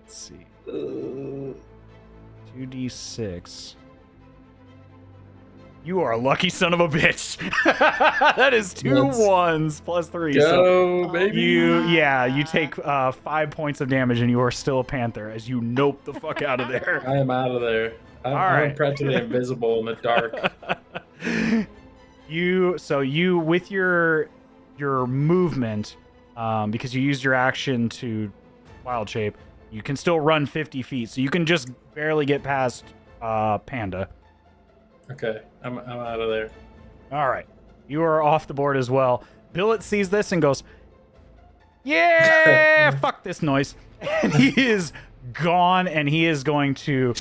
Let's see. 2d6. You are a lucky son of a bitch. That is 2 Let's 1s plus 3. So Go, baby. you take 5 points of damage, and you are still a panther as you nope the fuck out of there. I am out of there. I'm right. practically invisible in the dark. You with your movement, because you used your action to wild shape, you can still run 50 feet, so you can just barely get past Panda. Okay, I'm out of there. All right, you are off the board as well. Billet sees this and goes, "Yeah, fuck this noise," and he is gone. And he is going to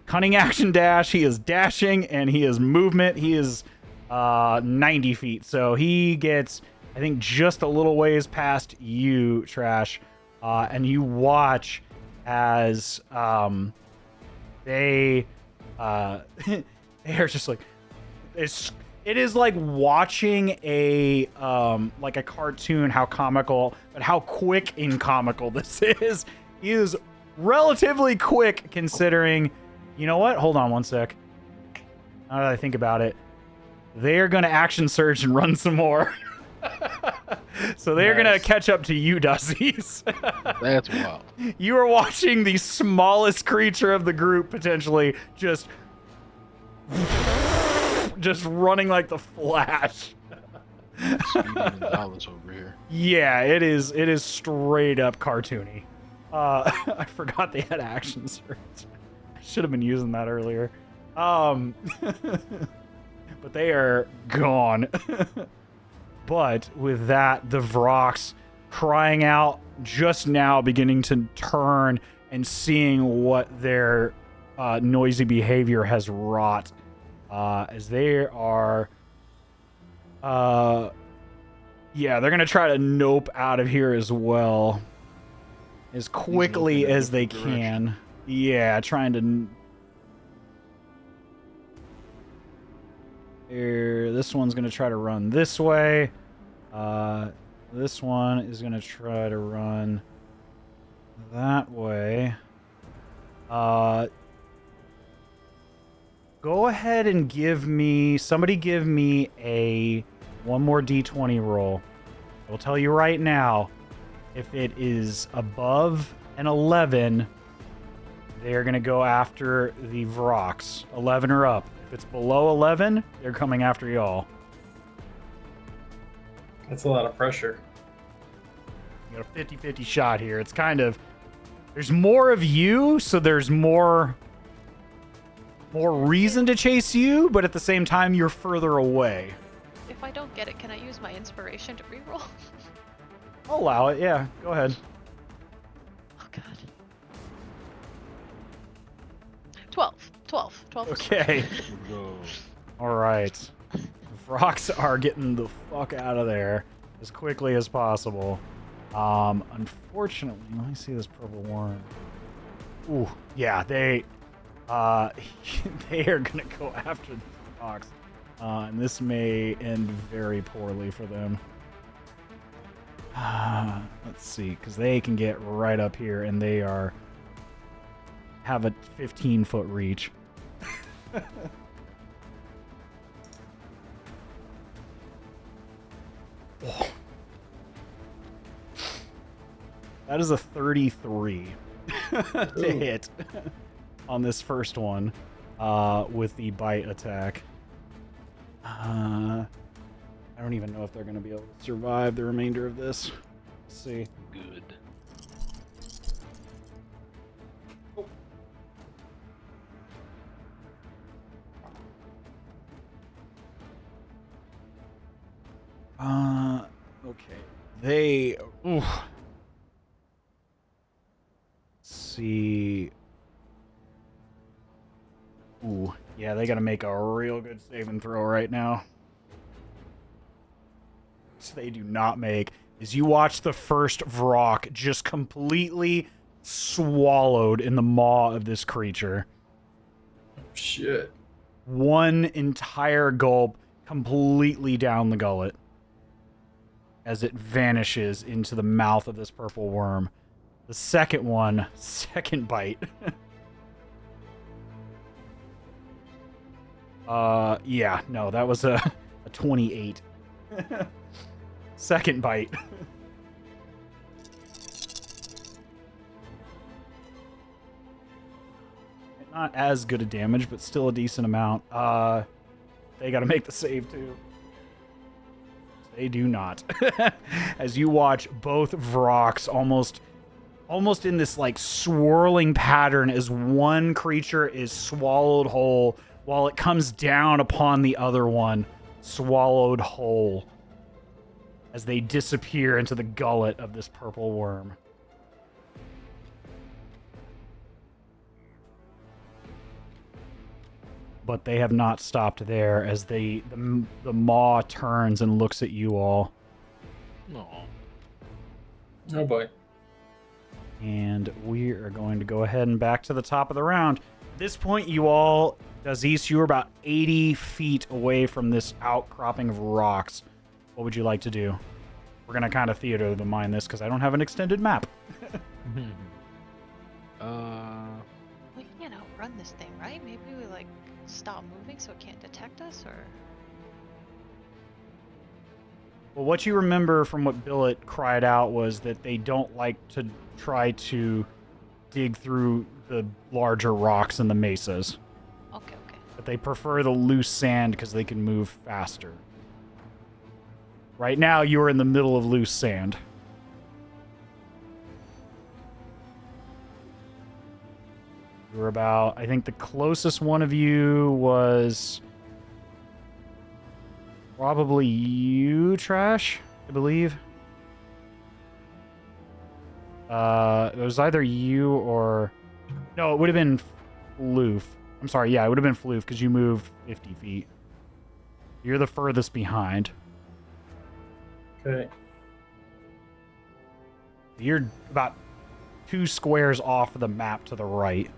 cunning action dash. He is dashing, and he is movement. He is 90 feet, so he gets, I think, just a little ways past you, Trash. And you watch as they they're just like, it is like watching a cartoon, how comical, but how quick and comical this is. He is relatively quick considering, you know what? Hold on one sec. Now that I think about it, they're going to action surge and run some more. So they're going to catch up to you, Dazes. That's wild. You are watching the smallest creature of the group potentially just running like the Flash. Speedy Gonzalez over here. Yeah, it is straight up cartoony. I forgot they had action surge. I should have been using that earlier. But they are gone. But with that, the Vrox crying out, just now beginning to turn and seeing what their noisy behavior has wrought, as they are they're gonna try to nope out of here as well as quickly as they can. Yeah, trying to here. This one's gonna try to run this way. This one is gonna try to run that way. Go ahead and give me one more d20 roll. I will tell you right now, if it is above an 11, they're gonna go after the Vrox. 11 or up. If it's below 11, they're coming after y'all. That's a lot of pressure. You got a 50-50 shot here. It's kind of, there's more of you, so there's more reason to chase you, but at the same time, you're further away. If I don't get it, can I use my inspiration to reroll? I'll allow it, yeah. Go ahead. Oh god. 12. Okay. Go. All right. Vrox are getting the fuck out of there as quickly as possible. Unfortunately, let me see this purple worm. Ooh, yeah, they are gonna go after the Vrox, and this may end very poorly for them. Let's see, because they can get right up here, and they have a 15-foot reach. Oh. That is a 33 to hit on this first one with the bite attack. I don't even know if they're going to be able to survive the remainder of this. Let's see. Good. Okay. They. Oof. Let's see. Ooh. Yeah, they gotta make a real good saving throw right now. So they do not make. As you watch the first Vrock just completely swallowed in the maw of this creature. Shit. One entire gulp completely down the gullet as it vanishes into the mouth of this purple worm. The second one, second bite. Yeah, no, that was a 28. Second bite. Not as good a damage, but still a decent amount. They gotta make the save too. They do not. As you watch both Vroks almost in this like swirling pattern as one creature is swallowed whole while it comes down upon the other one, swallowed whole, as they disappear into the gullet of this purple worm. But they have not stopped there as the maw turns and looks at you all. No. Oh boy. And we are going to go ahead and back to the top of the round. At this point, you all, Dazes, you are about 80 feet away from this outcropping of rocks. What would you like to do? We're going to kind of theater the mind this because I don't have an extended map. We can't outrun this thing, right? Maybe we like stop moving so it can't detect us, or Well, what you remember from what Billet cried out was that they don't like to try to dig through the larger rocks and the mesas. okay. But they prefer the loose sand because they can move faster. Right now, you are in the middle of loose sand. You were about, I think the closest one of you was probably you, Trash, I believe. It was either you or... No, it would have been Floof. I'm sorry, yeah, it would have been Floof because you moved 50 feet. You're the furthest behind. Okay. You're about 2 squares off of the map to the right.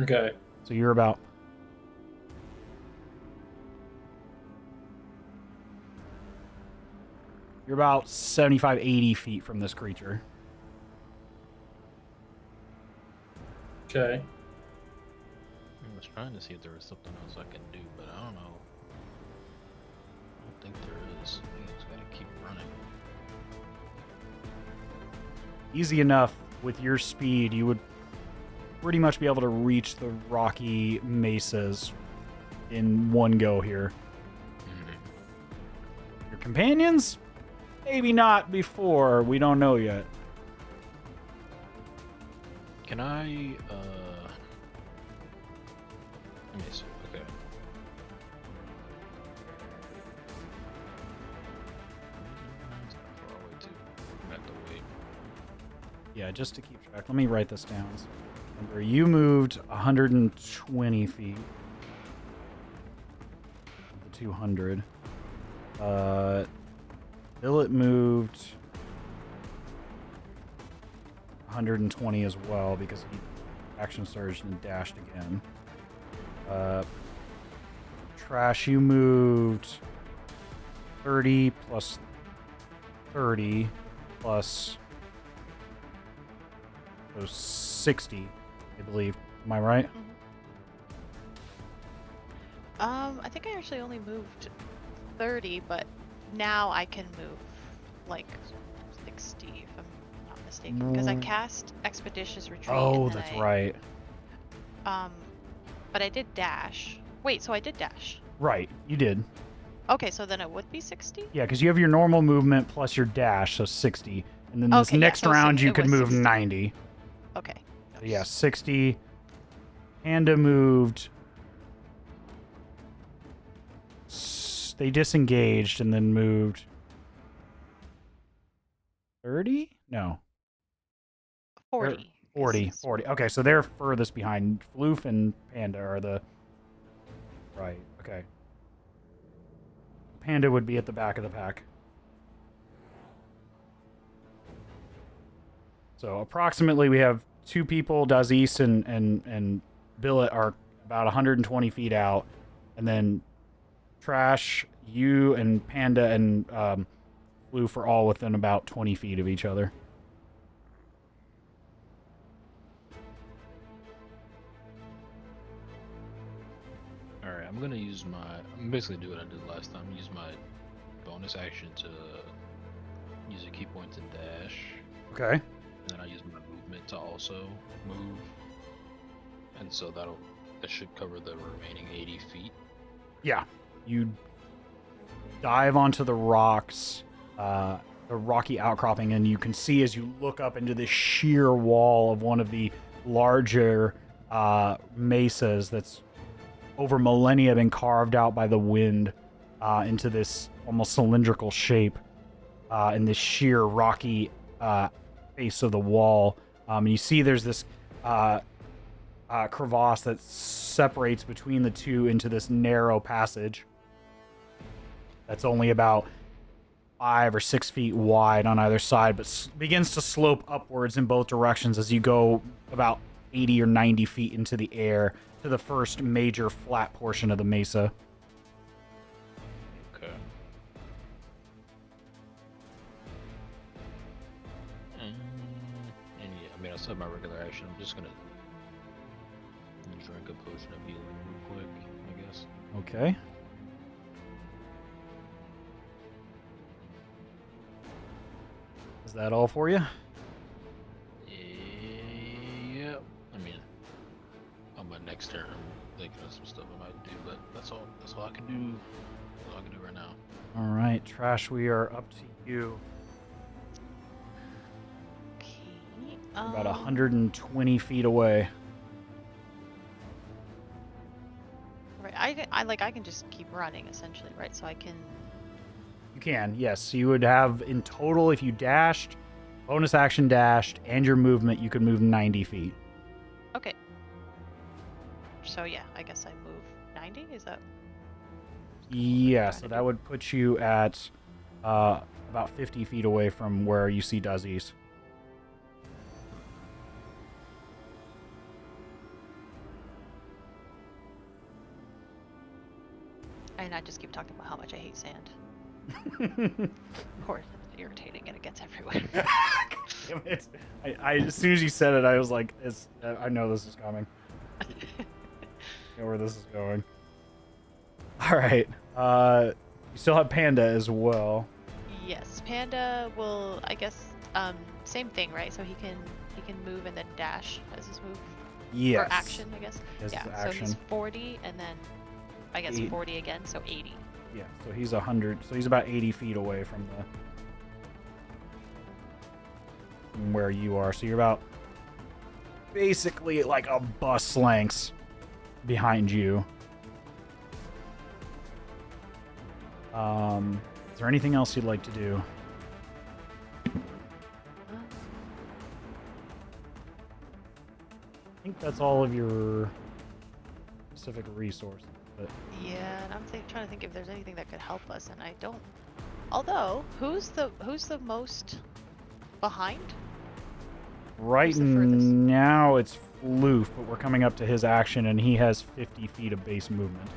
Okay. So you're about... You're about 75, 80 feet from this creature. Okay. I was trying to see if there was something else I could do, but I don't know. I don't think there is. I think I just gotta keep running. Easy enough. With your speed, you would pretty much be able to reach the rocky mesas in one go here. Your companions? Maybe not before. We don't know yet. Can I, let me see, okay. Far away too. I have to wait. Yeah, just to keep track. Let me write this down. So remember, you moved 120 feet. The 200. Billet moved 120 as well because he action surged and dashed again. Trash, you moved 30 plus 30 plus so 60, I believe. Am I right? I think I actually only moved 30, but now I can move like 60 if I'm not mistaken, because I cast Expeditious Retreat. Oh, and then that's right. But I did dash. Wait, so I did dash. Right, you did. Okay, so then it would be 60? Yeah, because you have your normal movement plus your dash, so 60. And then this Okay, yeah, next so round, you it could was move 60. 90. Okay. So yeah, 60. Panda moved. They disengaged and then moved 30? No. 40. 40. Is- 40. Okay, so they're furthest behind. Floof and Panda are the... Right, okay. Panda would be at the back of the pack. So approximately we have 2 people, Dazes and Billet are about 120 feet out. And then Trash, you and Panda and Floof are all within about 20 feet of each other. I'm gonna use I'm basically do what I did last time. Use my bonus action to use a key point to dash, Okay. and then I use my movement to also move, and so that should cover the remaining 80 feet. Yeah. You dive onto the rocks, the rocky outcropping, and you can see as you look up into this sheer wall of one of the larger mesas that's over millennia been carved out by the wind into this almost cylindrical shape in this sheer rocky face of the wall. And you see there's this crevasse that separates between the two into this narrow passage that's only about 5 or 6 feet wide on either side, but begins to slope upwards in both directions as you go about 80 or 90 feet into the air to the first major flat portion of the mesa. Okay. And yeah, I mean, outside my regular action, I'm just gonna drink a potion of healing real quick, I guess. Okay. Is that all for you? Yeah. I mean, on my next turn, I'm thinking of some stuff I might do, but that's all I can do. That's all I can do right now. All right, Trash, we are up to you. Okay. About 120 feet away. Right. I can just keep running essentially, right? So I can. You can, yes. You would have in total, if you dashed, bonus action dashed, and your movement, you could move 90 feet. Okay. So yeah, I guess I move 90. Is that? Yeah, so trying to that do? would put you at about 50 feet away from where you see Dazes. And I just keep talking about how much I hate sand. Of course, it's irritating and it gets everywhere. Damn it. I as soon as you said it, I was like, I know this is coming. I know where this is going. All right. You still have Panda as well. Yes, Panda will. I guess same thing, right? So he can move and then dash as his move Yes. or action, I guess. Yes, Yeah. it's So he's action. 40 and then I guess 40 again, so 80. Yeah, so he's 100. So he's about 80 feet away from where you are. So you're about basically like a bus length behind you. Is there anything else you'd like to do? I think that's all of your specific resources. But Yeah, and I'm trying to think if there's anything that could help us, and I don't. Although, who's the most behind? right Who's the furthest? now it's Floof, but we're coming up to his action, and he has 50 feet of base movement.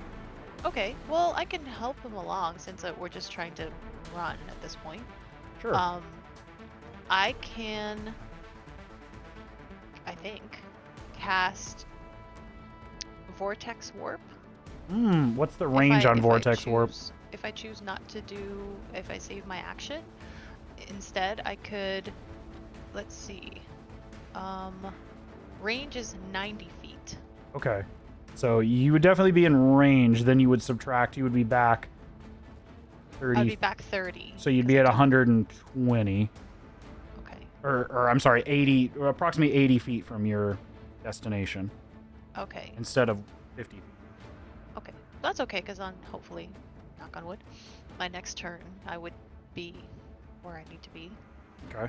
Okay, well I can help him along since we're just trying to run at this point. Sure. I can, I think, cast Vortex Warp. What's the range on Vortex Warp? If I choose not to do, if I save my action, instead I could, let's see, range is 90 feet. Okay. So you would definitely be in range, then you would subtract, you would be back 30. I'd be back 30. So you'd 'cause be I at took- 120. Okay. Or I'm sorry, 80, or approximately 80 feet from your destination Okay. instead of 50 feet. Okay. That's okay, because on, hopefully, knock on wood, my next turn I would be where I need to be. Okay.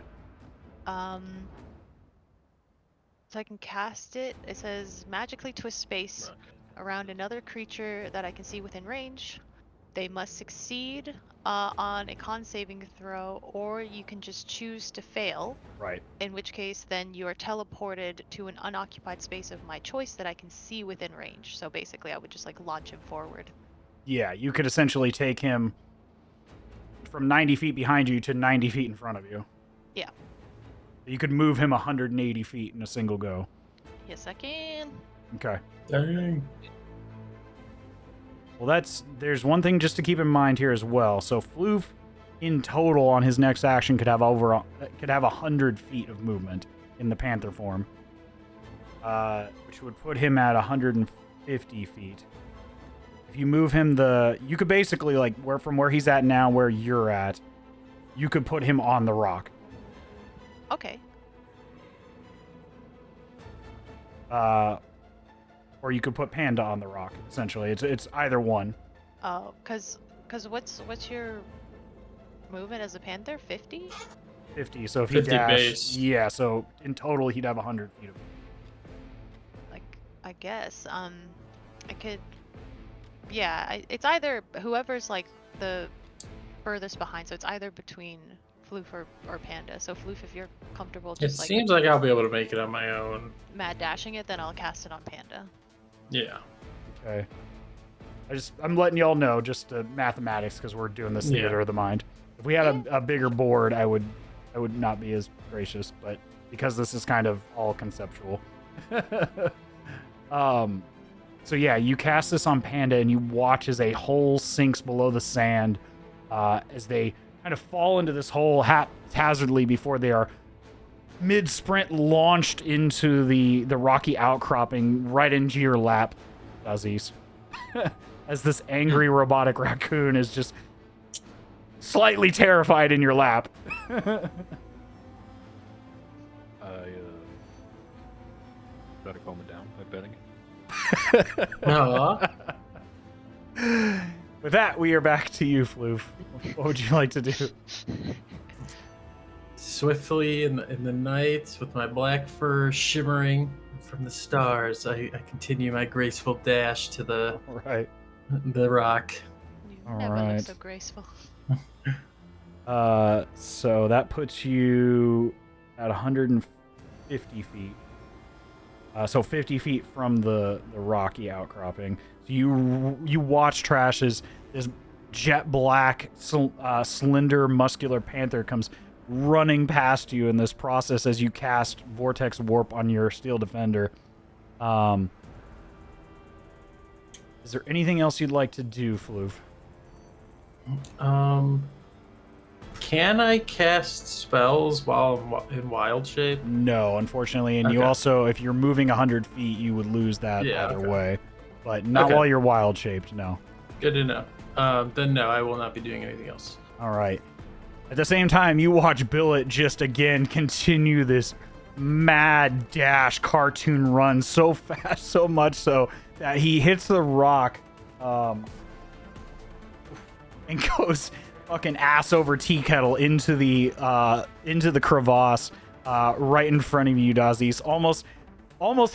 So I can cast it. It says magically twist space around another creature that I can see within range. They must succeed on a con saving throw, or you can just choose to fail, Right. in which case then you are teleported to an unoccupied space of my choice that I can see within range. So basically I would just like launch him forward. Yeah, you could essentially take him from 90 feet behind you to 90 feet in front of you. Yeah. You could move him 180 feet in a single go. Yes, I can. Okay. Dang. Well, there's one thing just to keep in mind here as well. So Floof, in total, on his next action, could have 100 feet of movement in the panther form, which would put him at 150 feet. If you move him, you could basically from where he's at now, where you're at, you could put him on the rock. Okay. Or you could put Panda on the rock. Essentially, it's either one. Oh, cause what's your movement as a panther? 50? 50. So if he 50 dashed, base. yeah. So in total, he'd have 100 feet of. Like, I guess. I could. Yeah, it's either whoever's like the furthest behind. So it's either between Floof or Panda. So Floof, if you're comfortable, It just seems like I'll be able to make it on my own. mad dashing it, then I'll cast it on Panda. Yeah. Okay. I'm letting y'all know just mathematics because we're doing this theater of the mind. If we had a bigger board, I would not be as gracious, but because this is kind of all conceptual. So yeah, you cast this on Panda and you watch as a hole sinks below the sand as they kind of fall into this hole haphazardly before they are mid-sprint launched into the rocky outcropping right into your lap, Dazes. As this angry robotic raccoon is just slightly terrified in your lap. I try to calm it down by betting. Aw. With that, we are back to you, Floof. What would you like to do? Swiftly in the night, with my black fur shimmering from the stars, I continue my graceful dash to the Right. rock. You All never right. look so graceful. So that puts you at 150 feet. So 50 feet from the rocky outcropping. So you watch Trash as this jet black, slender, muscular panther comes running past you in this process as you cast Vortex Warp on your Steel Defender. Is there anything else you'd like to do, Floof? Can I cast spells while in wild shape? No, unfortunately. And you Okay. also, if you're moving 100 feet, you would lose that either okay. way. But not Okay. while you're wild shaped, no. Good to know. Then no, I will not be doing anything else. All right. At the same time, you watch Billet just again continue this mad dash cartoon run so fast, so much so that he hits the rock and goes fucking ass over tea kettle into the crevasse right in front of you, Dazes. Almost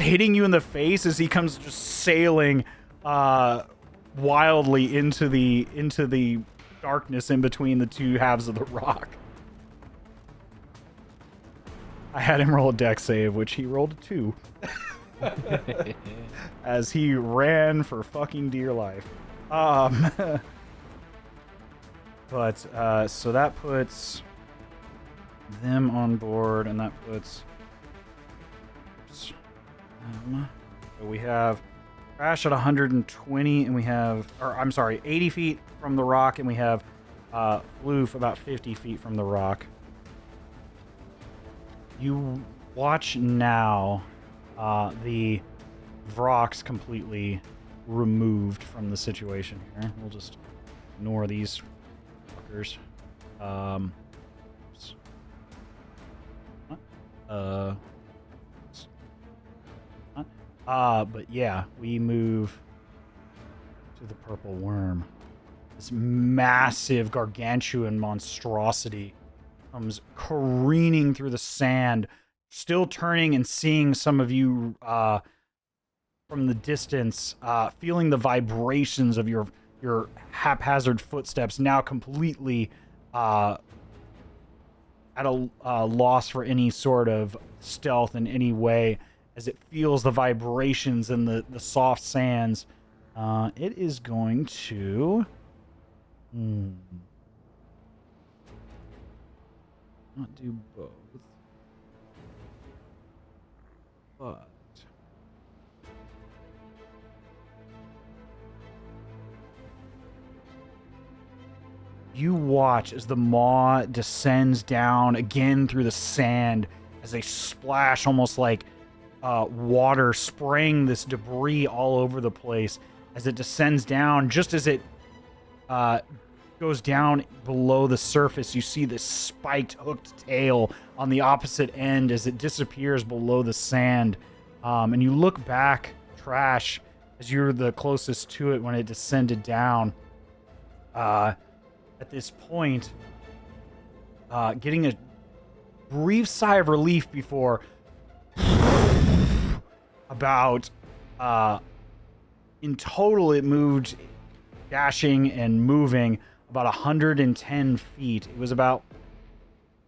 hitting you in the face as he comes just sailing wildly into the darkness in between the two halves of the rock. I had him roll a dex save, which he rolled a 2. As he ran for fucking dear life. But so that puts them on board, and that puts so we have Crash at 120, and we have, or I'm sorry, 80 feet from the rock, and we have Floof about 50 feet from the rock. You watch now the Vrock's completely removed from the situation here. We'll just ignore these fuckers. But yeah, we move to the purple worm. This massive gargantuan monstrosity comes careening through the sand, still turning and seeing some of you from the distance, feeling the vibrations of your haphazard footsteps, now completely at a loss for any sort of stealth in any way, as it feels the vibrations in the soft sands. It is going to not do both, but you watch as the maw descends down again through the sand as they splash almost like water spraying this debris all over the place as it descends down. Just as it goes down below the surface, you see this spiked hooked tail on the opposite end as it disappears below the sand. And you look back, Trash, as you're the closest to it when it descended down. At this point, getting a brief sigh of relief before about in total it moved, dashing and moving about 110 feet. It was about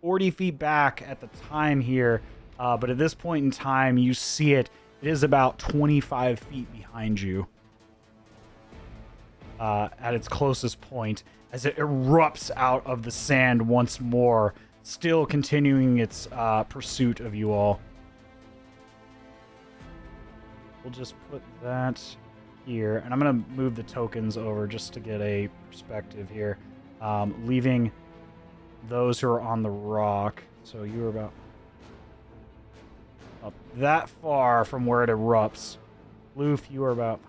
40 feet back at the time here, but at this point in time you see it is about 25 feet behind you at its closest point as it erupts out of the sand once more, still continuing its pursuit of you all. We'll just put that here, and I'm going to move the tokens over just to get a perspective here, leaving those who are on the rock. So you're about up that far from where it erupts. Floof, you are about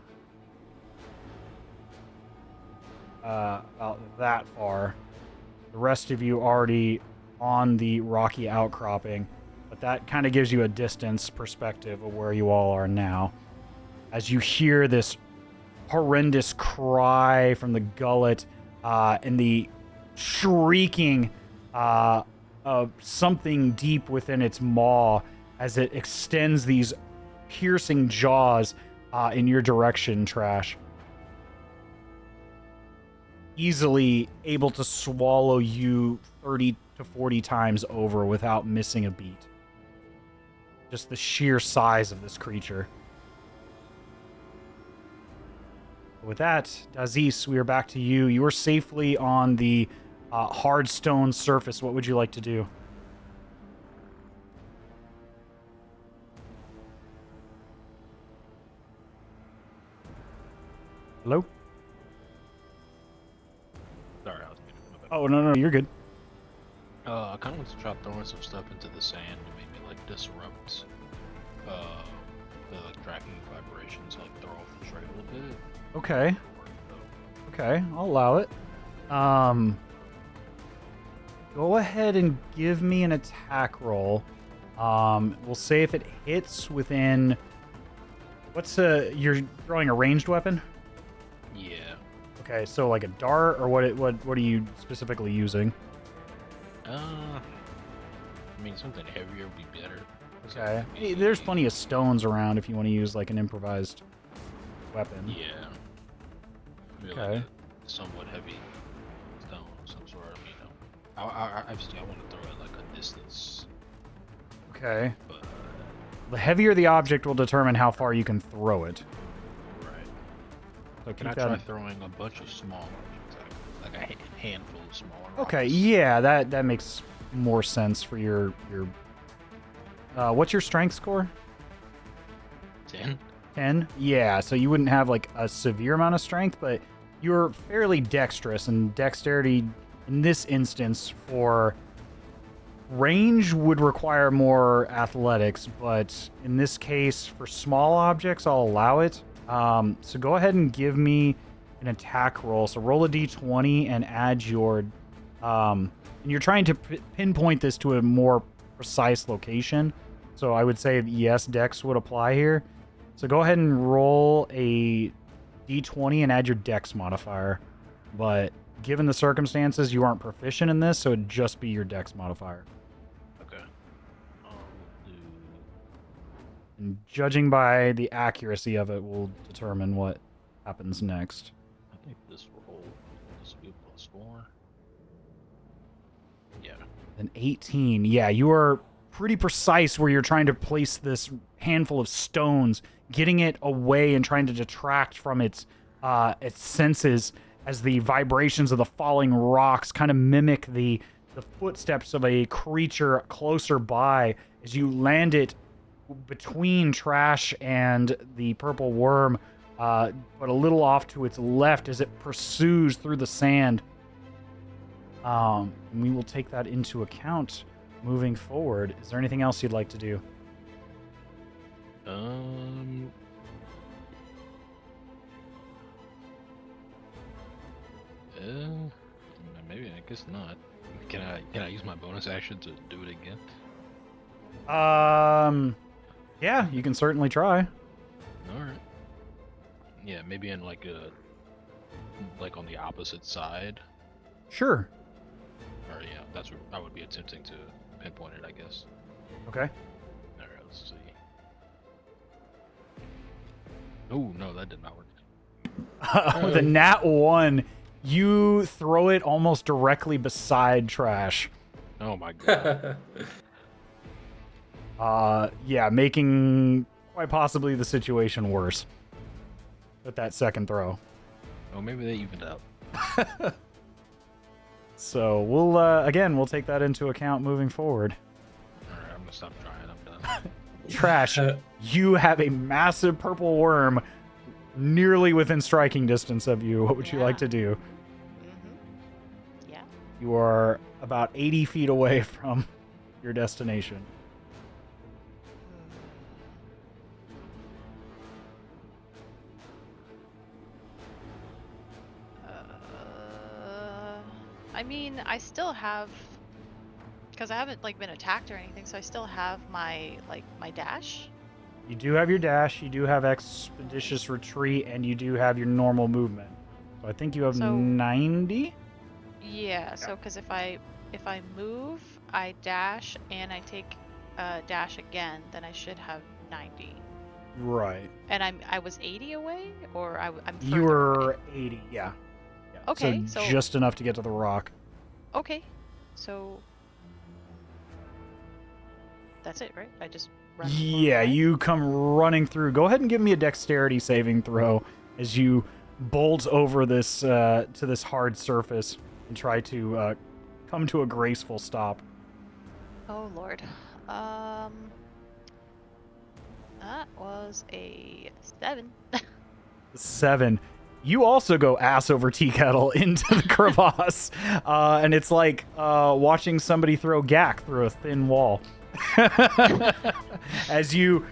that far. The rest of you already on the rocky outcropping, but that kind of gives you a distance perspective of where you all are now. As you hear this horrendous cry from the gullet and the shrieking of something deep within its maw as it extends these piercing jaws in your direction, Trash. Easily able to swallow you 30 to 40 times over without missing a beat. Just the sheer size of this creature. With that, Dazes, we are back to you. You are safely on the hard stone surface. What would you like to do? Hello? Sorry, I was muted. Oh, no, you're good. I kind of want to try throwing some stuff into the sand to maybe like disrupt the like tracking vibrations, like throw off the trail a bit. Okay. Okay, I'll allow it. Go ahead and give me an attack roll. We'll say if it hits within... you're throwing a ranged weapon? Yeah. Okay, so like a dart, or what are you specifically using? I mean, something heavier would be better. Okay. Hey, there's plenty of stones around if you want to use like an improvised weapon. Yeah. Maybe Okay. like a somewhat heavy stone of some sort. I obviously I want to throw it like a distance. Okay. But The heavier the object will determine how far you can throw it. right. So Can I keep that try in- throwing a bunch of small objects, like a handful of smaller Okay, rocks? yeah, that makes more sense for your what's your strength score? 10? 10? Yeah, so you wouldn't have like a severe amount of strength, but you're fairly dexterous, and dexterity in this instance for range would require more athletics, but in this case for small objects I'll allow it. So go ahead and give me an attack roll. So roll a d20 and add your and you're trying to pinpoint this to a more precise location. So I would say yes, dex would apply here. So go ahead and roll a d20 and add your dex modifier. But given the circumstances, you aren't proficient in this, so it'd just be your dex modifier. Okay. I'll do... And judging by the accuracy of it, will determine what happens next. I think this roll will be +4. Yeah. An 18. Yeah, you are pretty precise where you're trying to place this handful of stones, getting it away and trying to detract from its senses as the vibrations of the falling rocks kind of mimic the footsteps of a creature closer by as you land it between Trash and the purple worm, but a little off to its left as it pursues through the sand. We will take that into account moving forward. Is there anything else you'd like to do? Maybe, I guess not. Can I use my bonus action to do it again? Yeah, you can certainly try. Alright. Yeah, maybe in like on the opposite side. Sure. Or yeah, that's what I would be attempting to pinpoint it, I guess. Okay. Alright, let's see. Oh no, that did not work. With a nat 1, you throw it almost directly beside Trash. Oh my god. Yeah, making quite possibly the situation worse with that second throw. Oh, maybe they evened out. So we'll we'll take that into account moving forward. Alright, I'm gonna stop trying. I'm done. Trash, you have a massive purple worm nearly within striking distance of you. What would you like to do? Yeah. You are about 80 feet away from your destination. I mean, I still have, because I haven't like been attacked or anything, so I still have my my dash. You do have your dash, you do have expeditious retreat, and you do have your normal movement. So I think you have 90? Yeah, so because if I move, I dash, and I take dash again, then I should have 90. Right. And I was 80 away, or I'm further You were away? 80, yeah. Okay, so so just enough to get to the rock. okay, so that's it, right? I just run. Yeah, you come running through. Go ahead and give me a dexterity saving throw as you bolt over this to this hard surface and try to come to a graceful stop. Oh Lord, that was a 7. 7. You also go ass over tea kettle into the crevasse, and it's like watching somebody throw gack through a thin wall. As you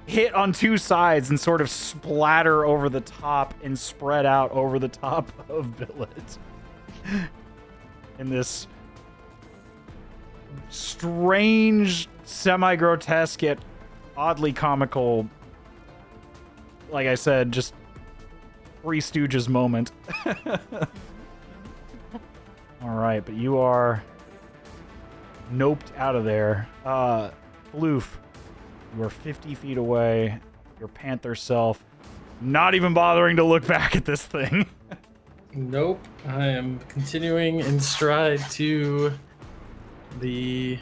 hit on two sides and sort of splatter over the top and spread out over the top of Billet in this strange, semi-grotesque yet oddly comical, like I said, just Three Stooges moment. All right, but you are noped out of there. Floof, you are 50 feet away. Your panther self, not even bothering to look back at this thing. Nope. I am continuing in stride to the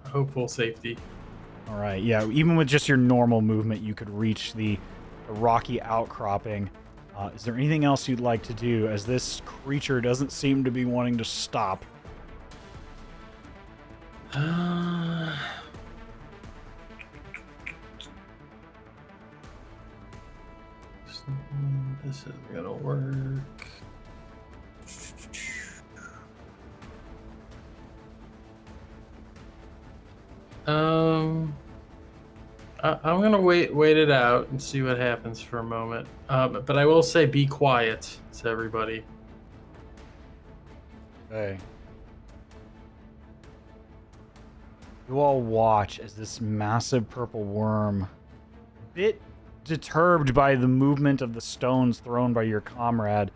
hopeful safety. All right, yeah, even with just your normal movement, you could reach the rocky outcropping. Is there anything else you'd like to do, as this creature doesn't seem to be wanting to stop? This isn't gonna work. I'm gonna wait it out and see what happens for a moment. But I will say, be quiet to everybody. Okay. You all watch as this massive purple worm, a bit deterred by the movement of the stones thrown by your comrade,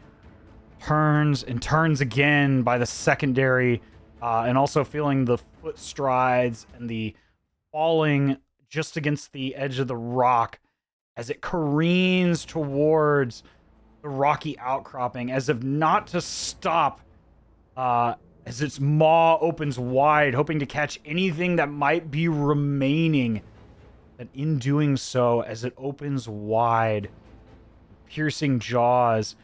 turns and turns again by the secondary, and also feeling the foot strides and the falling just against the edge of the rock as it careens towards the rocky outcropping, as if not to stop, as its maw opens wide, hoping to catch anything that might be remaining. And in doing so, as it opens wide, piercing jaws,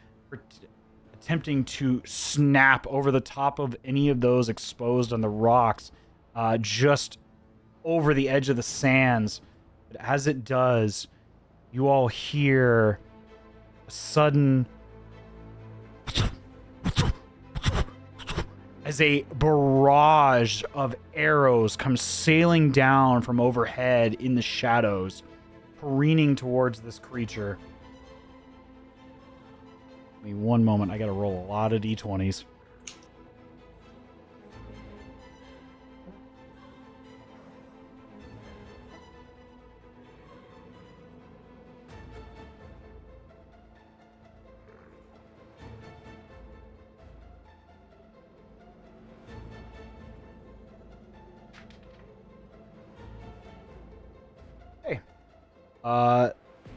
attempting to snap over the top of any of those exposed on the rocks, just over the edge of the sands. But as it does, you all hear a sudden as a barrage of arrows comes sailing down from overhead in the shadows, careening towards this creature. Give me one moment. I gotta roll a lot of d20s.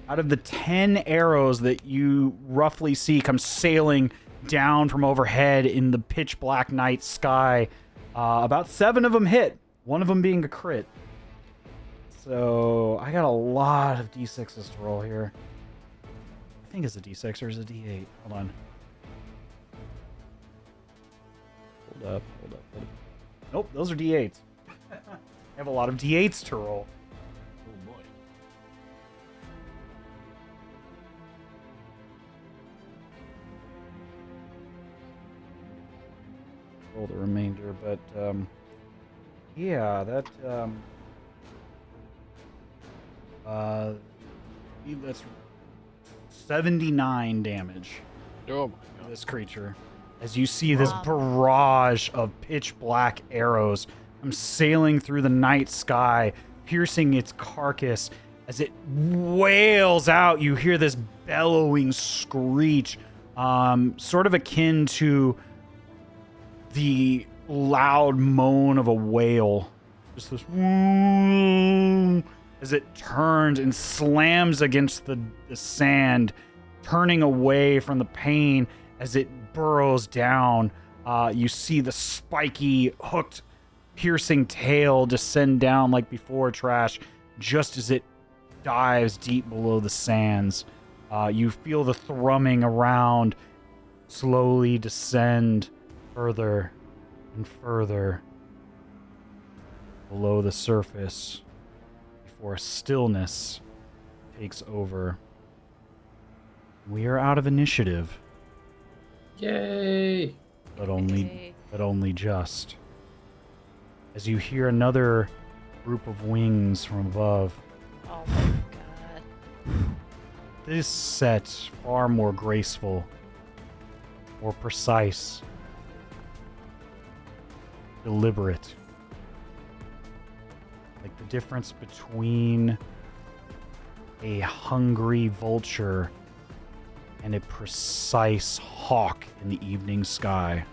Out of the 10 arrows that you roughly see come sailing down from overhead in the pitch black night sky, about 7 of them hit, one of them being a crit. So I got a lot of d6s to roll here. I think it's a d6 or is it a d8? Hold on. Hold up. Nope, those are d8s. I have a lot of d8s to roll. Oh boy. Roll the remainder, but yeah, that that's 79 damage Oh my to god. this creature as you see this barrage of pitch black arrows come sailing through the night sky, piercing its carcass. As it wails out, you hear this bellowing screech, sort of akin to the loud moan of a whale. Just this as it turns and slams against the sand, turning away from the pain as it burrows down. You see the spiky, hooked, piercing tail descend down like before, Trash, just as it dives deep below the sands. You feel the thrumming around slowly descend further and further below the surface before stillness takes over. We are out of initiative, Yay! but Yay. only just. As you hear another group of wings from above. Oh my god. This set far more graceful, more precise, deliberate. Like the difference between a hungry vulture and a precise hawk in the evening sky.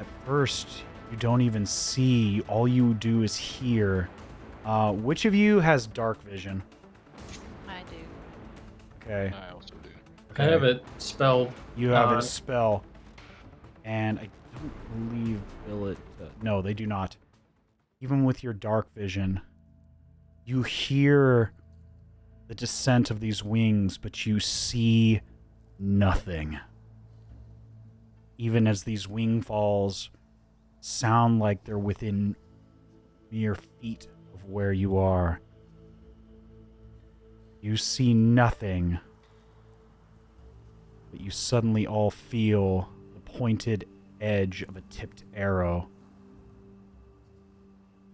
At first, you don't even see, all you do is hear. Which of you has dark vision? I do. Okay. I also do. I have it spelled. You have on. a spell. And I don't believe Billet... no, they do not. Even with your dark vision, you hear the descent of these wings, but you see nothing. Even as these wing falls sound like they're within mere feet of where you are. You see nothing, but you suddenly all feel the pointed edge of a tipped arrow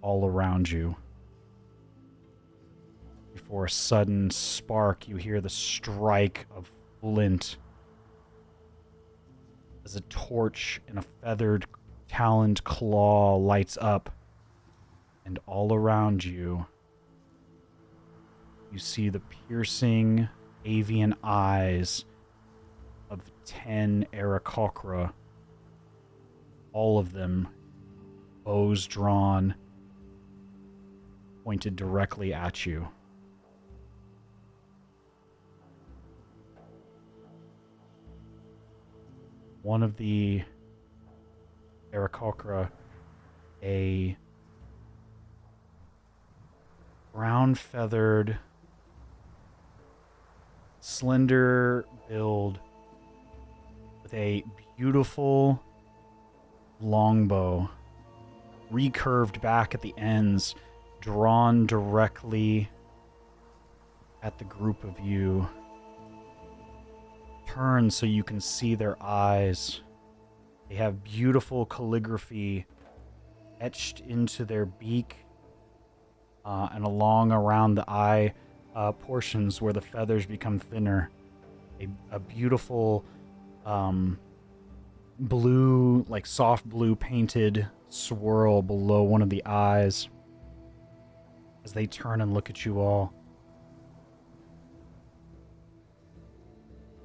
all around you. Before a sudden spark, you hear the strike of flint as a torch in a feathered, taloned claw lights up, and all around you, you see the piercing avian eyes of 10 Aarakocra, all of them bows drawn, pointed directly at you. One of the Aarakocra, a brown-feathered, slender build with a beautiful longbow, recurved back at the ends, drawn directly at the group of you, turn so you can see their eyes. They have beautiful calligraphy etched into their beak and along around the eye portions where the feathers become thinner. A beautiful blue, like soft blue painted swirl below one of the eyes as they turn and look at you all.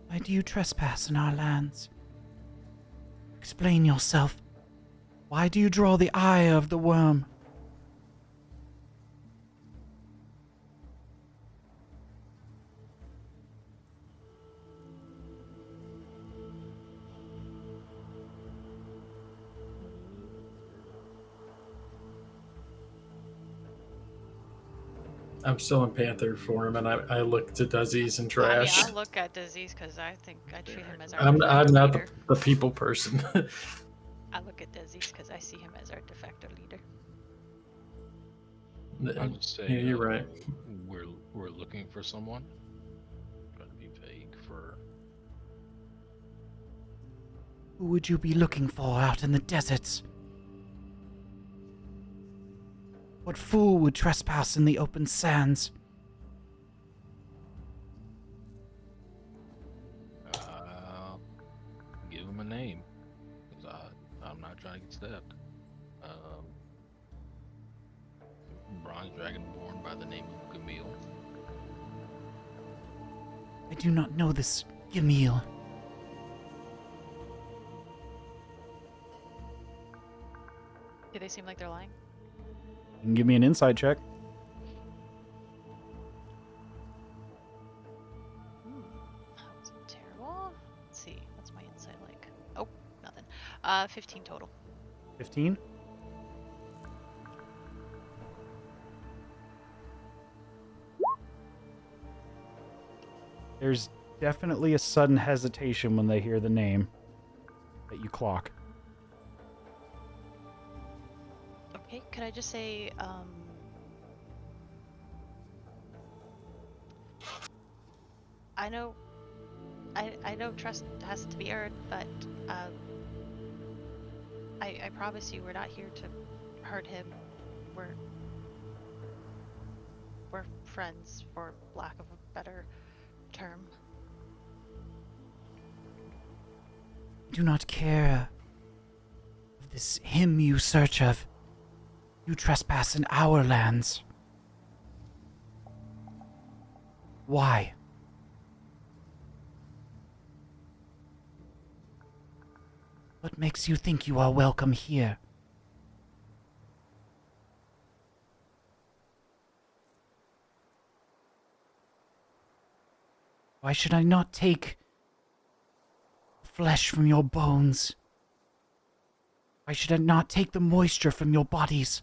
Why do you trespass in our lands? Explain yourself. Why do you draw the eye of the worm? I'm still in Panther form, and I look to Dazes and trash. I look at Dazes because I think I treat him as our I'm not leader. the people person. I look at Dazes because I see him as our de facto leader. I would say Yeah, you're right. We're looking for someone. Trying to be vague for. Who would you be looking for out in the deserts? What fool would trespass in the open sands? Give him a name, because I'm not trying to get stabbed. Bronze dragon born by the name of Gamil. I do not know this Gamil. Do they seem like they're lying? You can give me an insight check. That wasn't terrible. Let's see. What's my insight like? Oh, nothing. 15 total. 15? There's definitely a sudden hesitation when they hear the name that you clock. Okay, could I just say, I know trust has to be earned, but I promise you we're not here to hurt him. We're friends, for lack of a better term. Do not care of this him you search of. You trespass in our lands. Why? What makes you think you are welcome here? Why should I not take flesh from your bones? Why should I not take the moisture from your bodies?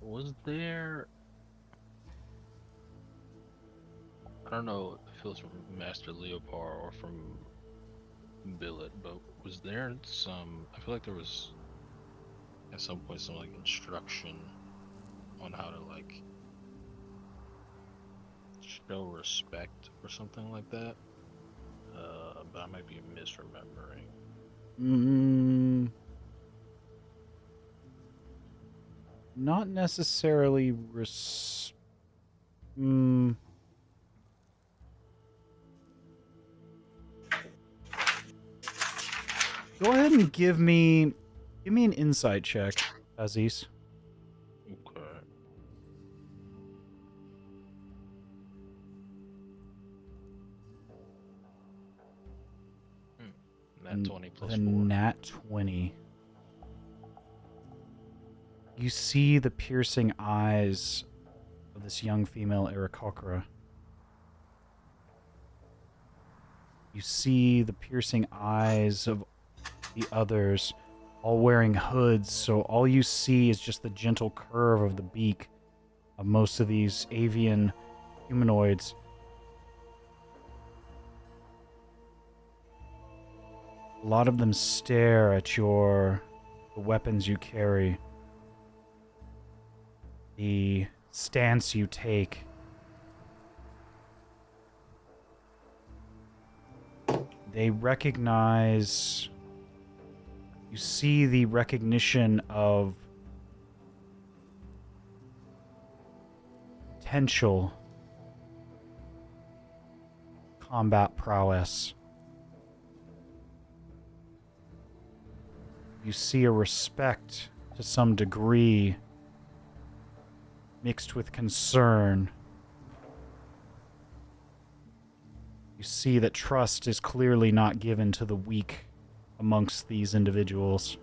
Was there? I don't know if it was from Master Leopard or from Billet, but was there some? I feel like there was at some point some like instruction on how to like show respect or something like that. But I might be misremembering. Not necessarily Go ahead and give me an insight check, Aziz. Okay. Nat 20 plus A 4. nat 20. You see the piercing eyes of this young female Aarakocra. You see the piercing eyes of the others, all wearing hoods, so all you see is just the gentle curve of the beak of most of these avian humanoids. A lot of them stare at your the weapons you carry, the stance you take, they recognize, you see the recognition of potential combat prowess. You see a respect to some degree mixed with concern. You see that trust is clearly not given to the weak amongst these individuals.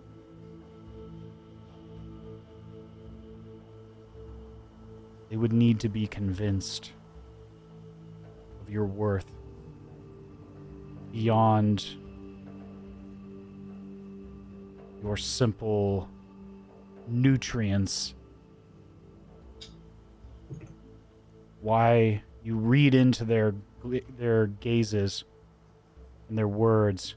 They would need to be convinced of your worth beyond your simple nutrients. Why you read into their gazes and their words.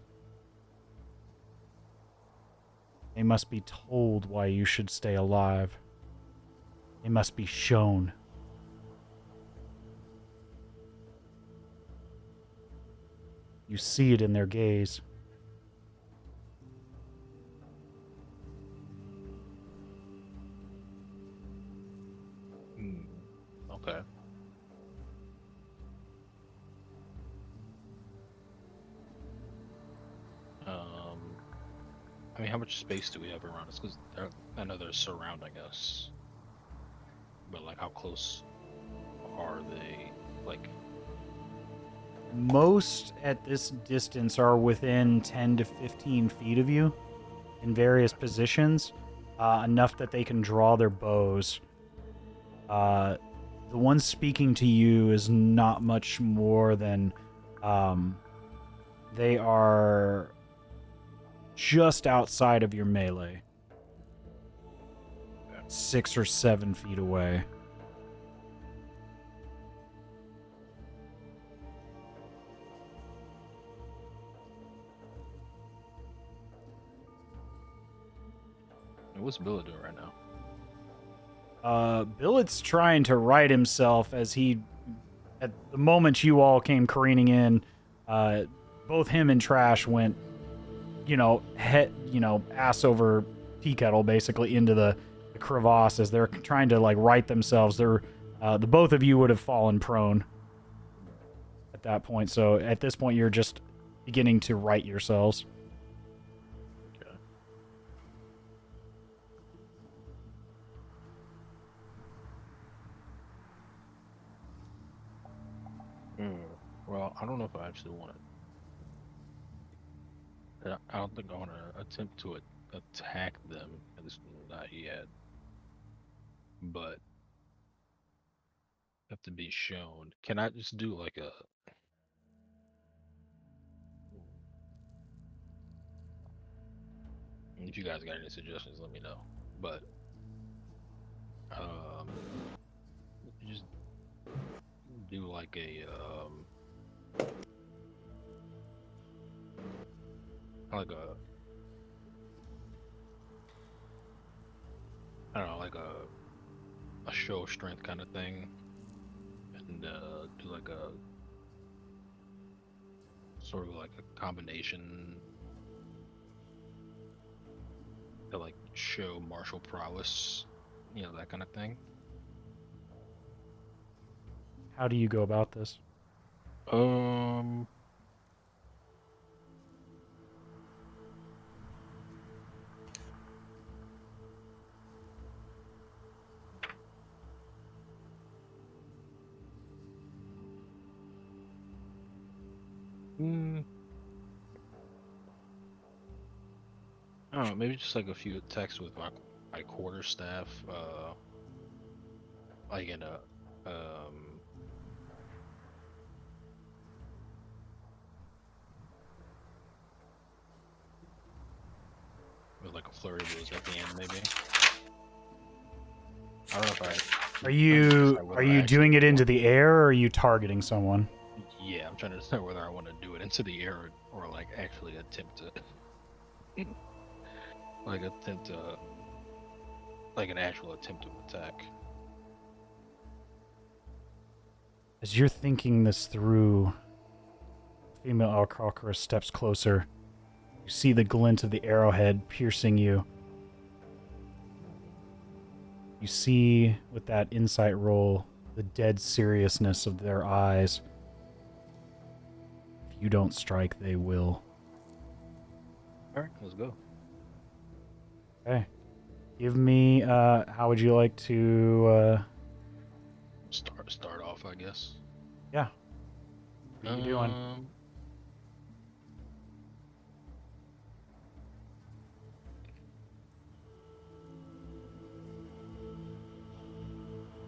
They must be told why you should stay alive. They must be shown. You see it in their gaze. Okay. I mean, how much space do we have around us? Because I know they're surrounding us. But, like, how close are they? Like, most at this distance are within 10 to 15 feet of you in various positions, enough that they can draw their bows. The one speaking to you is not much more than they are just outside of your melee. 6 or 7 feet away. what's Billet doing right now? Billet's trying to right himself as he, at the moment you all came careening in, both him and Trash went, ass over tea kettle basically into the crevasse as they're trying to right themselves. The both of you would have fallen prone at that point. So at this point, you're just beginning to right yourselves. Well, I don't know if I actually want to. I don't think I want to attempt to attack them. At least not yet. But have to be shown. Can I just do like a? If you guys got any suggestions, let me know. But just do like a I don't know, like a show of strength kind of thing, and do like a sort of like a combination to like show martial prowess, that kind of thing. How do you go about this? I don't know, maybe just like a few attacks with my quarterstaff, like in a with like a flurry of blows at the end, maybe. I don't know if Are you doing it into the air, or are you targeting someone? Yeah, I'm trying to decide whether I want to do it into the air or like actually attempt it. like attempt like an actual attempt to attack. As you're thinking this through, female Alcalcara steps closer. You see the glint of the arrowhead piercing you. You see, with that insight roll, the dead seriousness of their eyes. If you don't strike, they will. Alright, let's go. Okay. Give me, how would you like to, Start off, I guess. yeah. What are you doing?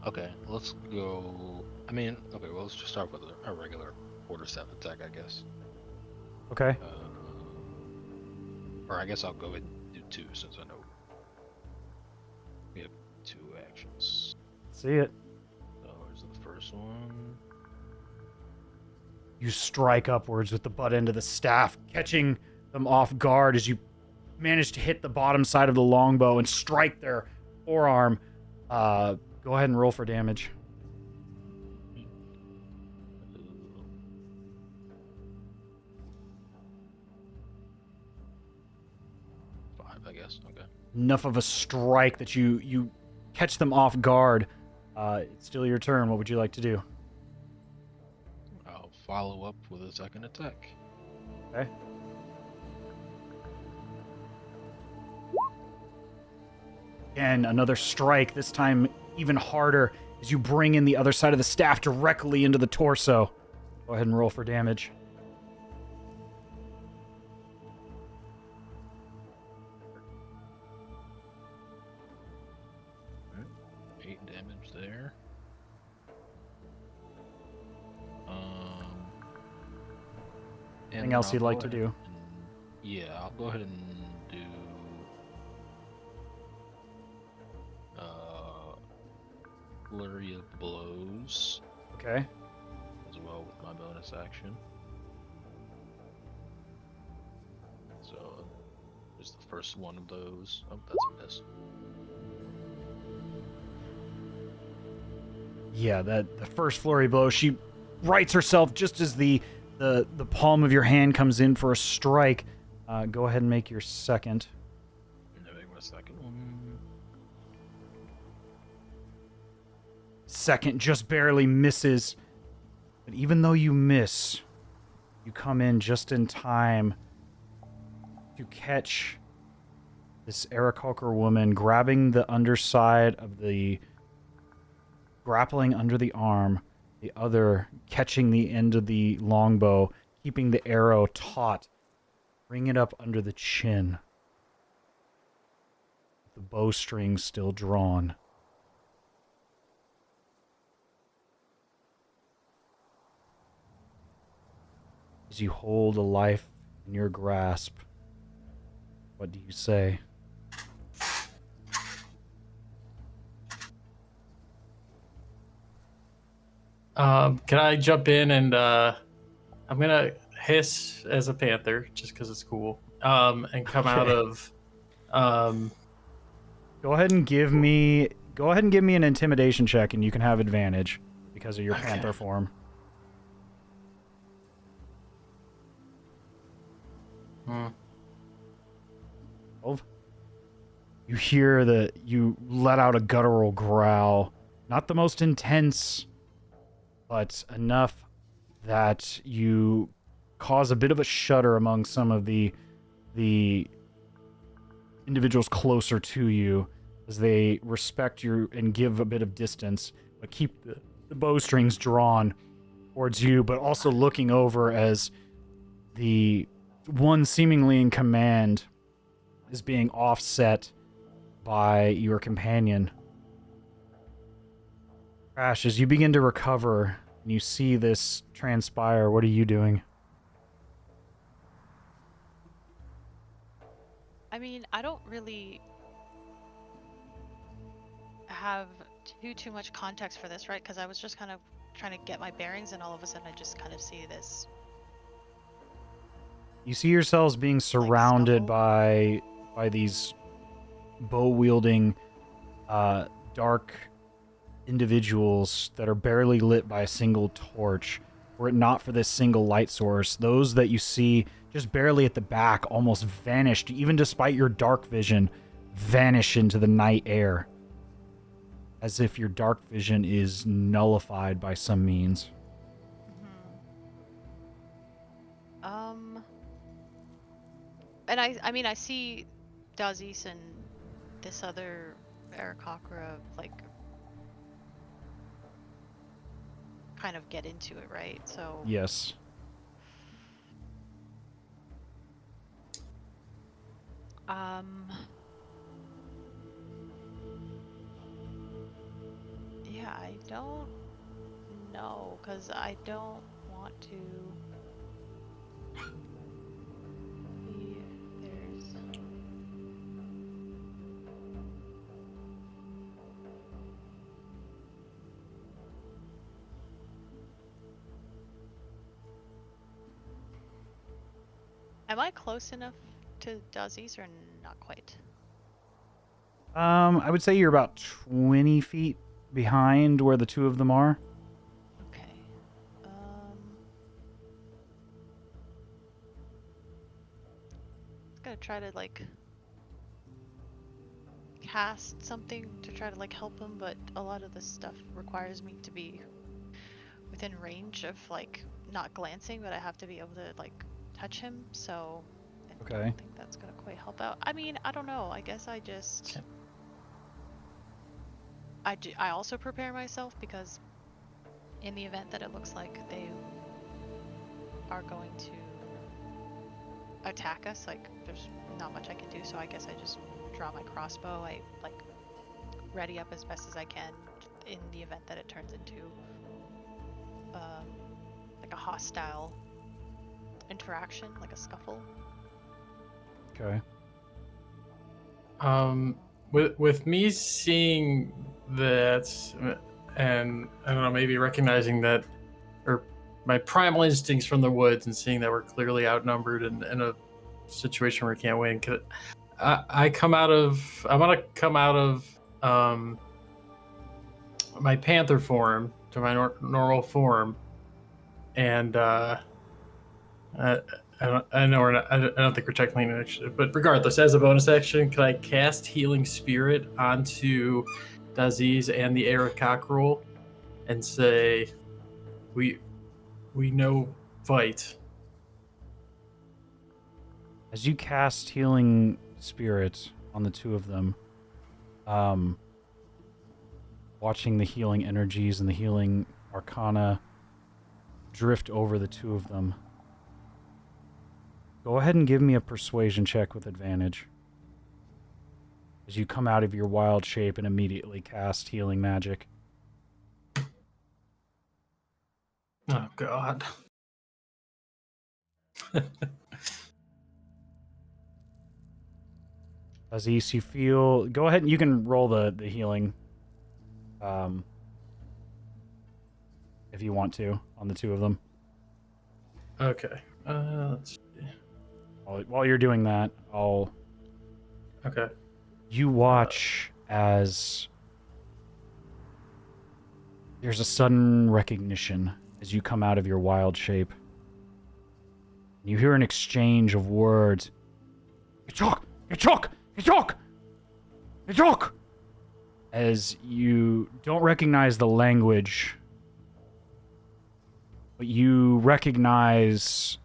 Okay, let's go. I mean, okay, well, let's just start with a regular quarterstaff attack, I guess. Okay. Or I guess I'll go ahead and do 2 since I know we have 2 actions. See it. So here's the first one. You strike upwards with the butt end of the staff, catching them off guard as you manage to hit the bottom side of the longbow and strike their forearm. Go ahead and roll for damage. I guess. Okay. Enough of a strike that you catch them off guard. It's still your turn. What would you like to do? I'll follow up with a second attack. Okay. And another strike, this time even harder, as you bring in the other side of the staff directly into the torso. Go ahead and roll for damage. Alright, 8 damage there. Anything else you'd like to do? Yeah, I'll go ahead and do flurry of blows Okay. as well with my bonus action. So there's the first one of those. Oh, that's a miss. Yeah, the first flurry blow, she rights herself just as the palm of your hand comes in for a strike. Go ahead and make your second. And then make my second one. Second just barely misses. But even though you miss, you come in just in time to catch this Aarakocra woman grabbing the underside of the grappling under the arm, the other catching the end of the longbow, keeping the arrow taut, bring it up under the chin. The bowstring still drawn. As you hold a life in your grasp, what do you say? Can I jump in and I'm gonna hiss as a panther just because it's cool. And come out of. Go ahead and give me an intimidation check, and you can have advantage because of your Okay. panther form. Hmm. 12. You hear you let out a guttural growl, not the most intense, but enough that you cause a bit of a shudder among some of the individuals closer to you as they respect you and give a bit of distance, but keep the bowstrings drawn towards you, but also looking over as the one seemingly in command is being offset by your companion. Crash, as you begin to recover and you see this transpire, what are you doing? I mean, I don't really have too much context for this, right? Because I was just kind of trying to get my bearings, and all of a sudden I just kind of see this. You see yourselves being surrounded stubble? by these bow-wielding, dark individuals that are barely lit by a single torch. Were it not for this single light source, those that you see just barely at the back almost vanished, even despite your dark vision, vanish into the night air. As if your dark vision is nullified by some means. And I mean, I see Dazes and this other Aarakocra, like, kind of get into it, right? So Yes. Yeah, I don't know, because I don't want to see if there's... Am I close enough to Dazes or not quite? I would say you're about 20 feet behind where the two of them are. Okay. Gonna try to like cast something to try to like help him, but a lot of this stuff requires me to be within range of like not glancing, but I have to be able to like touch him, so I Okay. don't think that's gonna quite help out. I mean, I don't know. I guess I just I also prepare myself because in the event that it looks like they are going to attack us, like there's not much I can do, so I guess I just draw my crossbow. I like ready up as best as I can in the event that it turns into like a hostile interaction, like a scuffle. Okay. With me seeing that, and I don't know, maybe recognizing that, or my primal instincts from the woods, and seeing that we're clearly outnumbered and in a situation where we can't win, I want to come out of my panther form to my normal form, and I don't think we're technically in initiative, but regardless, as a bonus action, could I cast Healing Spirit onto Dazes and the Aarakocra and say, we know fight. As you cast Healing Spirit on the two of them, watching the healing energies and the healing arcana drift over the two of them, go ahead and give me a persuasion check with advantage. As you come out of your wild shape and immediately cast healing magic. Oh, God. Aziz, you feel... Go ahead and you can roll the healing. If you want to, on the two of them. Okay. Let's see. While you're doing that, Okay. You watch as there's a sudden recognition as you come out of your wild shape. You hear an exchange of words. You talk! As you don't recognize the language, but you recognize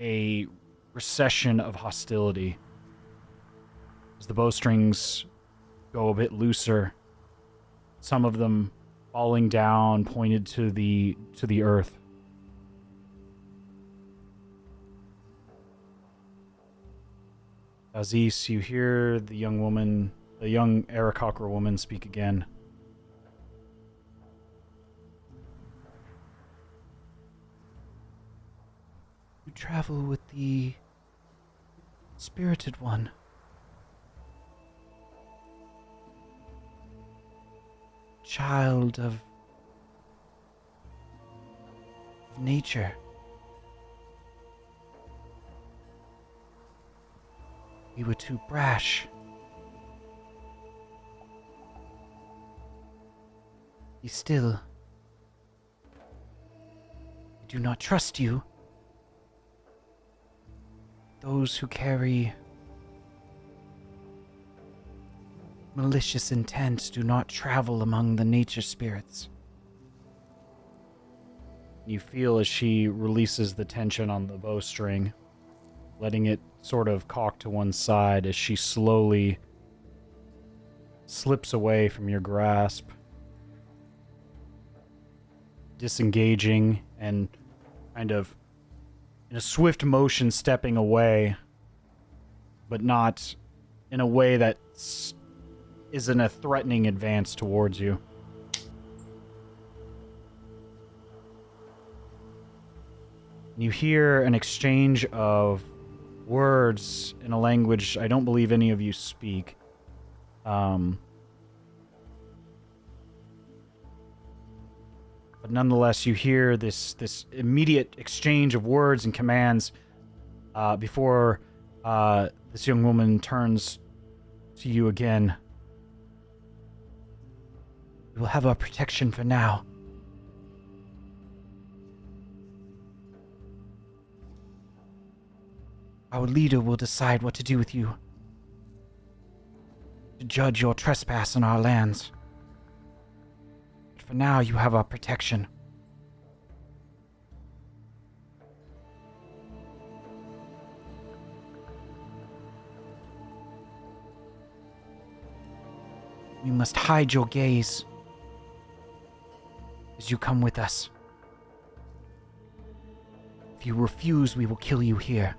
a recession of hostility. As the bowstrings go a bit looser, some of them falling down, pointed to the earth. Aziz, you hear the young Aarakocra woman speak again. You travel with the spirited one. Child of nature. We were too brash. Be still. I do not trust you. Those who carry malicious intent do not travel among the nature spirits. You feel as she releases the tension on the bowstring, letting it sort of cock to one side as she slowly slips away from your grasp, disengaging and kind of in a swift motion stepping away, but not in a way that isn't a threatening advance towards you. You hear an exchange of words in a language I don't believe any of you speak. But nonetheless, you hear this immediate exchange of words and commands before this young woman turns to you again. We will have our protection for now. Our leader will decide what to do with you, to judge your trespass on our lands. But for now, you have our protection. We must hide your gaze as you come with us. If you refuse, we will kill you here.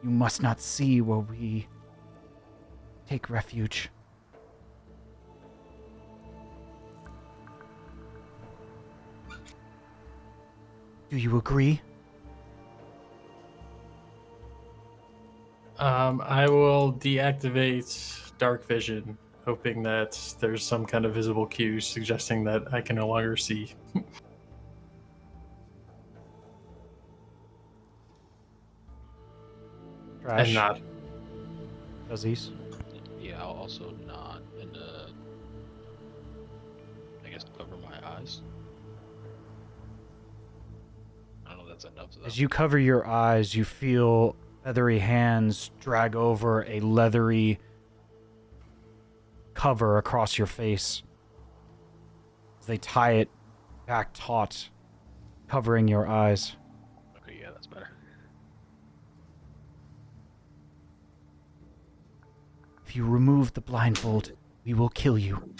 You must not see where we take refuge. Do you agree? I will deactivate dark vision, hoping that there's some kind of visible cue suggesting that I can no longer see. Trash. And not. Dazes. Yeah, I'll also nod and I guess cover my eyes. I don't know if that's enough of that. As you cover your eyes, you feel feathery hands drag over a leathery cover across your face. As they tie it back taut, covering your eyes. Okay, yeah, that's better. If you remove the blindfold, we will kill you.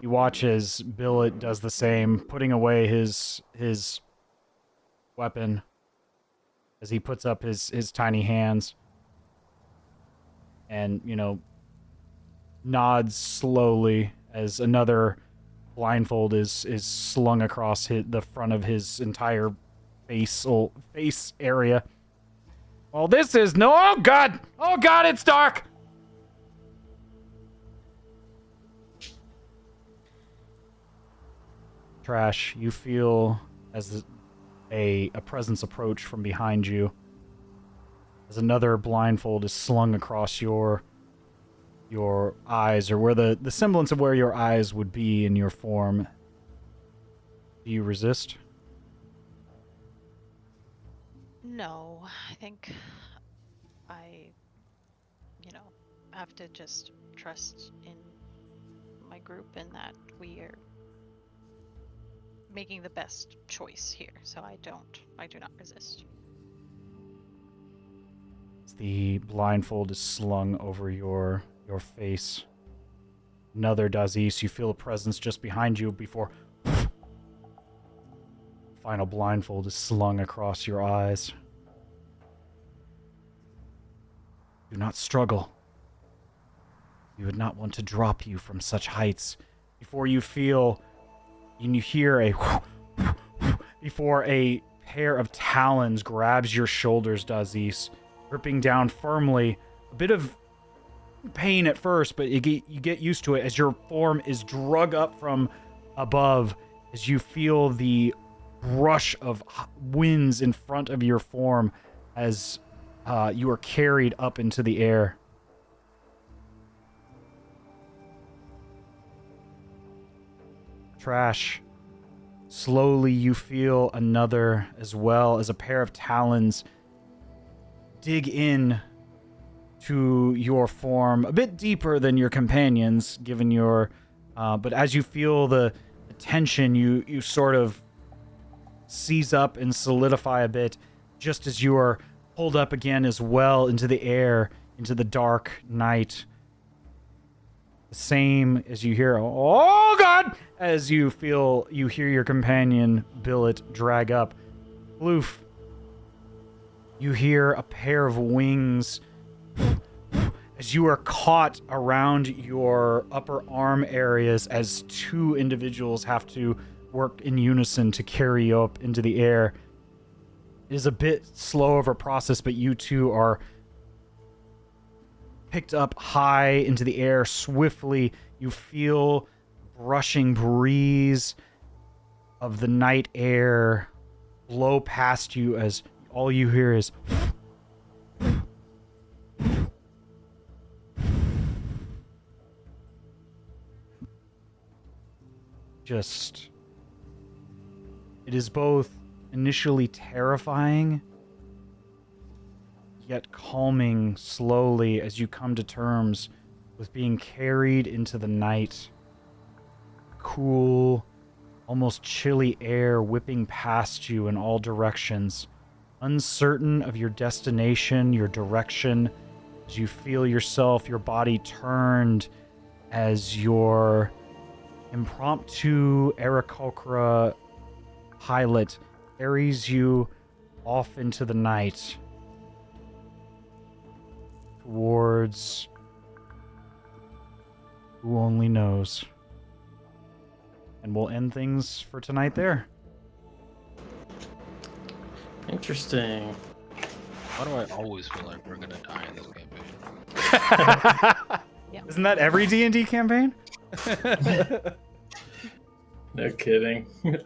You watch as Billet does the same, putting away his weapon as he puts up his tiny hands and, nods slowly as another blindfold is slung across the front of his entire face area. Well, this is no... Oh, God! Oh, God, it's dark! Trash, you feel as a presence approach from behind you as another blindfold is slung across your eyes, or where the semblance of where your eyes would be in your form. Do you resist? No, I think I, have to just trust in my group and that we are making the best choice here. So I do not resist. As the blindfold is slung over your face. Another Dazes, you feel a presence just behind you before final blindfold is slung across your eyes. Do not struggle. We would not want to drop you from such heights. Before you feel, and you hear before a pair of talons grabs your shoulders, Dazes, gripping down firmly. A bit of pain at first, but you get used to it as your form is drug up from above, as you feel the rush of winds in front of your form as you are carried up into the air. Trash. Slowly you feel another, as well as a pair of talons dig in to your form a bit deeper than your companions, given your but as you feel the tension, you sort of seize up and solidify a bit, just as you are pulled up again as well into the air, into the dark night. The same as you hear, oh God, as you hear your companion billet drag up. Floof, you hear a pair of wings as you are caught around your upper arm areas, as two individuals have to work in unison to carry you up into the air. It is a bit slow of a process, but you two are picked up high into the air swiftly. You feel brushing breeze of the night air blow past you as all you hear is just... It is both initially terrifying, yet calming slowly as you come to terms with being carried into the night. Cool, almost chilly air whipping past you in all directions. Uncertain of your destination, your direction, as you feel yourself, your body turned as your impromptu Aarakocra pilot carries you off into the night towards who only knows. And we'll end things for tonight there. Interesting. Why do I always feel like we're gonna die in this campaign? Isn't that every D&D campaign? No kidding. You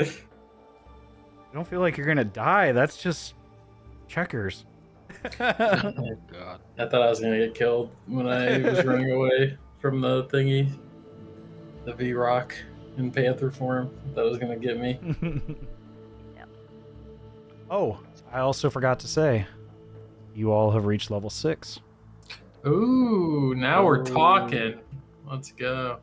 don't feel like you're gonna die. That's just checkers. Oh God. I thought I was gonna get killed when I was running away from the thingy, the V-Rock in Panther form. That was gonna get me. Oh, I also forgot to say, you all have reached level 6. Ooh, now we're talking. Let's go.